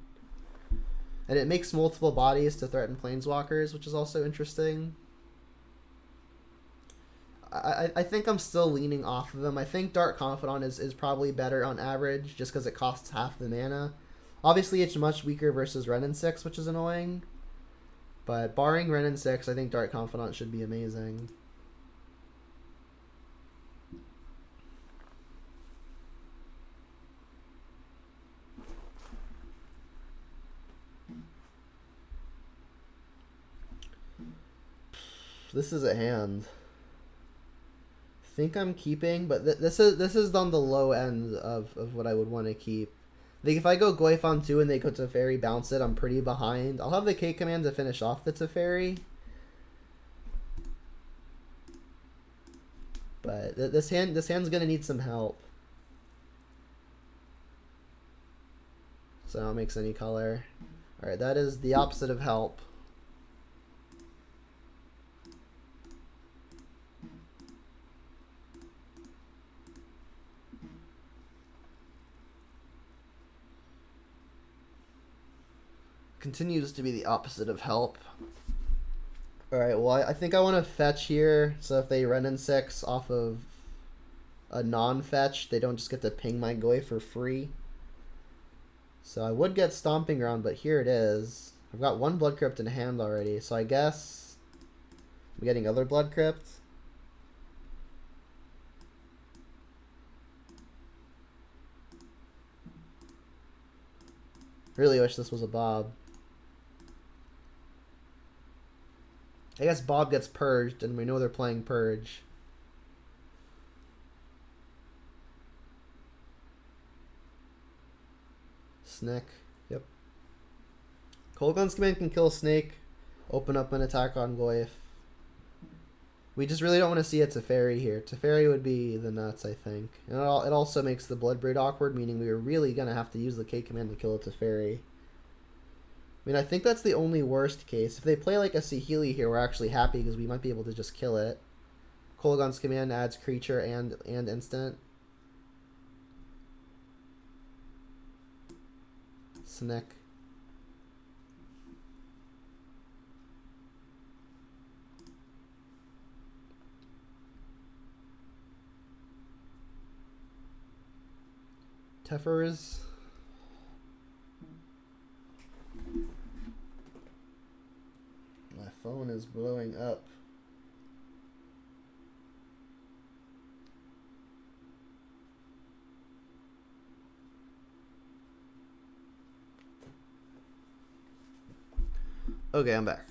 And it makes multiple bodies to threaten planeswalkers, which is also interesting. I think I'm still leaning off of them. I think Dark Confidant is probably better on average just because it costs half the mana. Obviously, it's much weaker versus Ren and 6, which is annoying. But barring Ren and 6, I think Dark Confidant should be amazing. This is a hand. I think I'm keeping, but this is on the low end of what I would want to keep. Like if I go Goyf on 2 and they go Teferi, bounce it, I'm pretty behind. I'll have the K command to finish off the Teferi. But this hand's gonna need some help. So now it makes any color. Alright, that is the opposite of help. Continues to be the opposite of help. Alright, well, I think I want to fetch here, so if they Ren and 6 off of a non-fetch, they don't just get to ping my Goy for free. So I would get Stomping Ground, but here it is. I've got one Blood Crypt in hand already, so I guess I'm getting other Blood Crypt. Really wish this was a Bob. I guess Bob gets purged, and we know they're playing Purge. Snick. Yep. Kolaghan's Command can kill Snake, open up an attack on Goyf. We just really don't want to see a Teferi here. Teferi would be the nuts, I think. And it also makes the Bloodbraid awkward, meaning we are really going to have to use the K command to kill a Teferi. I mean, I think that's the only worst case. If they play like a Saheeli here, we're actually happy because we might be able to just kill it. Kolaghan's Command adds creature and instant. Snick. Tefers. My phone is blowing up. Okay, I'm back.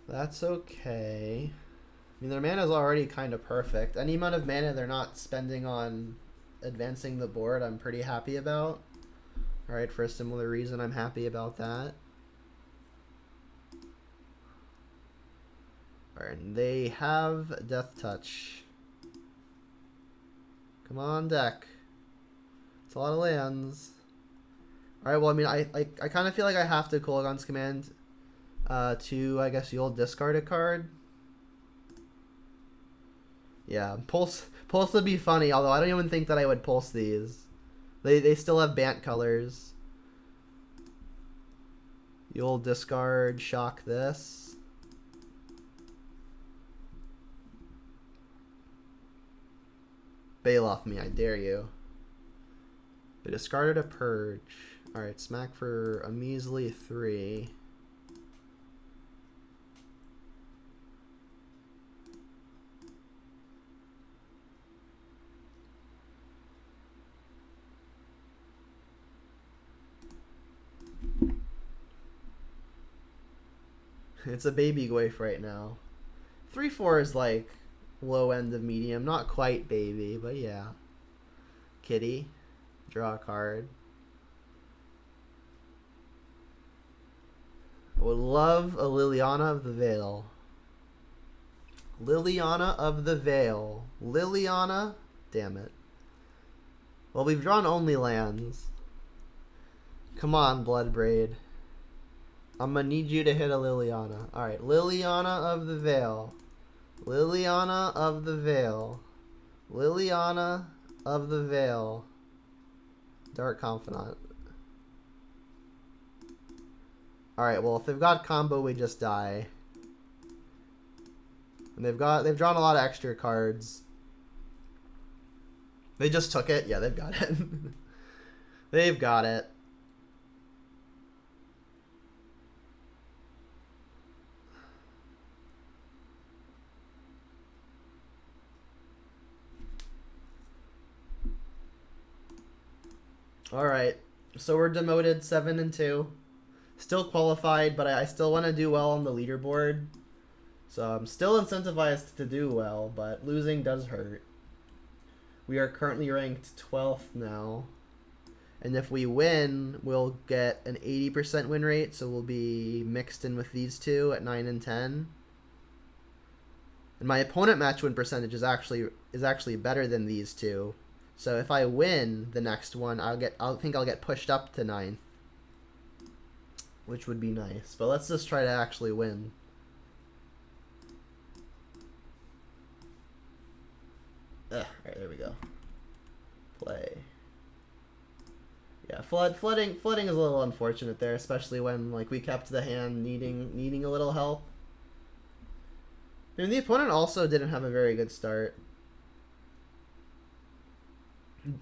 That's okay. I mean, their mana is already kind of perfect. Any amount of mana they're not spending on advancing the board, I'm pretty happy about. Alright, for a similar reason, I'm happy about that. Alright, they have Death Touch. Come on, deck. It's a lot of lands. Alright, well, I mean, I kind of feel like I have to Kolaghan's Command to, I guess, you'll discard a card. Yeah, Pulse would be funny, although I don't even think that I would Pulse these. They still have Bant colors. You'll discard, shock this. Bail off me, I dare you. They discarded a Purge. Alright, smack for a measly 3. It's a baby Goyf right now. 3/4 is like low end of medium, not quite baby, but yeah. Kitty, draw a card. I would love a Liliana of the Veil. Liliana of the Veil. Liliana? Damn it. Well, we've drawn only lands. Come on, Bloodbraid. I'm gonna need you to hit a Liliana. Alright, Liliana of the Veil. Liliana of the Veil. Liliana of the Veil. Dark Confidant. Alright, well, if they've got combo, we just die. And they've drawn a lot of extra cards. They just took it? Yeah, they've got it. They've got it. Alright, so we're demoted 7-2. Still qualified, but I still want to do well on the leaderboard. So I'm still incentivized to do well, but losing does hurt. We are currently ranked 12th now. And if we win, we'll get an 80% win rate, so we'll be mixed in with these two at 9 and 10. And my opponent match win percentage is actually better than these two. So if I win the next one, I think I'll get pushed up to 9th, which would be nice. But let's just try to actually win. Alright, there we go. Play. Yeah, flooding is a little unfortunate there, especially when like we kept the hand needing a little help. And the opponent also didn't have a very good start.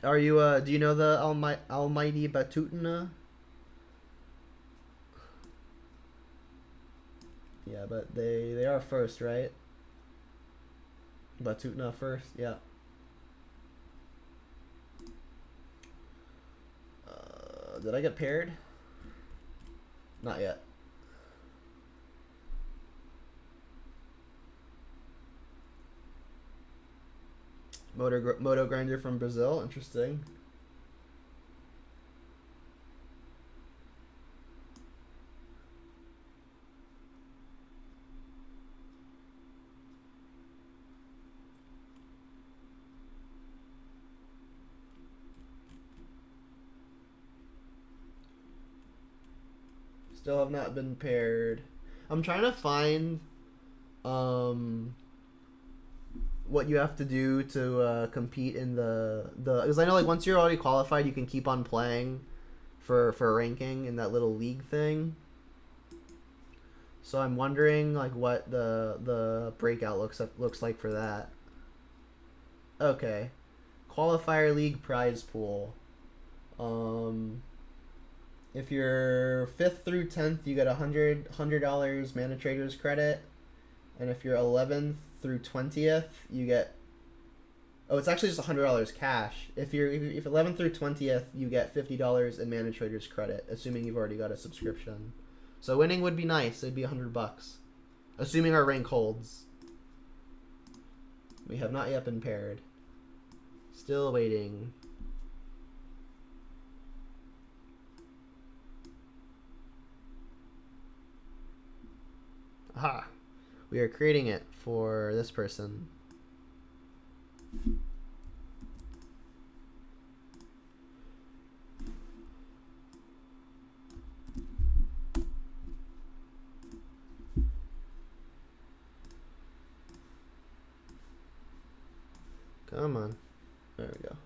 Are you do you know the Almighty Batutina? Yeah, but they are first, right? Batutina first, yeah. Did I get paired? Not yet. Moto Grinder from Brazil, interesting. Still have not been paired. I'm trying to find what you have to do to compete in the because I know like once you're already qualified you can keep on playing for ranking in that little league thing. So I'm wondering like what the breakout looks like for that. Okay. Qualifier League prize pool. If you're 5th through 10th, you get $100 ManaTraders credit. And if you're 11th through 20th, you get... Oh, it's actually just $100 cash. If 11th through 20th, you get $50 in ManaTraders credit, assuming you've already got a subscription. So winning would be nice. It'd be $100. Assuming our rank holds. We have not yet been paired. Still waiting. Aha! We are creating it for this person. Come on. There we go.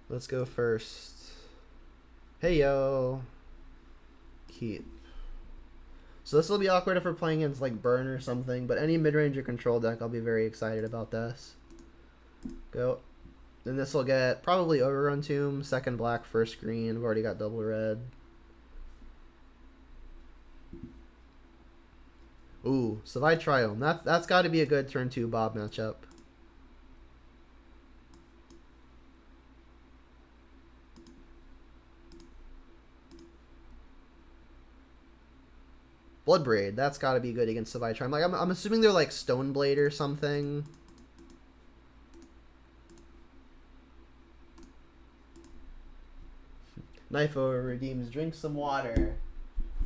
Let's go first. Hey, yo. Keep. So this will be awkward if we're playing against like Burn or something, but any mid-range or control deck, I'll be very excited about this. Go. Then this will get probably Overrun Tomb, second black, first green. We've already got double red. Ooh, Savai Triome. That's got to be a good turn 2 Bob matchup. Bloodbraid, that's got to be good against Savai Triome. Like I'm assuming they're like Stoneblade or something. Knifo redeems. Drink some water.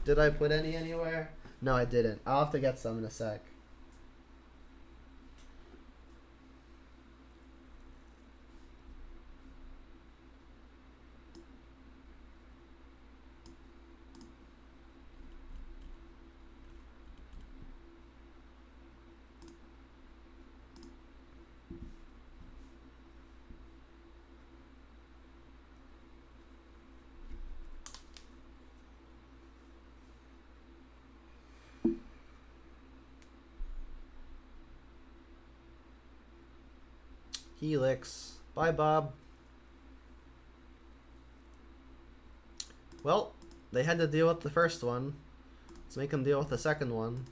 Did I put any anywhere? No, I didn't. I'll have to get some in a sec. Helix. Bye, Bob. Well, they had to deal with the first one. Let's make them deal with the second one.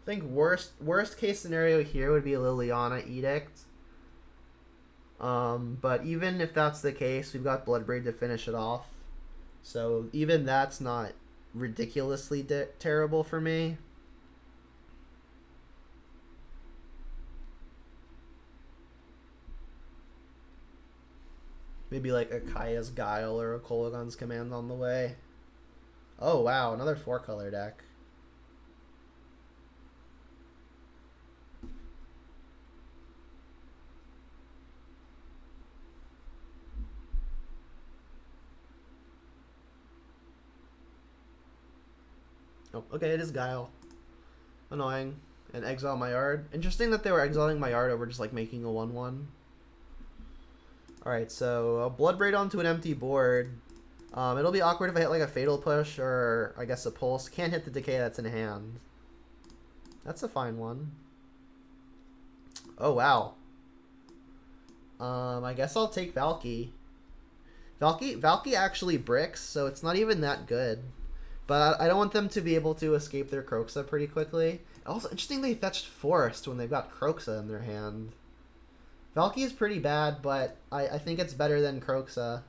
I think worst case scenario here would be a Liliana Edict. But even if that's the case, we've got Bloodbraid to finish it off. So even that's not ridiculously terrible for me. Maybe like a Kaya's Guile or a Kolagon's Command on the way. Oh wow, another 4-color deck. Oh, okay, it is Guile. Annoying. And exile my yard. Interesting that they were exiling my yard over just like making a 1/1. Alright, so a Bloodbraid onto an empty board. It'll be awkward if I hit like a Fatal Push or I guess a Pulse. Can't hit the Decay that's in hand. That's a fine one. Oh wow. I guess I'll take Valky. Valky actually bricks, so it's not even that good. But I don't want them to be able to escape their Kroxa pretty quickly. Also, interesting they fetched Forest when they've got Kroxa in their hand. Valky is pretty bad, but I think it's better than Kroxa.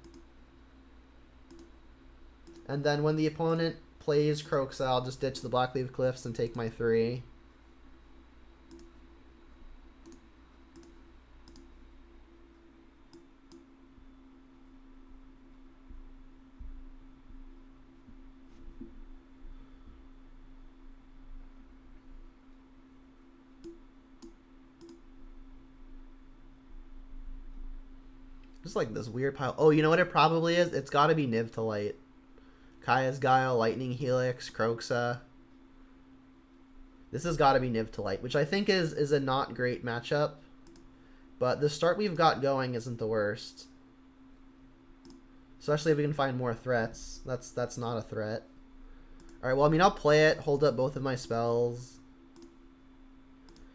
And then when the opponent plays Kroxa, I'll just ditch the Blackleaf Cliffs and take my 3. Just like this weird pile. Oh, you know what it probably is? It's got to be Niv to Light. Kaya's Guile, Lightning Helix, Kroxa. This has got to be Niv to Light, which I think is a not great matchup. But the start we've got going isn't the worst. Especially if we can find more threats. That's not a threat. Alright, well, I mean, I'll play it, hold up both of my spells.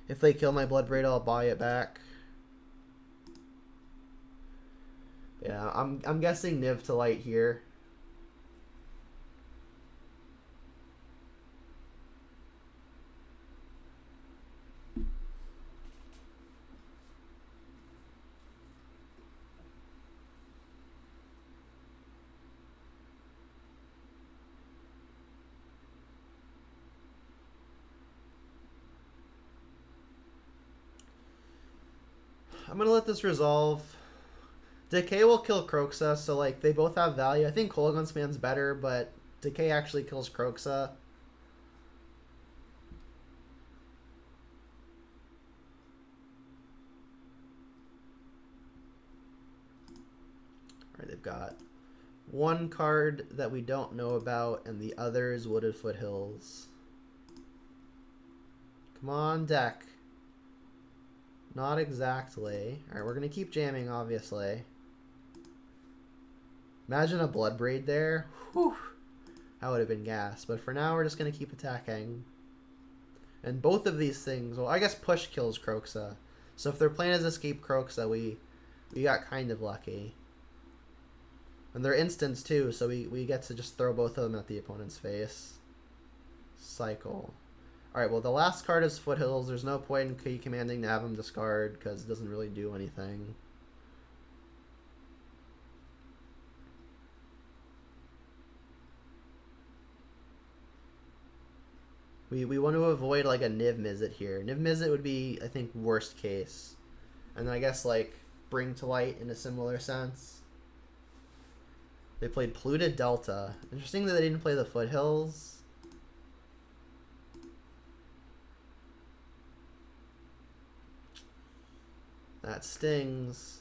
If they kill my Bloodbraid, I'll buy it back. Yeah, I'm guessing Niv to Light here. I'm gonna let this resolve. Decay will kill Kroxa, so like they both have value. I think Kolagon's Man's better, but Decay actually kills Kroxa. Alright, they've got one card that we don't know about, and the other is Wooded Foothills. Come on, deck. Not exactly. Alright, we're going to keep jamming, obviously. Imagine a Bloodbraid there. Whew. That would have been gas. But for now, we're just going to keep attacking. And both of these things... Well, I guess Push kills Kroxa. So if their plan is Escape Kroxa, we got kind of lucky. And they're instants, too, so we get to just throw both of them at the opponent's face. Cycle. Alright, well, the last card is Foothills. There's no point in key commanding to have him discard, because it doesn't really do anything. We want to avoid like a Niv Mizzet here. Niv Mizzet would be, I think, worst case. And then I guess like Bring to Light in a similar sense. They played Polluted Delta. Interesting that they didn't play the Foothills. That stings.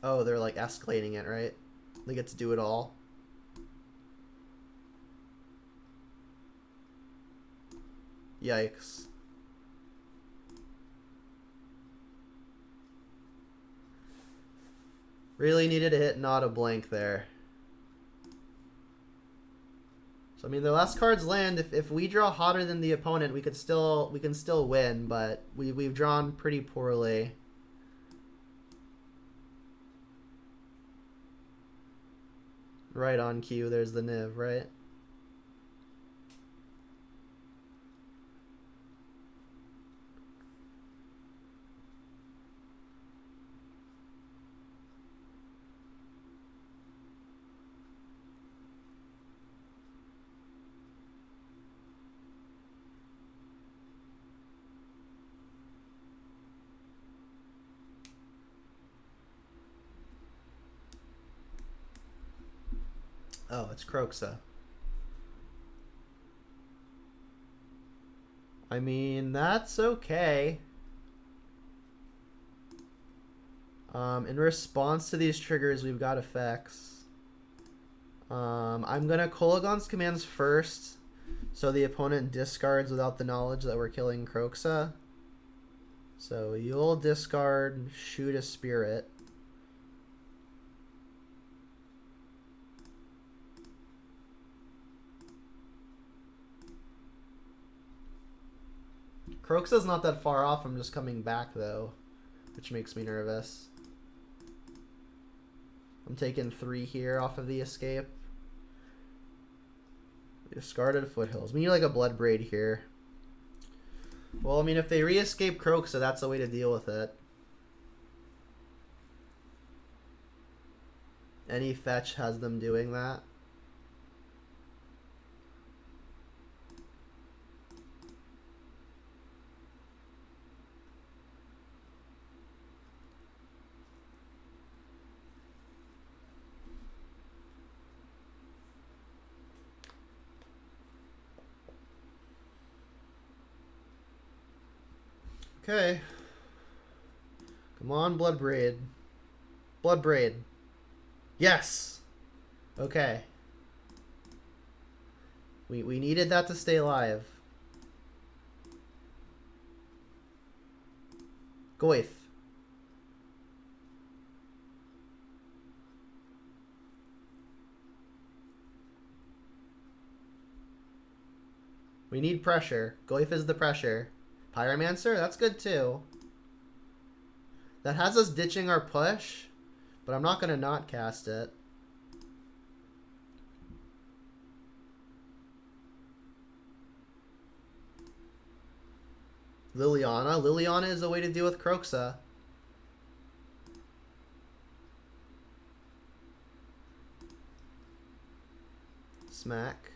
Oh, they're like escalating it, right? They get to do it all. Yikes. Really needed to hit not a blank there. So I mean, their last cards land. If we draw hotter than the opponent, we can still win, but we've drawn pretty poorly. Right on cue. There's the Niv, right? Oh, it's Croxa. I mean, that's okay. In response to these triggers, we've got effects. I'm gonna Kolaghan's commands first, so the opponent discards without the knowledge that we're killing Croxa. So you'll discard, shoot a spirit. Croxa's not that far off from just coming back, though, which makes me nervous. I'm taking 3 here off of the escape. Discarded Foothills. We need like a Blood Braid here. Well, I mean, if they re-escape Croxa, that's the way to deal with it. Any fetch has them doing that. Okay. Come on, Blood Braid. Blood Braid. Yes! Okay. We needed that to stay alive. Goyf. We need pressure. Goyf is the pressure. Pyromancer? That's good too. That has us ditching our push, but I'm not going to not cast it. Liliana. Liliana is a way to deal with Croxa. Smack.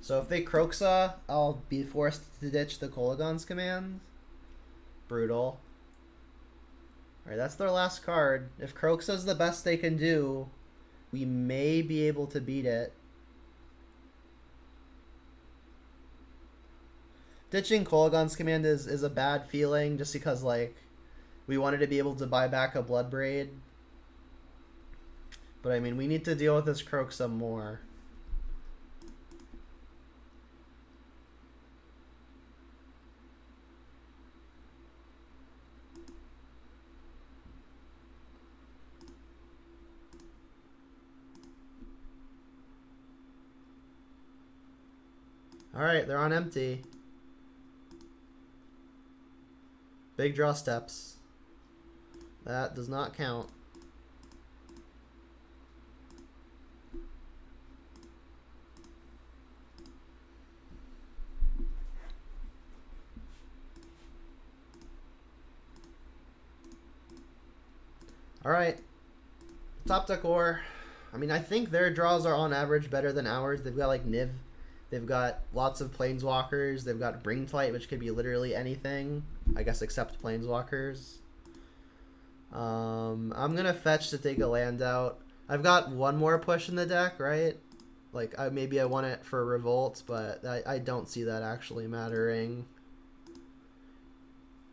So if they Croxa, I'll be forced to ditch the Kolaghan's command. Brutal. Alright, that's their last card. If Croxa's the best they can do, we may be able to beat it. Ditching Kolaghan's command is a bad feeling just because, like, we wanted to be able to buy back a Blood Braid. But, I mean, we need to deal with this Croxa more. Alright, they're on empty. Big draw steps. That does not count. Alright. Top decor. I mean, I think their draws are on average better than ours. They've got like Niv. They've got lots of planeswalkers. They've got Bring Flight, which could be literally anything. I guess except planeswalkers. I'm gonna fetch to take a land out. I've got one more push in the deck, right? Like, maybe I want it for Revolt, but I don't see that actually mattering.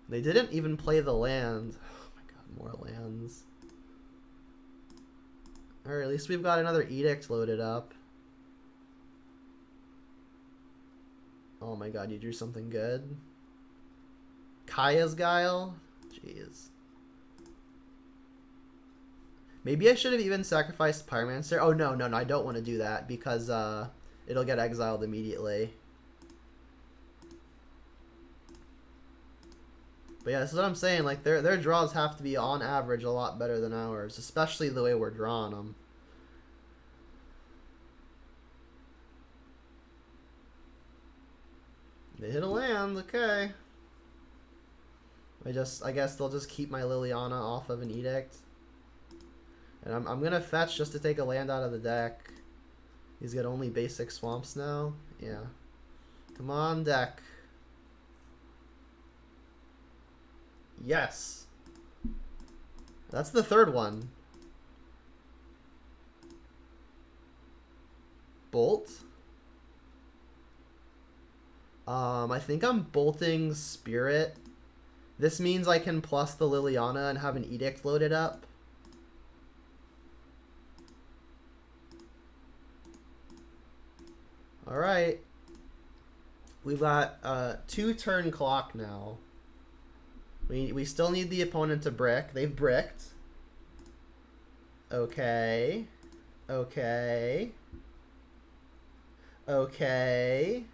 They didn't even play the land. Oh my god, more lands. Or at least we've got another Edict loaded up. Oh my god, you drew something good. Kaya's Guile? Jeez. Maybe I should have even sacrificed Pyromancer. Oh, no, I don't want to do that because it'll get exiled immediately. But yeah, this is what I'm saying. Like, their draws have to be, on average, a lot better than ours, especially the way we're drawing them. They hit a land, okay. I guess they'll just keep my Liliana off of an Edict. And I'm gonna fetch just to take a land out of the deck. He's got only basic swamps now. Yeah. Come on, deck. Yes. That's the third one. Bolt. I think I'm bolting Spirit. This means I can plus the Liliana and have an Edict loaded up. Alright. We've got 2-turn clock now. We still need the opponent to brick. They've bricked. Okay. Okay. Okay.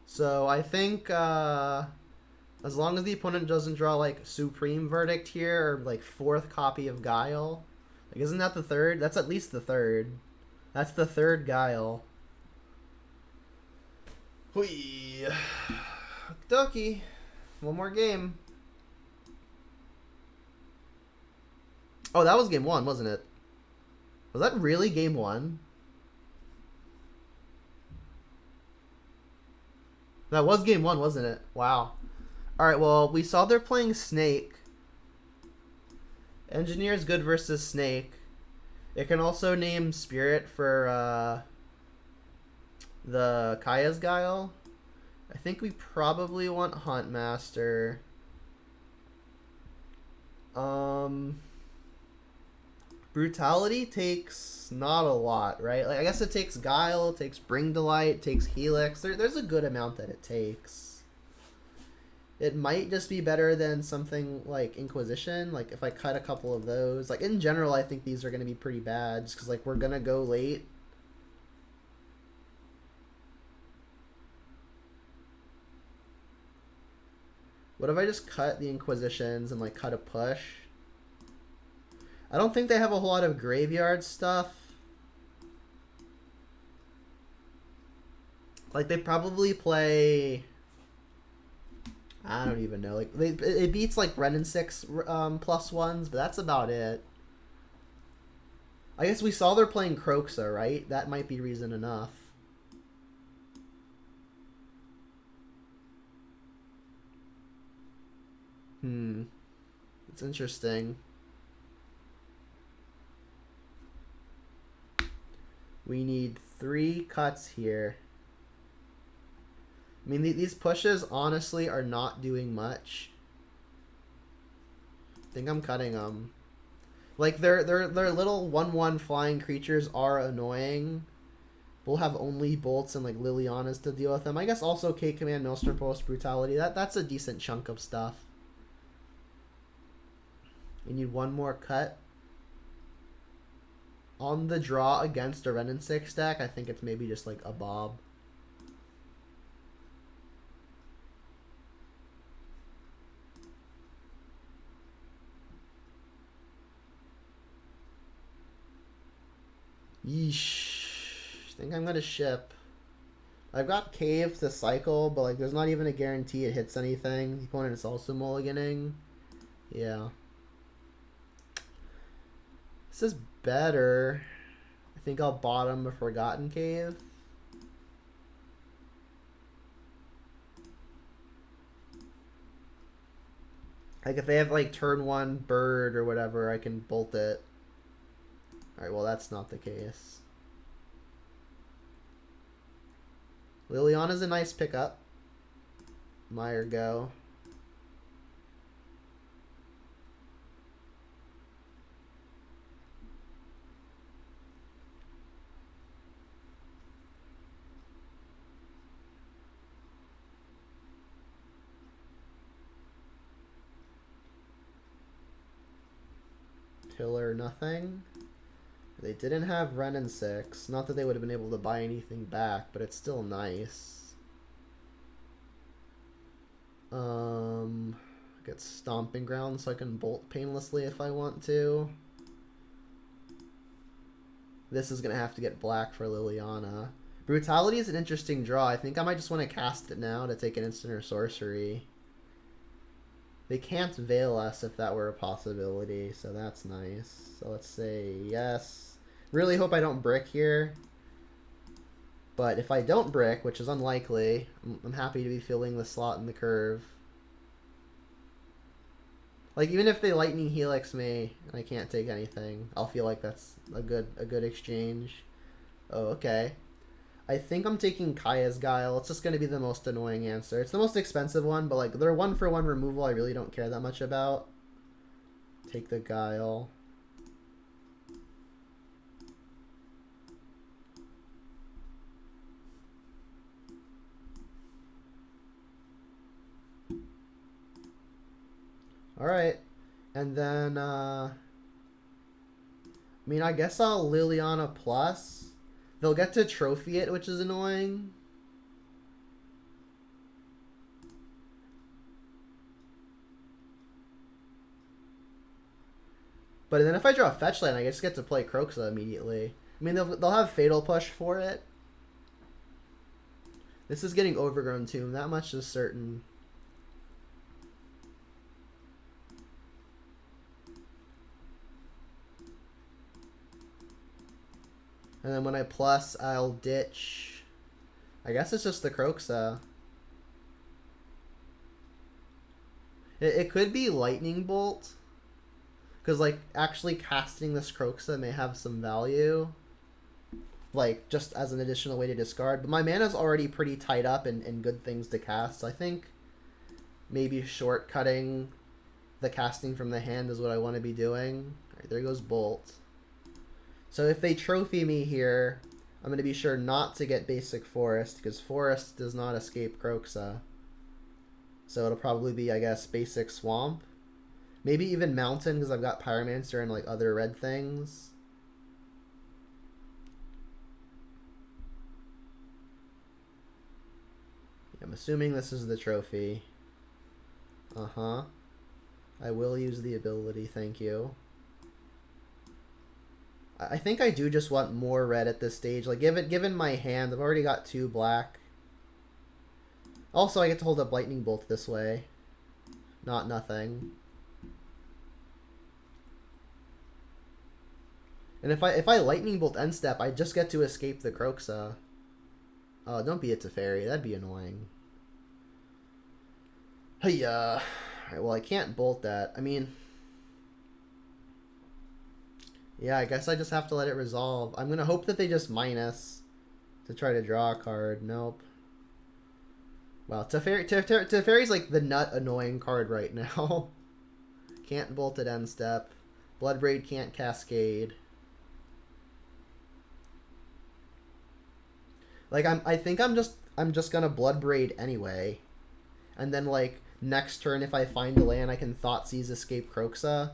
So I think as long as the opponent doesn't draw like Supreme Verdict here or like 4th copy of Guile. Like, isn't that the third? That's at least the third. That's the third Guile. Hui. Okie. One more game. Oh, that was game 1, wasn't it? Was that really game 1? That was game 1, wasn't it? Wow. Alright, well, we saw they're playing Snake. Engineer's good versus Snake. It can also name Spirit for the Kaya's Guile. I think we probably want Huntmaster. Brutality takes not a lot, right? Like, I guess it takes Guile, it takes Bring Delight, it takes Helix. There's a good amount that it takes. It might just be better than something like Inquisition. Like, if I cut a couple of those. Like, in general, I think these are going to be pretty bad. Just because, like, we're going to go late. What if I just cut the Inquisitions and, like, cut a push? I don't think they have a whole lot of graveyard stuff. Like, they probably play... I don't even know. Like, it beats, like, Ren and 6 +1s, but that's about it. I guess we saw they're playing Croxa, right? That might be reason enough. It's interesting. We need 3 cuts here. I mean, these pushes, honestly, are not doing much. I think I'm cutting them. Like, their little 1/1 flying creatures are annoying. We'll have only bolts and, like, Lilianas to deal with them. I guess also K-Command, Maelstrom Post, Brutality. That's a decent chunk of stuff. We need one more cut. On the draw against a Ren and 6 deck, I think it's maybe just, like, a Bob. Yeesh. I think I'm gonna ship. I've got Cave to cycle, but like there's not even a guarantee it hits anything. The opponent is also mulliganing. Yeah. This is better. I think I'll bottom a Forgotten Cave. Like if they have like turn 1 bird or whatever, I can bolt it. Alright, well that's not the case. Liliana's a nice pickup. Meyer go. Pillar nothing. They didn't have Ren and 6. Not that they would have been able to buy anything back, but it's still nice. Get Stomping Ground so I can bolt painlessly if I want to. This is going to have to get black for Liliana. Brutality is an interesting draw. I think I might just want to cast it now to take an instant or sorcery. They can't veil us if that were a possibility, so that's nice. So let's say yes. Really hope I don't brick here. But if I don't brick, which is unlikely, I'm happy to be filling the slot in the curve. Like even if they Lightning Helix me and I can't take anything, I'll feel like that's a good exchange. Oh, okay. I think I'm taking Kaya's Guile. It's just going to be the most annoying answer. It's the most expensive one, but like their 1-for-1 removal I really don't care that much about. Take the Guile. Alright. And then, I mean, I guess I'll Liliana plus. They'll get to trophy it, which is annoying. But then if I draw a fetch land, I just get to play Croxa immediately. I mean, they'll have Fatal Push for it. This is getting Overgrown Tomb. That much is certain. And then when I plus, I'll ditch. I guess it's just the Croxa. It could be Lightning Bolt. Because, like, actually casting this Croxa may have some value. Like, just as an additional way to discard. But my mana's already pretty tied up and good things to cast. So I think maybe shortcutting the casting from the hand is what I want to be doing. Alright, there goes Bolt. So if they trophy me here, I'm going to be sure not to get basic Forest, because Forest does not escape Croxa. So it'll probably be, I guess, basic Swamp. Maybe even Mountain, because I've got Pyromancer and like other red things. I'm assuming this is the trophy. Uh-huh. I will use the ability, thank you. I think I do just want more red at this stage. Like, given my hand, I've already got 2 black. Also, I get to hold up Lightning Bolt this way. Not nothing. And if I Lightning Bolt end step, I just get to escape the Croxa. Oh, don't be a Teferi. That'd be annoying. Hey, alright, well, I can't bolt that. I mean... Yeah, I guess I just have to let it resolve. I'm going to hope that they just minus to try to draw a card. Nope. Wow, Teferi's like the nut annoying card right now. Can't bolt at end step. Bloodbraid can't cascade. Like I think I'm just gonna Bloodbraid anyway. And then like next turn if I find a land I can Thoughtseize escape Croxa.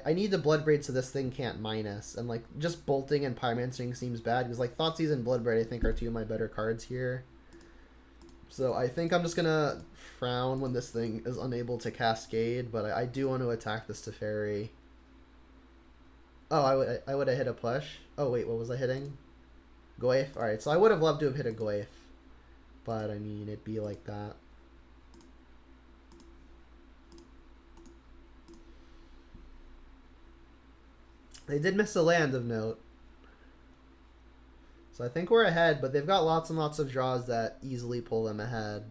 I need to Bloodbraid so this thing can't minus. And like just bolting and Pyromancing seems bad because like Thoughtseize and Bloodbraid I think are 2 of my better cards here. So I think I'm just gonna frown when this thing is unable to cascade, but I do want to attack this Teferi. Oh, I would have hit a push. Oh wait, what was I hitting? Goif. All right, so I would have loved to have hit a Goif, but I mean it'd be like that. They did miss a land of note. So I think we're ahead, but they've got lots and lots of draws that easily pull them ahead.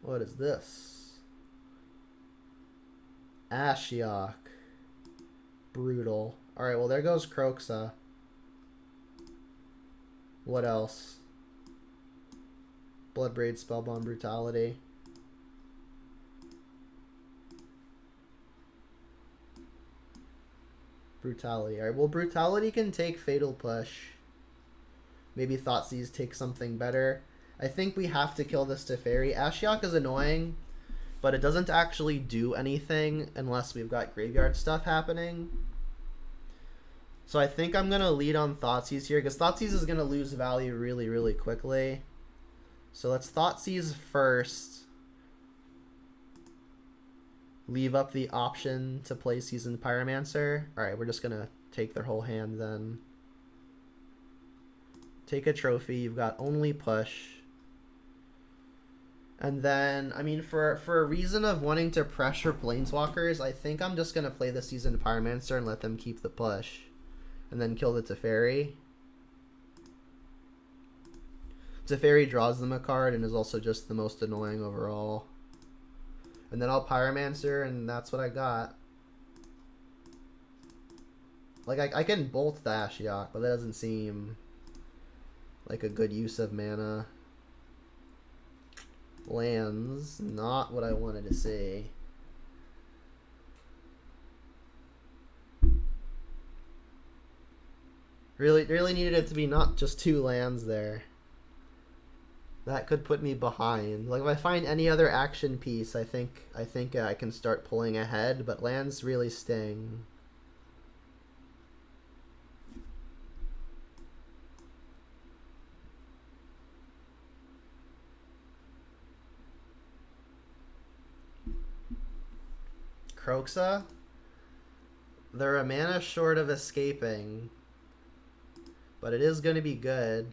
What is this? Ashiok. Brutal. Alright, well there goes Croxa. What else? Bloodbraid, Spellbomb, Brutality. Brutality. Alright, well Brutality can take Fatal Push. Maybe Thoughtseize takes something better. I think we have to kill this Teferi. Ashiok is annoying, but it doesn't actually do anything unless we've got graveyard stuff happening. So I think I'm going to lead on Thoughtseize here, because Thoughtseize is going to lose value really, really quickly. So let's Thoughtseize first. Leave up the option to play Seasoned Pyromancer. Alright, we're just going to take their whole hand then. Take a trophy. You've got only push. And then, I mean, for a reason of wanting to pressure Planeswalkers, I think I'm just going to play the Seasoned Pyromancer and let them keep the push. And then kill the Teferi. Teferi draws them a card and is also just the most annoying overall. And then I'll Pyromancer, and that's what I got. Like, I can bolt the Ashiok, but that doesn't seem like a good use of mana. Lands, not what I wanted to see. Really needed it to be not just 2 lands there. That could put me behind. Like if I find any other action piece, I think I can start pulling ahead, but lands really sting. Croxa? They're a mana short of escaping, but it is going to be good.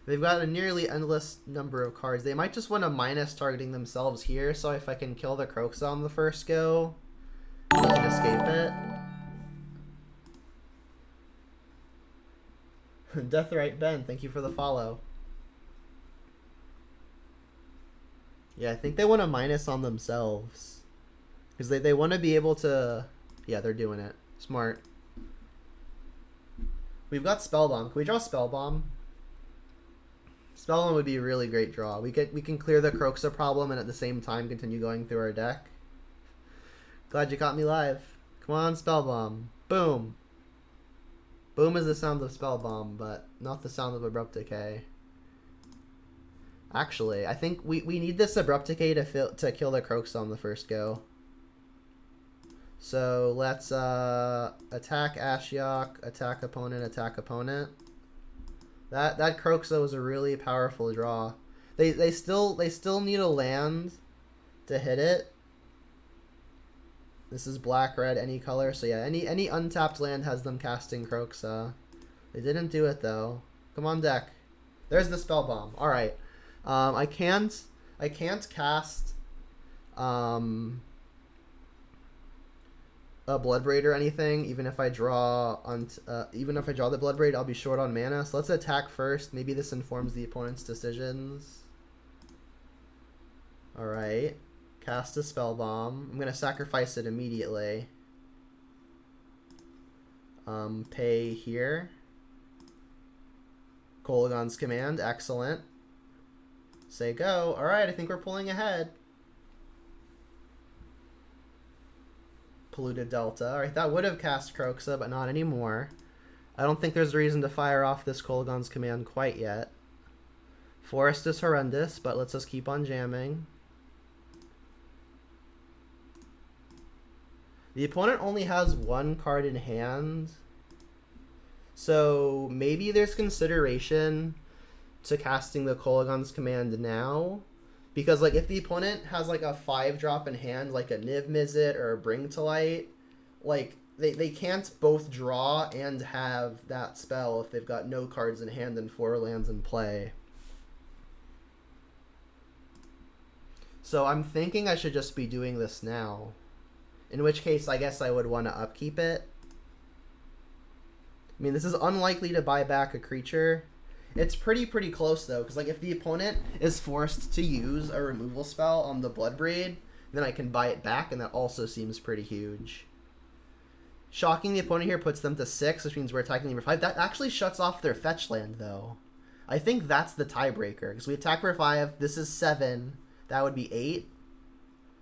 They've got a nearly endless number of cards. They might just want to minus targeting themselves here, so if I can kill the Croxa on the first go, I can escape it. Deathrite Ben, thank you for the follow. Yeah, I think they want to minus on themselves. Because they want to be able to... Yeah, they're doing it. Smart. We've got Spellbomb. Can we draw Spellbomb? Spellbomb would be a really great draw. We can clear the Croxa problem and at the same time continue going through our deck. Glad you caught me live. Come on, Spellbomb. Boom. Boom is the sound of Spellbomb, but not the sound of Abrupt Decay. Actually, I think we need this Abrupt Decay to kill the Croxa on the first go. So let's attack Ashiok, attack opponent, attack opponent. That Croxa was a really powerful draw. They still need a land to hit it. This is black, red, any color. So yeah, any untapped land has them casting Croxa. They didn't do it though. Come on, deck. There's the Spellbomb. All right. I can't cast a Bloodbraid or anything. Even if I draw the Bloodbraid, I'll be short on mana. So let's attack first. Maybe this informs the opponent's decisions. All right. Cast a Spellbomb. I'm gonna sacrifice it immediately. Pay here. Kolaghan's Command. Excellent. Say go. All right. I think we're pulling ahead. Polluted Delta. Alright, that would have cast Croxa, but not anymore. I don't think there's a reason to fire off this Kolaghan's Command quite yet. Forest is horrendous, but let's just keep on jamming. The opponent only has 1 card in hand, so maybe there's consideration to casting the Kolaghan's Command now, Because like if the opponent has like a 5-drop in hand, like a Niv Mizzet or a Bring to Light, like they can't both draw and have that spell if they've got no cards in hand and 4 lands in play. So I'm thinking I should just be doing this now. In which case, I guess I would want to upkeep it. I mean, this is unlikely to buy back a creature. It's pretty close, though, because like if the opponent is forced to use a removal spell on the Bloodbraid, then I can buy it back, and that also seems pretty huge. Shocking the opponent here puts them to 6, which means we're attacking number 5. That actually shuts off their fetch land, though. I think that's the tiebreaker, because we attack for 5. This is 7. That would be 8.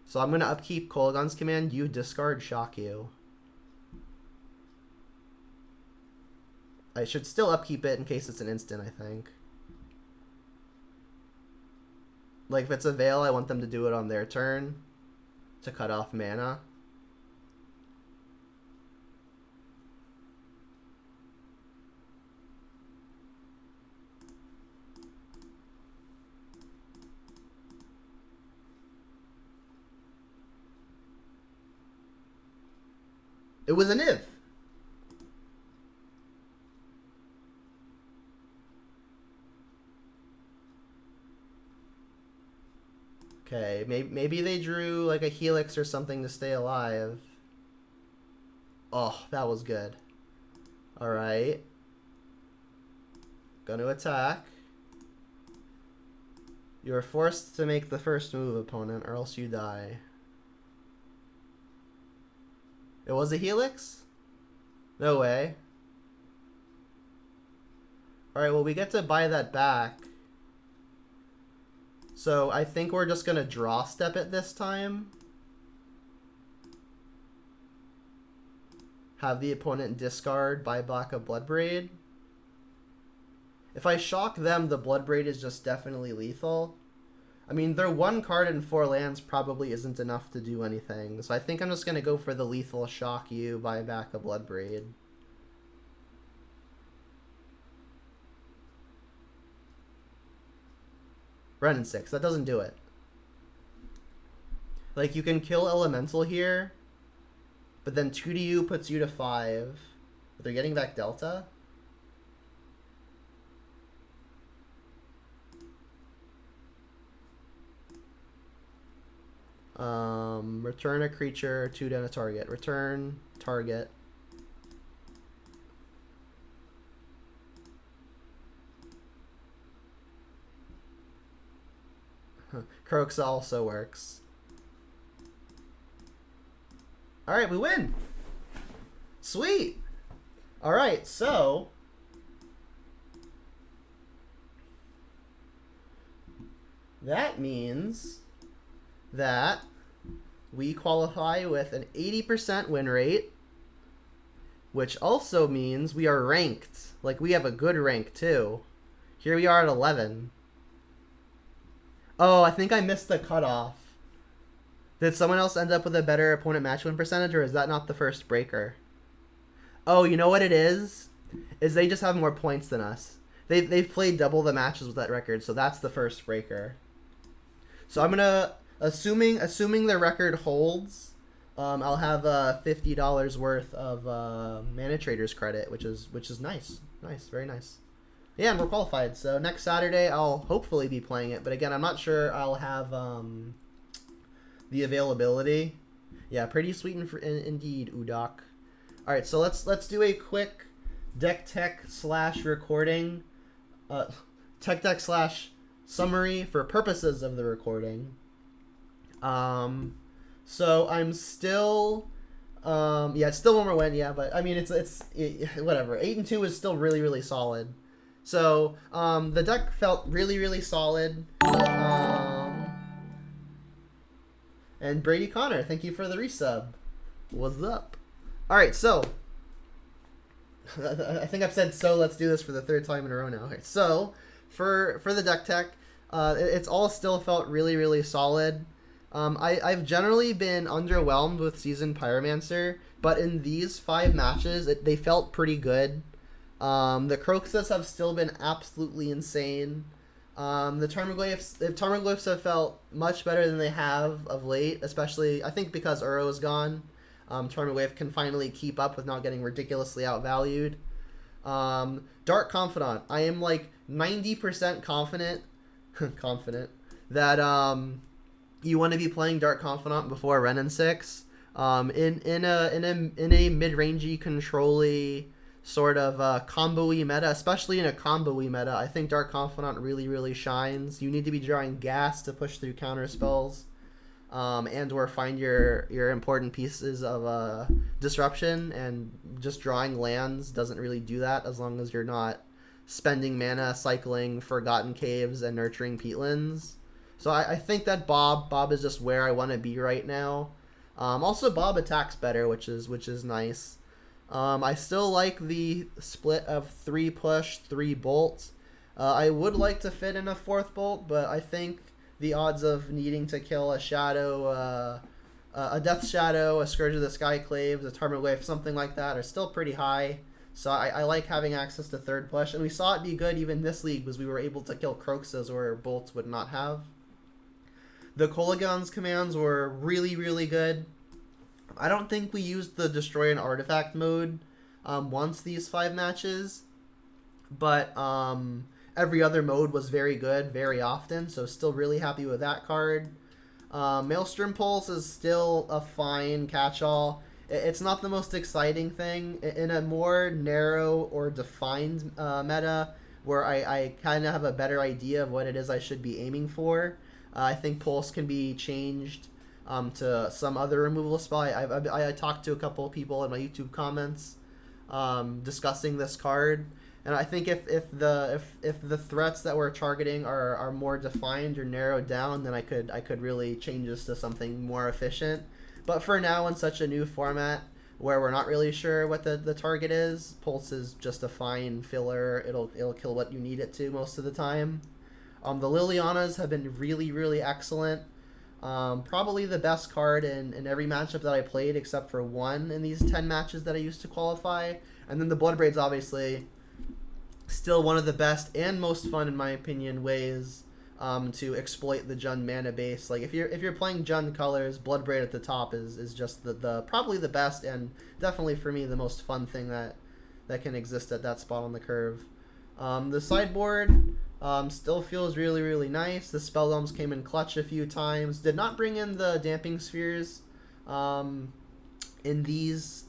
So I'm going to upkeep Kolaghan's Command. You discard Shock You. I should still upkeep it in case it's an instant, I think. Like, if it's a Veil, I want them to do it on their turn to cut off mana. It was a Niv. Okay, maybe they drew like a Helix or something to stay alive. Oh, that was good. Alright. Gonna attack. You're forced to make the first move, opponent, or else you die. It was a Helix? No way. Alright, well, we get to buy that back. So I think we're just going to draw step it this time. Have the opponent discard, buy back a Bloodbraid. If I shock them, the Bloodbraid is just definitely lethal. I mean, their 1 card and 4 lands probably isn't enough to do anything. So I think I'm just going to go for the lethal shock you, buy back a Bloodbraid. Renin 6, that doesn't do it. Like, you can kill Elemental here, but then 2 to you puts you to 5. But they're getting back Delta. Return a creature, 2 down a target. Return target. Croaks also works. Alright, we win! Sweet! Alright, so that means that we qualify with an 80% win rate, which also means we are ranked. Like, we have a good rank, too. Here we are at 11. Oh, I think I missed the cutoff. Did someone else end up with a better opponent match win percentage, or is that not the first breaker? Oh, you know what it is? Is they just have more points than us. They've played double the matches with that record, so that's the first breaker. So I'm gonna, assuming the record holds, I'll have $50 worth of ManaTraders credit, which is nice, very nice. Yeah, and we're qualified. So next Saturday, I'll hopefully be playing it. But again, I'm not sure I'll have the availability. Yeah, pretty sweet indeed, Udok. All right, so let's do a quick deck tech / recording, tech deck / summary for purposes of the recording. So I'm still, yeah, it's still one more win. Yeah, but I mean, it's whatever. 8-2 is still really solid. So, the deck felt really solid. And Brady Connor, thank you for the resub. What's up? Alright, so. I think I've said so, let's do this for the 3rd time in a row now. Okay, so, for the deck tech, it's all still felt really solid. I've generally been underwhelmed with Seasoned Pyromancer, but in these 5 matches, they felt pretty good. The Croxus have still been absolutely insane. The Tarmogoyfs have felt much better than they have of late, especially I think because Uro is gone. Tarmogoyf can finally keep up with not getting ridiculously outvalued. Dark Confidant. I am like 90% confident that you want to be playing Dark Confidant before Renin 6. In a mid-rangey control-y sort of combo-y meta, especially in a combo-y meta, I think Dark Confidant really shines. You need to be drawing gas to push through counter spells, and or find your important pieces of disruption, and just drawing lands doesn't really do that as long as you're not spending mana cycling Forgotten Caves and nurturing peatlands. So I think that Bob is just where I want to be right now. Also, Bob attacks better, which is nice. I still like the split of 3 push, 3 bolt. I would like to fit in a 4th bolt, but I think the odds of needing to kill a shadow, a Death Shadow, a Scourge of the Skyclaves, a Tarmogoyf, something like that, are still pretty high. So I like having access to 3rd push, and we saw it be good even this league because we were able to kill Croxas where bolts would not have. The Kolaghan's commands were really good. I don't think we used the Destroy an Artifact mode once these 5 matches, but every other mode was very good very often, so still really happy with that card. Maelstrom Pulse is still a fine catch-all. It's not the most exciting thing. In a more narrow or defined meta, where I kind of have a better idea of what it is I should be aiming for, I think Pulse can be changed to some other removal spell. I talked to a couple of people in my YouTube comments discussing this card, and I think if the threats that we're targeting are more defined or narrowed down, then I could really change this to something more efficient. But for now, in such a new format where we're not really sure what the target is, Pulse is just a fine filler. It'll kill what you need it to most of the time. The Lilianas have been really excellent. Probably the best card in every matchup that I played except for one in these 10 matches that I used to qualify. And then the Bloodbraids, obviously, still one of the best and most fun, in my opinion, ways to exploit the Jund mana base. Like if you're playing Jund colors, Bloodbraid at the top is just the probably the best, and definitely for me the most fun thing that can exist at that spot on the curve. The sideboard still feels really nice. The Spell Domes came in clutch a few times. Did not bring in the Damping Spheres in these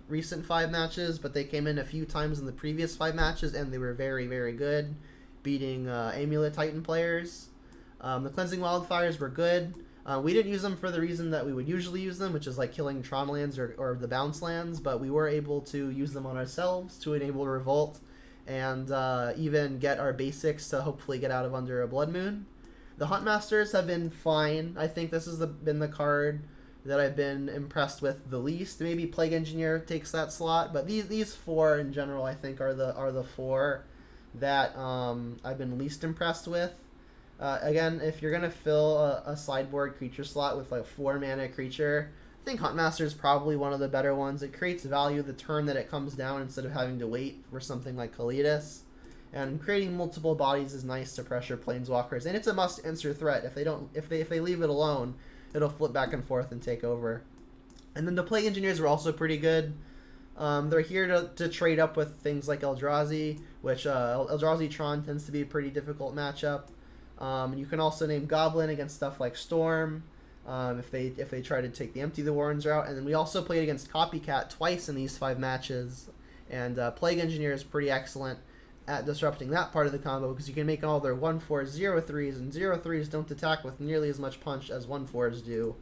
recent 5 matches, but they came in a few times in the previous 5 matches, and they were very good, beating Amulet Titan players. The Cleansing Wildfires were good. We didn't use them for the reason that we would usually use them, which is like killing Tron lands or the bounce lands, but we were able to use them on ourselves to enable Revolt, and even get our basics to hopefully get out of under a Blood Moon. The Huntmasters have been fine. I think this has been the card that I've been impressed with the least. Maybe Plague Engineer takes that slot, but these 4 in general I think are the 4 that I've been least impressed with. Again, if you're gonna fill a sideboard creature slot with like 4 mana creature, I think Huntmaster is probably one of the better ones. It creates value the turn that it comes down instead of having to wait for something like Kalidas. And creating multiple bodies is nice to pressure planeswalkers, and it's a must answer threat. If they leave it alone, it'll flip back and forth and take over. And then the Plague Engineers were also pretty good. They're here to trade up with things like Eldrazi, which Eldrazi Tron tends to be a pretty difficult matchup. You can also name Goblin against stuff like Storm, if they try to take the Empty the Warrens route. And then we also played against Copycat twice in these 5 matches, and Plague Engineer is pretty excellent at disrupting that part of the combo, because you can make all their 1/4s 0/3s, and 0/3s don't attack with nearly as much punch as 1/4s do.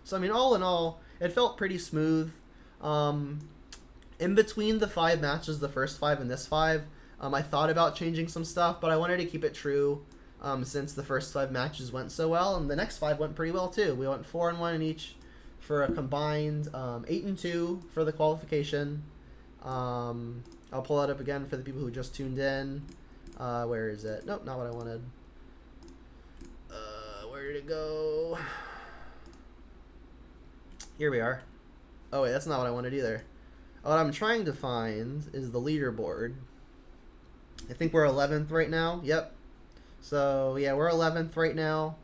So I mean, all in all, it felt pretty smooth. In between the 5 matches, the first 5 and this 5, I thought about changing some stuff, but I wanted to keep it true, since the first 5 matches went so well, and the next 5 went pretty well too. We went 4-1 in each for a combined 8-2 for the qualification. I'll pull that up again for the people who just tuned in. Where is it? Nope, not what I wanted. Where did it go? Here we are. Oh wait, that's not what I wanted either. What I'm trying to find is the leaderboard. I think we're 11th right now. Yep. So yeah, we're 11th right now.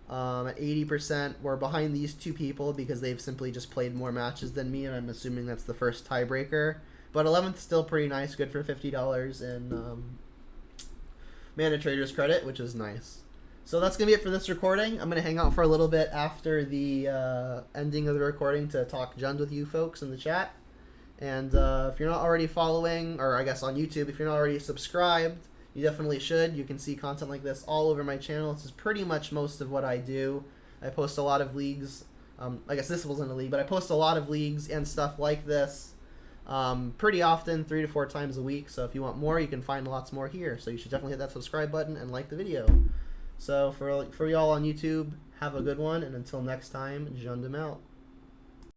At 80%, we're behind these two people because they've simply just played more matches than me, and I'm assuming that's the first tiebreaker. But 11th still pretty nice, good for $50 in ManaTraders credit, which is nice. So that's going to be it for this recording. I'm going to hang out for a little bit after the ending of the recording to talk Jund with you folks in the chat. And if you're not already following, or I guess on YouTube, if you're not already subscribed, you definitely should. You can see content like this all over my channel. This is pretty much most of what I do. I post a lot of leagues. I guess this wasn't a league, but I post a lot of leagues and stuff like this pretty often, 3 to 4 times a week. So if you want more, you can find lots more here. So you should definitely hit that subscribe button and like the video. So for y'all on YouTube, have a good one. And until next time, Jund 'em out.